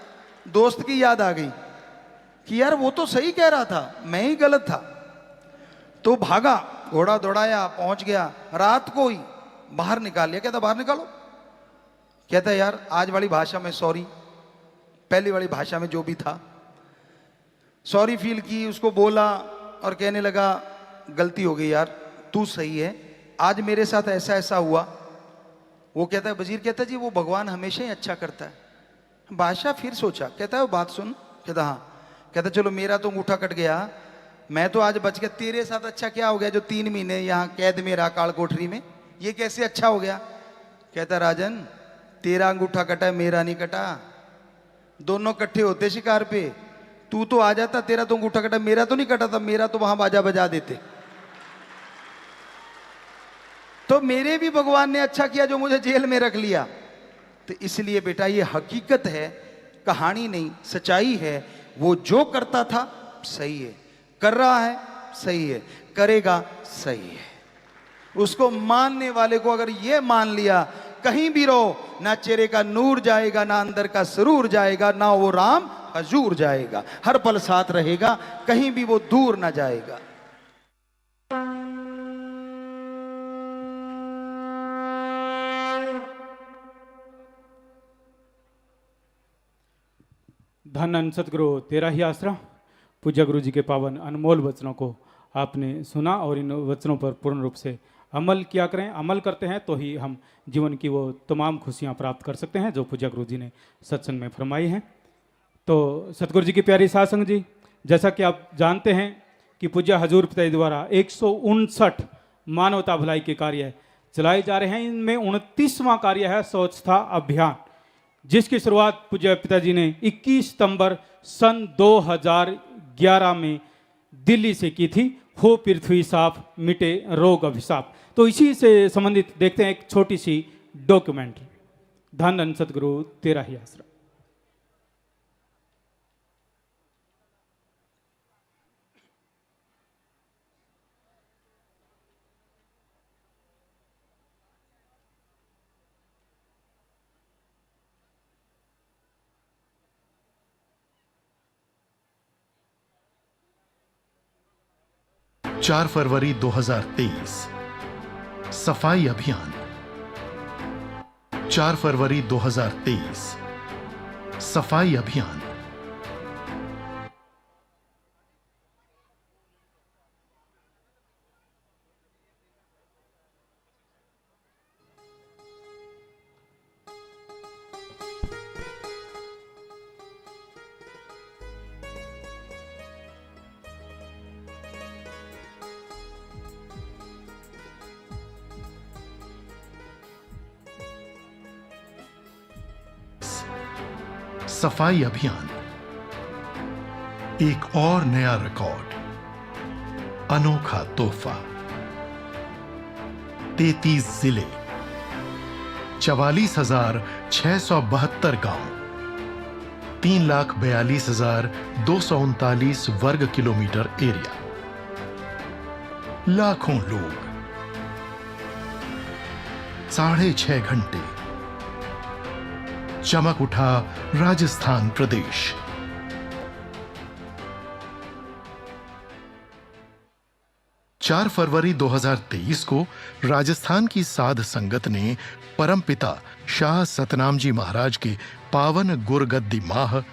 दोस्त की याद आ गई कि यार वो तो सही कह रहा था, मैं ही गलत था। तो भागा, घोड़ा दौड़ाया, पहुंच गया, रात को ही बाहर निकाल लिया। कहता बाहर निकालो। कहता यार आज वाली भाषा में सॉरी, पहली वाली भाषा में जो भी था सॉरी फील की, उसको बोला और कहने लगा गलती हो गई यार, तू सही है, आज मेरे साथ ऐसा ऐसा हुआ। वो कहता है, वजीर कहता जी वो भगवान हमेशा ही अच्छा करता है। बादशाह फिर सोचा, कहता है वो बात सुन। कहता हाँ। कहता चलो मेरा तो अंगूठा कट गया, मैं तो आज बच गया, तेरे साथ अच्छा क्या हो गया जो 3 महीने यहाँ कैद में रहा काल कोठरी में, ये कैसे अच्छा हो गया? कहता राजन तेरा अंगूठा कटा है, मेरा नहीं कटा, दोनों इकट्ठे होते शिकार पे, तू तो आ जाता, तेरा तो अंगूठा कटा, मेरा तो नहीं कटा था, मेरा तो वहां बाजा बजा देते। तो मेरे भी भगवान ने अच्छा किया जो मुझे जेल में रख लिया। तो इसलिए बेटा ये हकीकत है, कहानी नहीं, सच्चाई है। वो जो करता था सही है, कर रहा है सही है, करेगा सही है। उसको मानने वाले को अगर ये मान लिया, कहीं भी रहो, ना चेहरे का नूर जाएगा, ना अंदर का सरूर जाएगा, ना वो राम हजूर जाएगा, हर पल साथ रहेगा, कहीं भी वो दूर ना जाएगा। धन धन सतगुरु तेरा ही आसरा। पूज्य गुरु जी के पावन अनमोल वचनों को आपने सुना और इन वचनों पर पूर्ण रूप से अमल किया करें। अमल करते हैं तो ही हम जीवन की वो तमाम खुशियां प्राप्त कर सकते हैं जो पूज्य गुरु जी ने सत्संग में फरमाई हैं। तो सतगुरु जी की प्यारी साध संगत जी, जैसा कि आप जानते हैं कि पूज्य हजूर पिताजी द्वारा 159 मानवता भलाई के कार्य चलाए जा रहे हैं। इनमें 29वां कार्य है स्वच्छता अभियान, जिसकी शुरुआत पूज्य पिताजी ने 21 सितंबर सन 2011 में दिल्ली से की थी। हो पृथ्वी साफ, मिटे रोग अभिशाप। तो इसी से संबंधित देखते हैं एक छोटी सी डॉक्यूमेंट्री, धन धन सतगुरु तेरा ही आसरा। चार फरवरी 2023 सफाई अभियान 4 फरवरी 2023 सफाई अभियान। सफाई अभियान, एक और नया रिकॉर्ड, अनोखा तोहफा। 33 जिले, 44,672 गांव, 3,42,239 वर्ग किलोमीटर एरिया, लाखों लोग, 6.5 घंटे, चमक उठा राजस्थान प्रदेश। चार फरवरी 2023 को राजस्थान की साध संगत ने परमपिता शाह सतनाम जी महाराज के पावन गुरगद्दी माह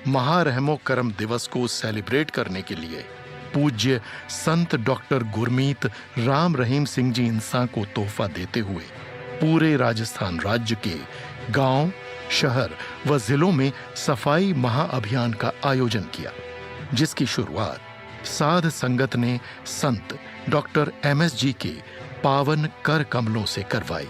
महारहमो करम दिवस को सेलिब्रेट करने के लिए पूज्य संत डॉक्टर गुरमीत राम रहीम सिंह जी इंसान को तोहफा देते हुए पूरे राजस्थान राज्य के गांव, शहर व जिलों में सफाई महाअभियान का आयोजन किया, जिसकी शुरुआत साध संगत ने संत डॉक्टर MS जी के पावन कर कमलों से करवाई।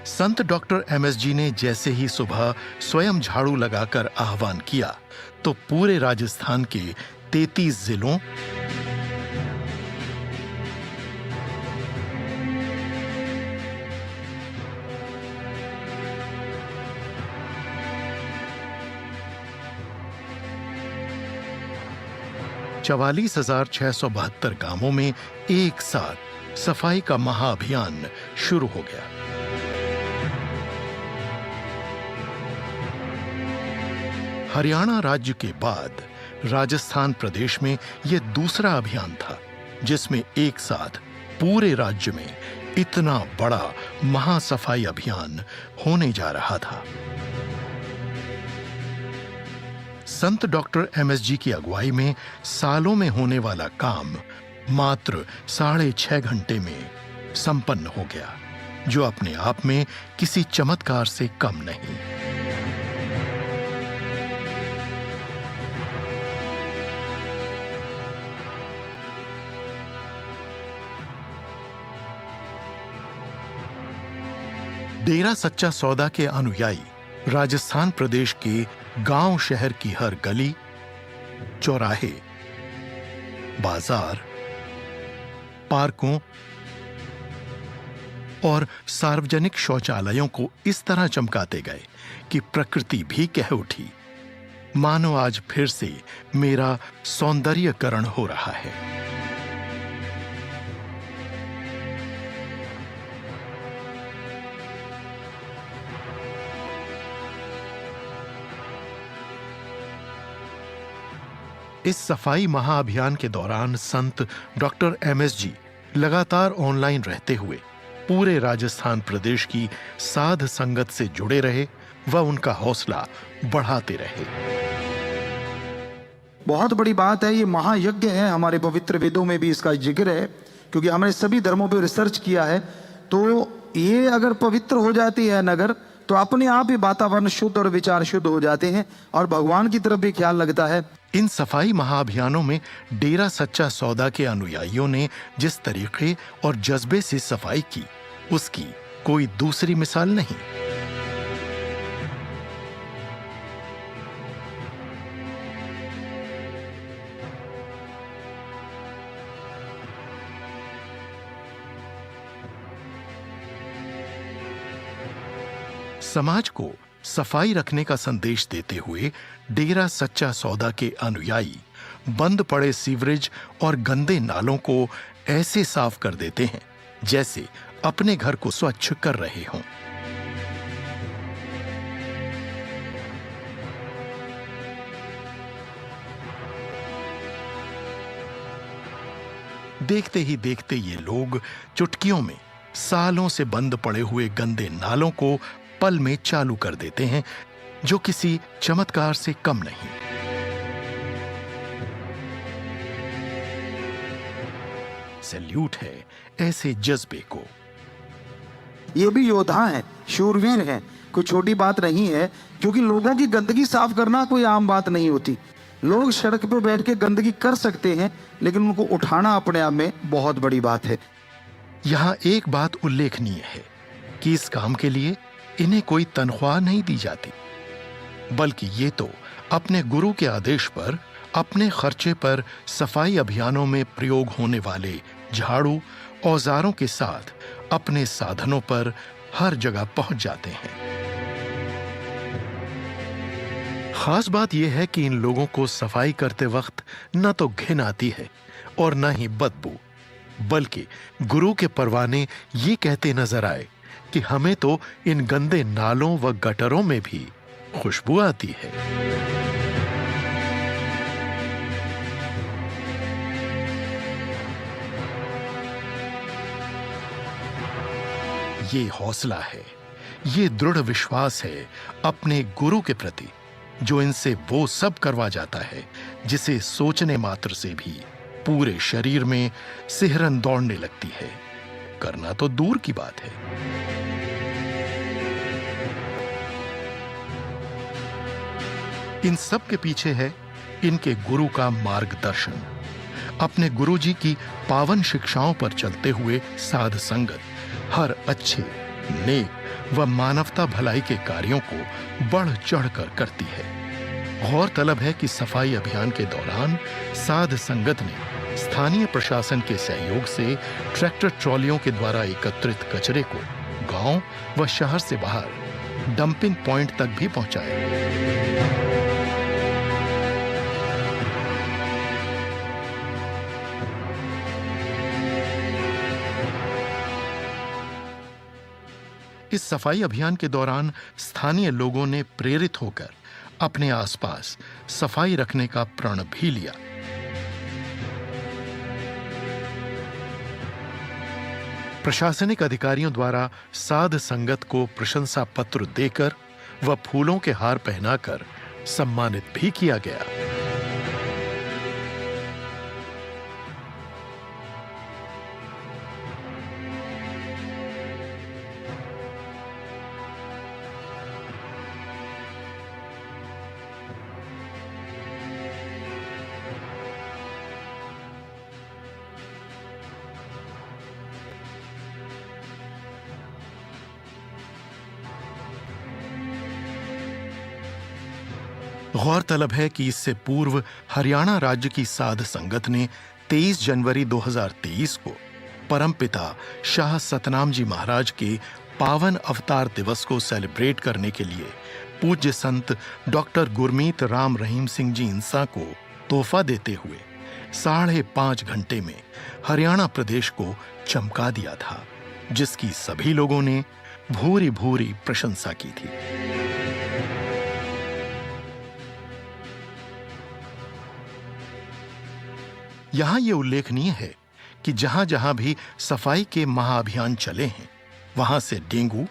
संत डॉक्टर MS जी ने जैसे ही सुबह स्वयं झाड़ू लगाकर आह्वान किया तो पूरे राजस्थान के 33 जिलों, चवालीस 44,672 गांवों में एक साथ सफाई का महाअभियान शुरू हो गया। हरियाणा राज्य के बाद राजस्थान प्रदेश में यह दूसरा अभियान था जिसमें एक साथ पूरे राज्य में इतना बड़ा महासफाई अभियान होने जा रहा था। संत डॉक्टर MS जी की अगुवाई में सालों में होने वाला काम मात्र 6.5 घंटे में संपन्न हो गया, जो अपने आप में किसी चमत्कार से कम नहीं। डेरा सच्चा सौदा के अनुयायी राजस्थान प्रदेश के गांव शहर की हर गली, चौराहे, बाजार, पार्कों और सार्वजनिक शौचालयों को इस तरह चमकाते गए कि प्रकृति भी कह उठी, मानो आज फिर से मेरा सौंदर्यकरण हो रहा है। इस सफाई महाअभियान के दौरान संत डॉक्टर MS जी लगातार ऑनलाइन रहते हुए पूरे राजस्थान प्रदेश की साध संगत से जुड़े रहे व उनका हौसला बढ़ाते रहे। बहुत बड़ी बात है, ये महायज्ञ है। हमारे पवित्र वेदों में भी इसका जिक्र है, क्योंकि हमने सभी धर्मों पर रिसर्च किया है। तो ये अगर पवित्र हो जाती है नगर, तो अपने आप ही वातावरण शुद्ध और विचार शुद्ध हो जाते हैं और भगवान की तरफ भी ख्याल लगता है। इन सफाई महाअभियानों में डेरा सच्चा सौदा के अनुयायियों ने जिस तरीके और जज्बे से सफाई की, उसकी कोई दूसरी मिसाल नहीं। समाज को सफाई रखने का संदेश देते हुए डेरा सच्चा सौदा के अनुयायी बंद पड़े सीवरेज और गंदे नालों को ऐसे साफ कर देते हैं जैसे अपने घर को स्वच्छ कर रहे हों। देखते ही देखते ये लोग चुटकियों में सालों से बंद पड़े हुए गंदे नालों को पल में चालू कर देते हैं, जो किसी चमत्कार से कम नहीं। सैल्यूट है ऐसे जज्बे को। ये भी योद्धा हैं, शूरवीर हैं, कोई छोटी बात नहीं है, क्योंकि लोगों की गंदगी साफ करना कोई आम बात नहीं होती। लोग सड़क पर बैठ के गंदगी कर सकते हैं, लेकिन उनको उठाना अपने आप में बहुत बड़ी बात है। यहां एक बात उल्लेखनीय है कि इस काम के लिए इन्हें कोई तनख्वाह नहीं दी जाती, बल्कि ये तो अपने गुरु के आदेश पर अपने खर्चे पर सफाई अभियानों में प्रयोग होने वाले झाड़ू औजारों के साथ अपने साधनों पर हर जगह पहुंच जाते हैं। खास बात यह है कि इन लोगों को सफाई करते वक्त न तो घिन आती है और न ही बदबू, बल्कि गुरु के परवाने ये कहते नजर आए कि हमें तो इन गंदे नालों व गटरों में भी खुशबू आती है। ये हौसला है, ये दृढ़ विश्वास है अपने गुरु के प्रति, जो इनसे वो सब करवा जाता है जिसे सोचने मात्र से भी पूरे शरीर में सिहरन दौड़ने लगती है। करना तो दूर की बात है। इन सब के पीछे है इनके गुरु का मार्गदर्शन। अपने गुरु जी की पावन शिक्षाओं पर चलते हुए साध संगत हर अच्छे, नेक व मानवता भलाई के कार्यों को बढ़ चढ़कर करती है। गौरतलब है कि सफाई अभियान के दौरान साध संगत ने स्थानीय प्रशासन के सहयोग से ट्रैक्टर ट्रॉलियों के द्वारा एकत्रित कचरे को गांव व शहर से बाहर डंपिंग पॉइंट तक भी पहुंचाया। इस सफाई अभियान के दौरान स्थानीय लोगों ने प्रेरित होकर अपने आसपास सफाई रखने का प्रण भी लिया। प्रशासनिक अधिकारियों द्वारा साध संगत को प्रशंसा पत्र देकर व फूलों के हार पहनाकर सम्मानित भी किया गया। गौरतलब है कि इससे पूर्व हरियाणा राज्य की साध संगत ने 23 जनवरी 2023 को परमपिता शाह सतनाम जी महाराज के पावन अवतार दिवस को सेलिब्रेट करने के लिए पूज्य संत डॉक्टर गुरमीत राम रहीम सिंह जी इंसा को तोहफा देते हुए 5.5 घंटे में हरियाणा प्रदेश को चमका दिया था, जिसकी सभी लोगों ने भूरी भूरी प्रशंसा की थी। यहां यह उल्लेखनीय है कि जहां जहां भी सफाई के महाअभियान चले हैं, वहां से डेंगू,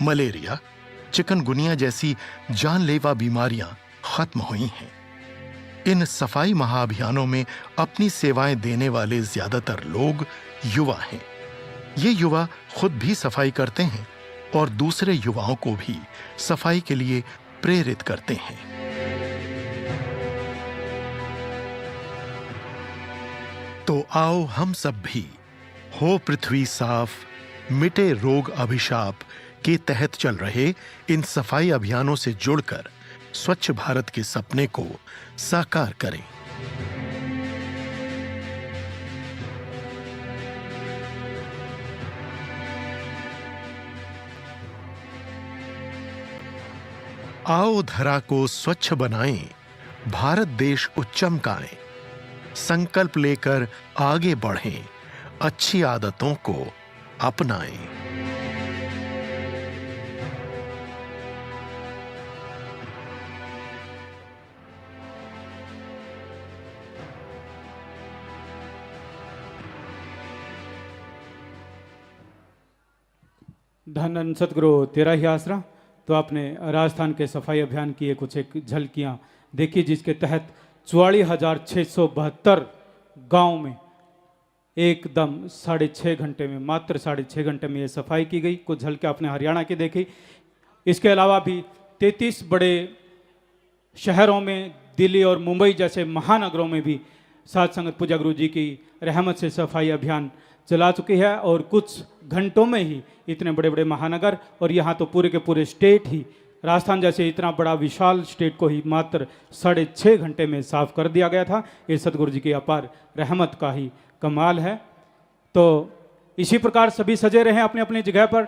मलेरिया, चिकनगुनिया जैसी जानलेवा बीमारियां खत्म हुई हैं। इन सफाई महाअभियानों में अपनी सेवाएं देने वाले ज्यादातर लोग युवा हैं। ये युवा खुद भी सफाई करते हैं और दूसरे युवाओं को भी सफाई के लिए प्रेरित करते हैं। तो आओ हम सब भी हो पृथ्वी साफ, मिटे रोग अभिशाप के तहत चल रहे इन सफाई अभियानों से जुड़कर स्वच्छ भारत के सपने को साकार करें। आओ धरा को स्वच्छ बनाएं, भारत देश को चमकाएं, संकल्प लेकर आगे बढ़ें, अच्छी आदतों को अपनाएं। धन धन सतगुरु तेरा ही आसरा। तो आपने राजस्थान के सफाई अभियान की कुछ एक झलकियाँ देखी, जिसके तहत 44,672 गांव में एकदम 6.5 घंटे में, मात्र 6.5 घंटे में ये सफाई की गई। कुछ झलकें आपने हरियाणा की देखी। इसके अलावा भी 33 बड़े शहरों में, दिल्ली और मुंबई जैसे महानगरों में भी साध संगत पूज्य गुरु जी की रहमत से सफाई अभियान चला चुकी है। और कुछ घंटों में ही इतने बड़े बड़े महानगर, और यहाँ तो पूरे के पूरे स्टेट ही, राजस्थान जैसे इतना बड़ा विशाल स्टेट को ही मात्र 6.5 घंटे में साफ कर दिया गया था। ये सतगुरु जी की अपार रहमत का ही कमाल है। तो इसी प्रकार सभी सजे रहे अपनी अपनी जगह पर।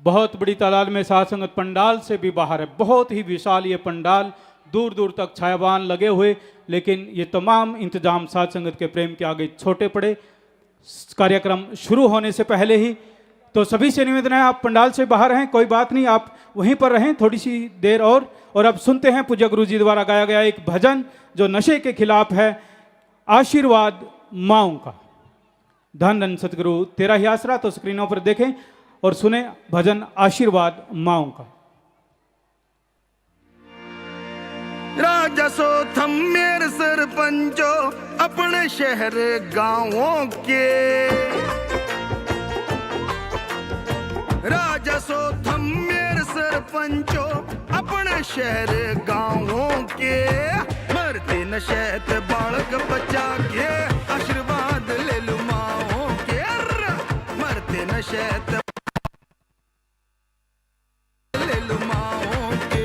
बहुत बड़ी तादाद में साध संगत पंडाल से भी बाहर है। बहुत ही विशाल ये पंडाल, दूर दूर तक छायावान लगे हुए, लेकिन ये तमाम इंतजाम साध संगत के प्रेम के आगे छोटे पड़े कार्यक्रम शुरू होने से पहले ही। तो सभी से निवेदन है, आप पंडाल से बाहर हैं, कोई बात नहीं, आप वहीं पर रहें थोड़ी सी देर और अब सुनते हैं पूज्य गुरु जी द्वारा गाया गया एक भजन जो नशे के खिलाफ है, आशीर्वाद माओं का। धन धन सतगुरु तेरा ही आसरा। तो स्क्रीनों पर देखें और सुने भजन आशीर्वाद माओं का। राजा सो थम मेरे सरपंचो अपने शहर गांवों के, राजा सो थम मेरे सरपंचो अपने शहर गांवों के, मरते नशेत बालक बचा के आशीर्वाद ले लू माओ के, मरते नशेत ले लू माओ के।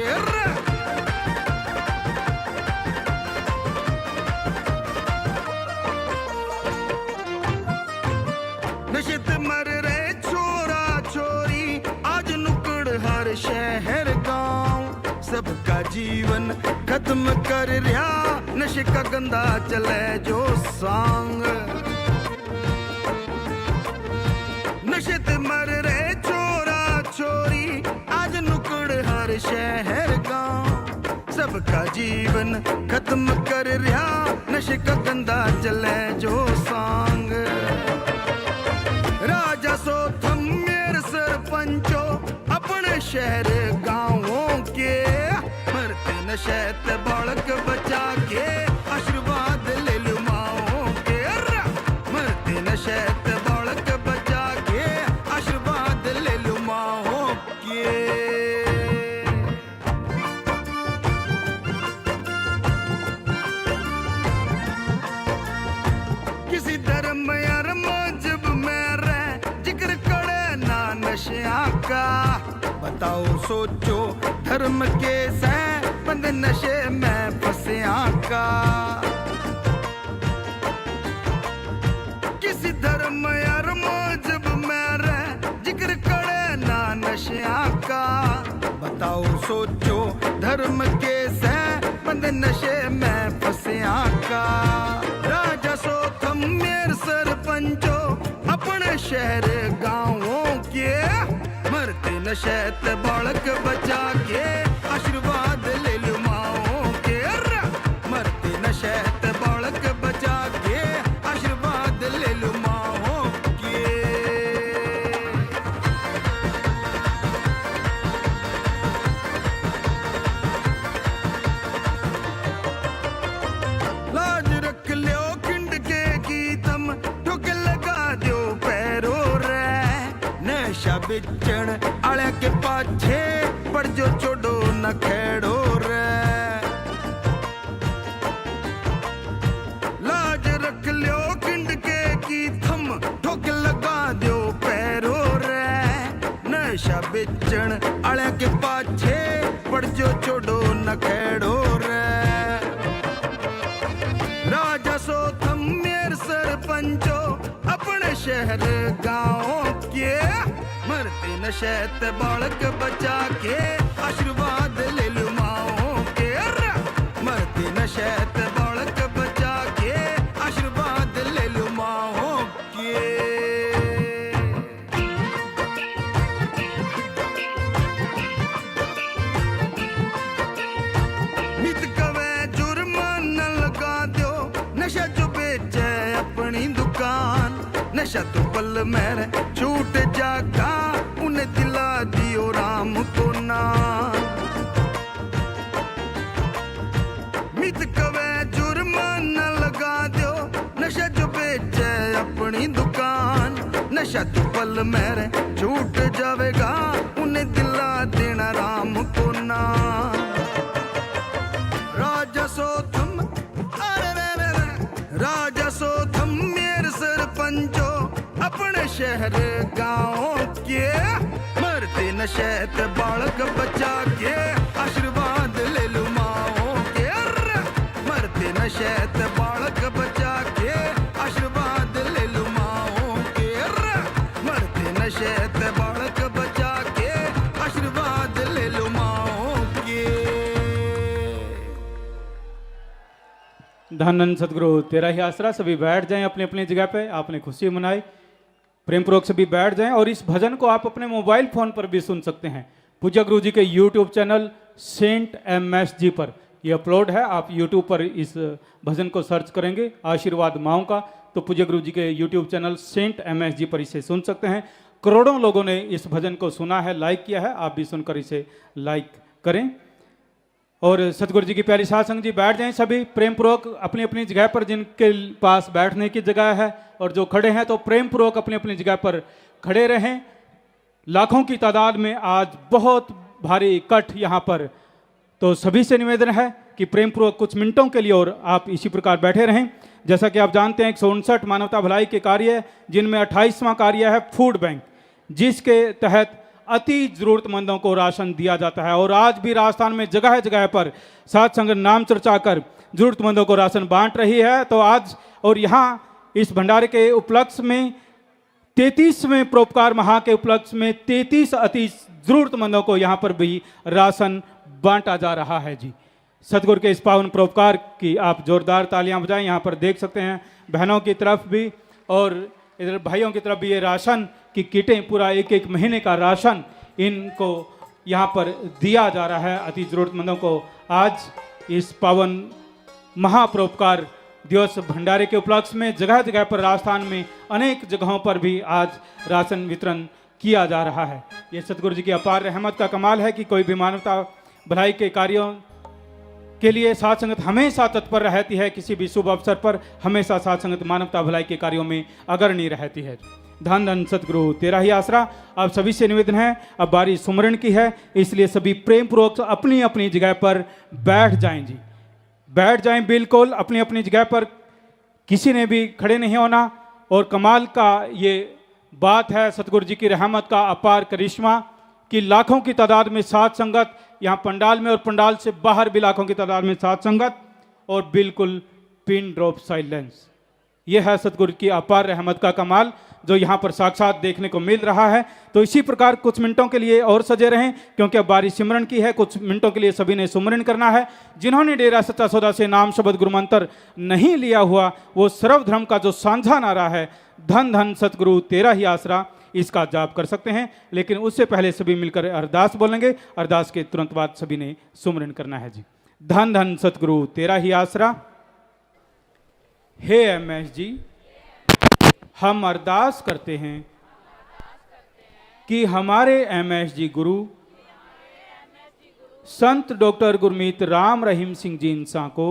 नशेत मर रहे छोरा छोरी आज नुकड़ हर शहर गांव, सबका जीवन खत्म कर रहा नशे का गंदा चले जो सांग। नशेत मर रहे छोरा छोरी आज नुकड़ हर शहर गांव, सबका जीवन खत्म कर रहा नशे का गंदा चले जो सांग। राजा सो थम मेरे सरपंचो अपने शहर गांवों के, मरते नशेत बालक बचा के आशीर्वाद ले लू माओ के, मरते नशेत बालक बचा के आशीर्वाद ले लू माओ के। किसी धर्म या मजहब में जिक्र करे ना नशिया का, बताओ सोचो धर्म के से बंद नशे में फंसिया का। किसी धर्म या मजहब में जिक्र करे ना नशिया का, बताओ सोचो धर्म के से बंद नशे में फंसिया का। राजा सो थम मेरे सरपंचो अपने शहर गांवों के, मरते नशेत बालक बचा के आशीर्वाद ले लू माओ के, मरते नशेत बालक बचा के आशीर्वाद ले लू माओ के। लाज रख लियो खिंड के गीतम ठुक लगा दो पैरों रे, नशा बिचण आले के पाछे पड़ जो छोड़ो न खेड़ो रे। लाज रख लियो खिंड के गीतम ठुक लगा दो पैरों रे, नशा बिचण आले के पाछे पड़ जो छोड़ो न खेड़ो रे। राजा सो थम मेरे सरपंचो अपने शहर गांवों के, मरते नशेत बालक बचा के आशीर्वाद ले लू माओ के, मरते नशेत बालक बचा के आशीर्वाद ले लू माओ के। नित कवे जुर्माना लगा दो नशा जो बेचे अपनी दुकान, नशा तो पल मेरे छूट जागा उन्हें दिला नशा तू पल मेरे छूट जावेगा, उन्हें दिला देना राम को ना। राजा सो थम, अरे रे रे रे, राजा सो थम मेरे सरपंचो, अपने शहर गाँव के मरते नशे बालक बचा के, आशीर्वाद ले लू माओ के। मरते नशे बालक बचा के, आशीर्वाद ले लू माओ के। मरते नशे बालक बचा के, आशीर्वाद ले लू माओ के। धन सदगुरु तेरा ही आसरा। सभी बैठ जाएं अपनी अपनी जगह पे। आपने खुशी मनाई, प्रेम पूर्वक सभी बैठ जाएं। और इस भजन को आप अपने मोबाइल फोन पर भी सुन सकते हैं। पूज्य गुरु जी के यूट्यूब चैनल सेंट MSG पर ये अपलोड है। आप यूट्यूब पर इस भजन को सर्च करेंगे आशीर्वाद माओ का, तो पूज्य गुरु जी के यूट्यूब चैनल सेंट MSG पर इसे सुन सकते हैं। करोड़ों लोगों ने इस भजन को सुना है, लाइक किया है। आप भी सुनकर इसे लाइक करें। और सतगुरु जी की प्यारी साध संगत जी, बैठ जाएं सभी प्रेम पूर्वक अपनी अपनी जगह पर, जिनके पास बैठने की जगह है और जो खड़े हैं तो प्रेम पूर्वक अपनी अपनी जगह पर खड़े रहें। लाखों की तादाद में आज बहुत भारी इकट्ठ यहाँ पर, तो सभी से निवेदन है कि प्रेम पूर्वक कुछ मिनटों के लिए और आप इसी प्रकार बैठे रहें। जैसा कि आप जानते हैं 159 मानवता भलाई के कार्य, जिनमें 28वां कार्य है फूड बैंक, जिसके तहत अति जरूरतमंदों को राशन दिया जाता है। और आज भी राजस्थान में जगह जगह पर साध संगत नाम चर्चा कर जरूरतमंदों को राशन बांट रही है। तो आज और यहाँ इस भंडारे के उपलक्ष्य में 33वें परोपकार महा के उपलक्ष्य में 33 अति जरूरतमंदों को यहाँ पर भी राशन बांटा जा रहा है जी। सतगुरु के इस पावन परोपकार की आप जोरदार तालियां बजाएं। यहाँ पर देख सकते हैं बहनों की तरफ भी और इधर भाइयों की तरफ भी ये राशन की किटें, पूरा एक एक महीने का राशन इनको यहाँ पर दिया जा रहा है अति जरूरतमंदों को। आज इस पावन महापरोपकार दिवस भंडारे के उपलक्ष्य में जगह जगह पर राजस्थान में अनेक जगहों पर भी आज राशन वितरण किया जा रहा है। ये सतगुरु जी की अपार रहमत का कमाल है कि कोई भी मानवता भलाई के कार्यों के लिए साध संगत हमेशा तत्पर रहती है। किसी भी शुभ अवसर पर हमेशा साध संगत मानवता भलाई के कार्यों में अग्रणी रहती है। धन धन सतगुरु तेरा ही आसरा। आप सभी से निवेदन है, अब बारी सुमरण की है, इसलिए सभी प्रेम पूर्वक अपनी अपनी जगह पर बैठ जाएं जी। बैठ जाएं बिल्कुल अपनी अपनी जगह पर, किसी ने भी खड़े नहीं होना। और कमाल का ये बात है सतगुरु जी की रहमत का अपार करिश्मा कि लाखों की तादाद में साध संगत यहाँ पंडाल में और पंडाल से बाहर भी लाखों की तादाद में साध संगत, और बिल्कुल पिन ड्रॉप साइलेंस। यह है सतगुरु की अपार रहमत का कमाल जो यहाँ पर साक्षात देखने को मिल रहा है। तो इसी प्रकार कुछ मिनटों के लिए और सजे रहें, क्योंकि अब बारी सिमरन की है। कुछ मिनटों के लिए सभी ने सुमरन करना है। जिन्होंने डेरा सच्चा सौदा से नाम शब्द गुरु मंत्र नहीं लिया हुआ, वो सर्वधर्म का जो सांझा नारा है धन धन सतगुरु तेरा ही आसरा, इसका जाप कर सकते हैं। लेकिन उससे पहले सभी मिलकर अरदास बोलेंगे। अरदास के तुरंत बाद सभी ने सुमरन करना है जी। धन धन सतगुरु तेरा ही आसरा। हे MSG, हम अरदास करते हैं कि हमारे MSG गुरु संत डॉक्टर गुरमीत राम रहीम सिंह जी इंसान को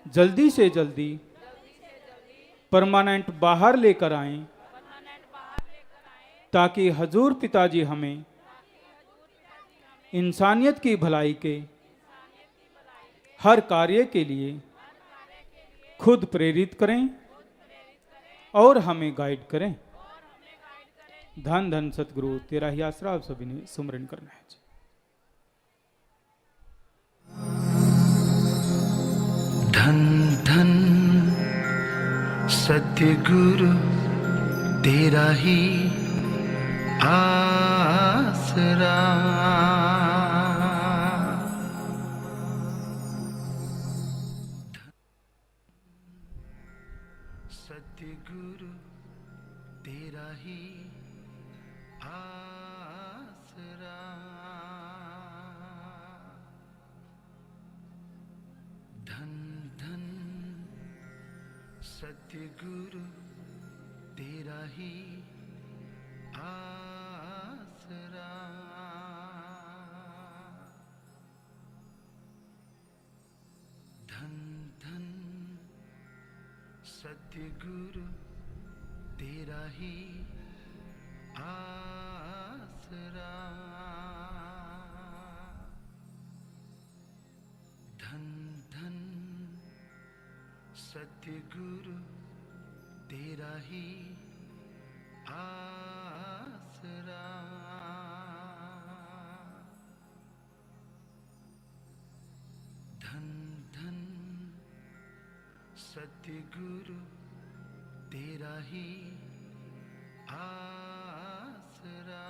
जल्दी से जल्दी परमानेंट बाहर लेकर आएं, ताकि हजूर पिताजी हमें इंसानियत की भलाई के हर कार्य के लिए खुद प्रेरित करें और हमें गाइड करें। धन धन सतगुरु तेरा ही आसरा। आप सभी ने सुमरन करना है जी। धन धन सतगुरु तेरा ही आसरा। सतगुरु तेरा ही आसरा। धन धन सतगुरु तेरा ही आसरा। धन धन सतगुरु तेरा ही आसरा। धन धन सतगुरु तेरा ही आसरा। धन धन सतगुरु तेरा ही आसरा।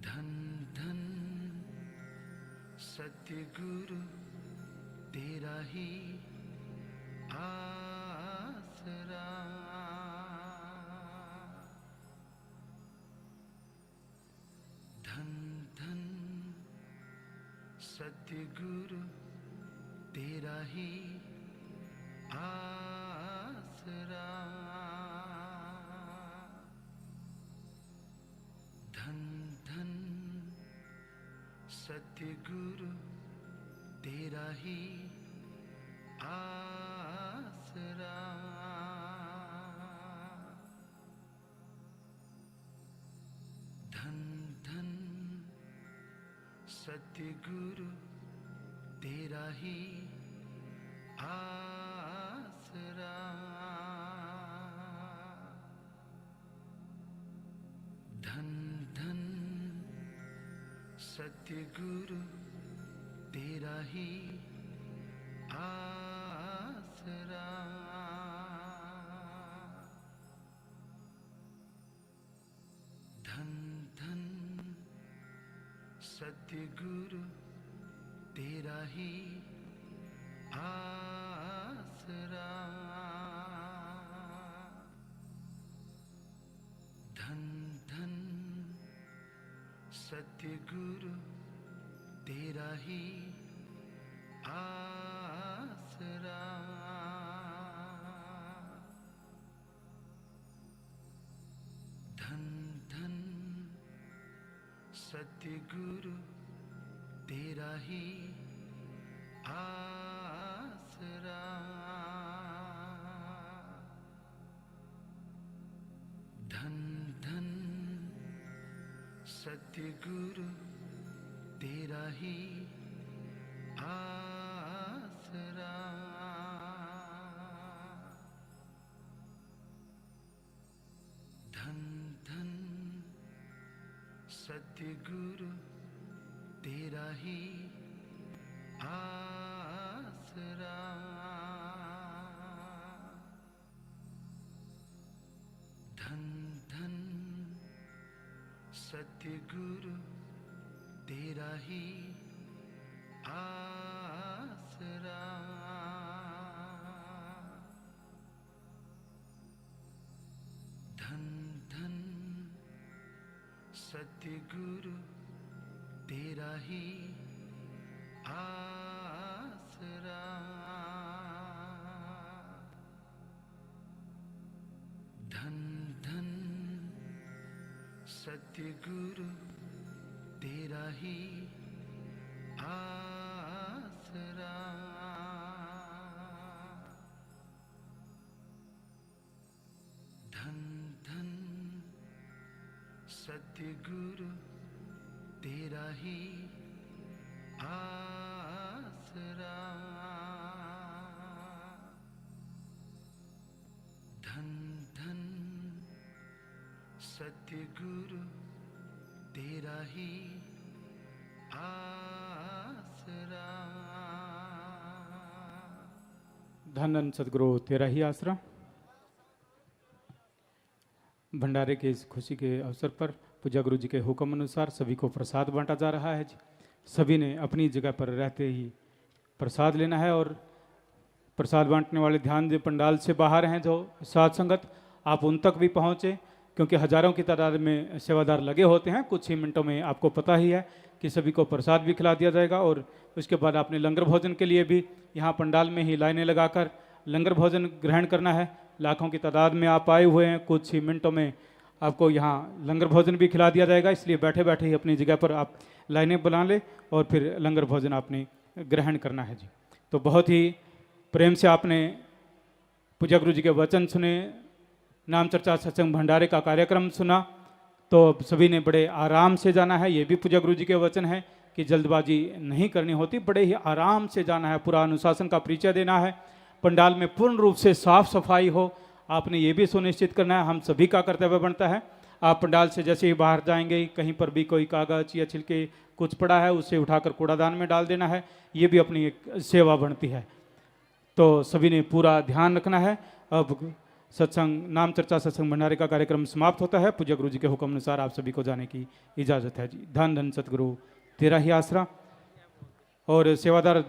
धन धन सतगुरु तेरा ही आसरा। धन धन सतगुरु तेरा ही आसरा। धन धन सतगुरु तेरा ही आसरा। धन धन सतगुरु तेरा ही आसरा। धन धन सतगुरु तेरा ही आसरा। धन धन सतगुरु तेरा ही आसरा। धन धन सतगुरु तेरा ही आसरा। धन धन सतगुरु तेरा ही आसरा। धन धन सतगुरु तेरा ही आसरा। धन धन सतगुरु तेरा ही आसरा। धन धन सतगुरु तेरा ही आसरा। धन धन सतगुरु तेरा ही आसरा। धन धन सतगुरु तेरा ही आसरा। धन धन सतगुरु तेरा ही आसरा। धन धन सतगुरु तेरा ही आसरा। धन धन सदगुरु तेरा ही आसरा। भंडारे के इस खुशी के अवसर पर पूजा गुरु जी के हुक्म अनुसार सभी को प्रसाद बांटा जा रहा है। सभी ने अपनी जगह पर रहते ही प्रसाद लेना है और प्रसाद बांटने वाले ध्यान दें, पंडाल से बाहर हैं जो साध संगत, आप उन तक भी पहुँचे क्योंकि हजारों की तादाद में सेवादार लगे होते हैं। कुछ ही मिनटों में आपको पता ही है कि सभी को प्रसाद भी खिला दिया जाएगा और उसके बाद आपने लंगर भोजन के लिए भी यहाँ पंडाल में ही लाइनें लगाकर लंगर भोजन ग्रहण करना है। लाखों की तादाद में आप आए हुए हैं, कुछ ही मिनटों में आपको यहाँ लंगर भोजन भी खिला दिया जाएगा, इसलिए बैठे बैठे ही अपनी जगह पर आप लाइनें बना लें और फिर लंगर भोजन आपने ग्रहण करना है जी। तो बहुत ही प्रेम से आपने पूज्य गुरु जी के वचन सुने, नाम चर्चा सत्संग भंडारे का कार्यक्रम सुना, तो सभी ने बड़े आराम से जाना है। ये भी पूज्य गुरु जी के वचन है कि जल्दबाजी नहीं करनी होती, बड़े ही आराम से जाना है, पूरा अनुशासन का परिचय देना है, पंडाल में पूर्ण रूप से साफ सफाई हो, आपने ये भी सुनिश्चित करना है, हम सभी का कर्तव्य बनता है। आप पंडाल से जैसे ही बाहर जाएंगे, कहीं पर भी कोई कागज या छिलके कुछ पड़ा है उसे उठाकर कूड़ादान में डाल देना है, ये भी अपनी एक सेवा बनती है। तो सभी ने पूरा ध्यान रखना है। अब सत्संग नाम चर्चा सत्संग भंडारे का कार्यक्रम समाप्त होता है। पूज्य गुरु जी के हुक्म अनुसार आप सभी को जाने की इजाज़त है जी। धन धन सतगुरु तेरा ही आसरा। और सेवादार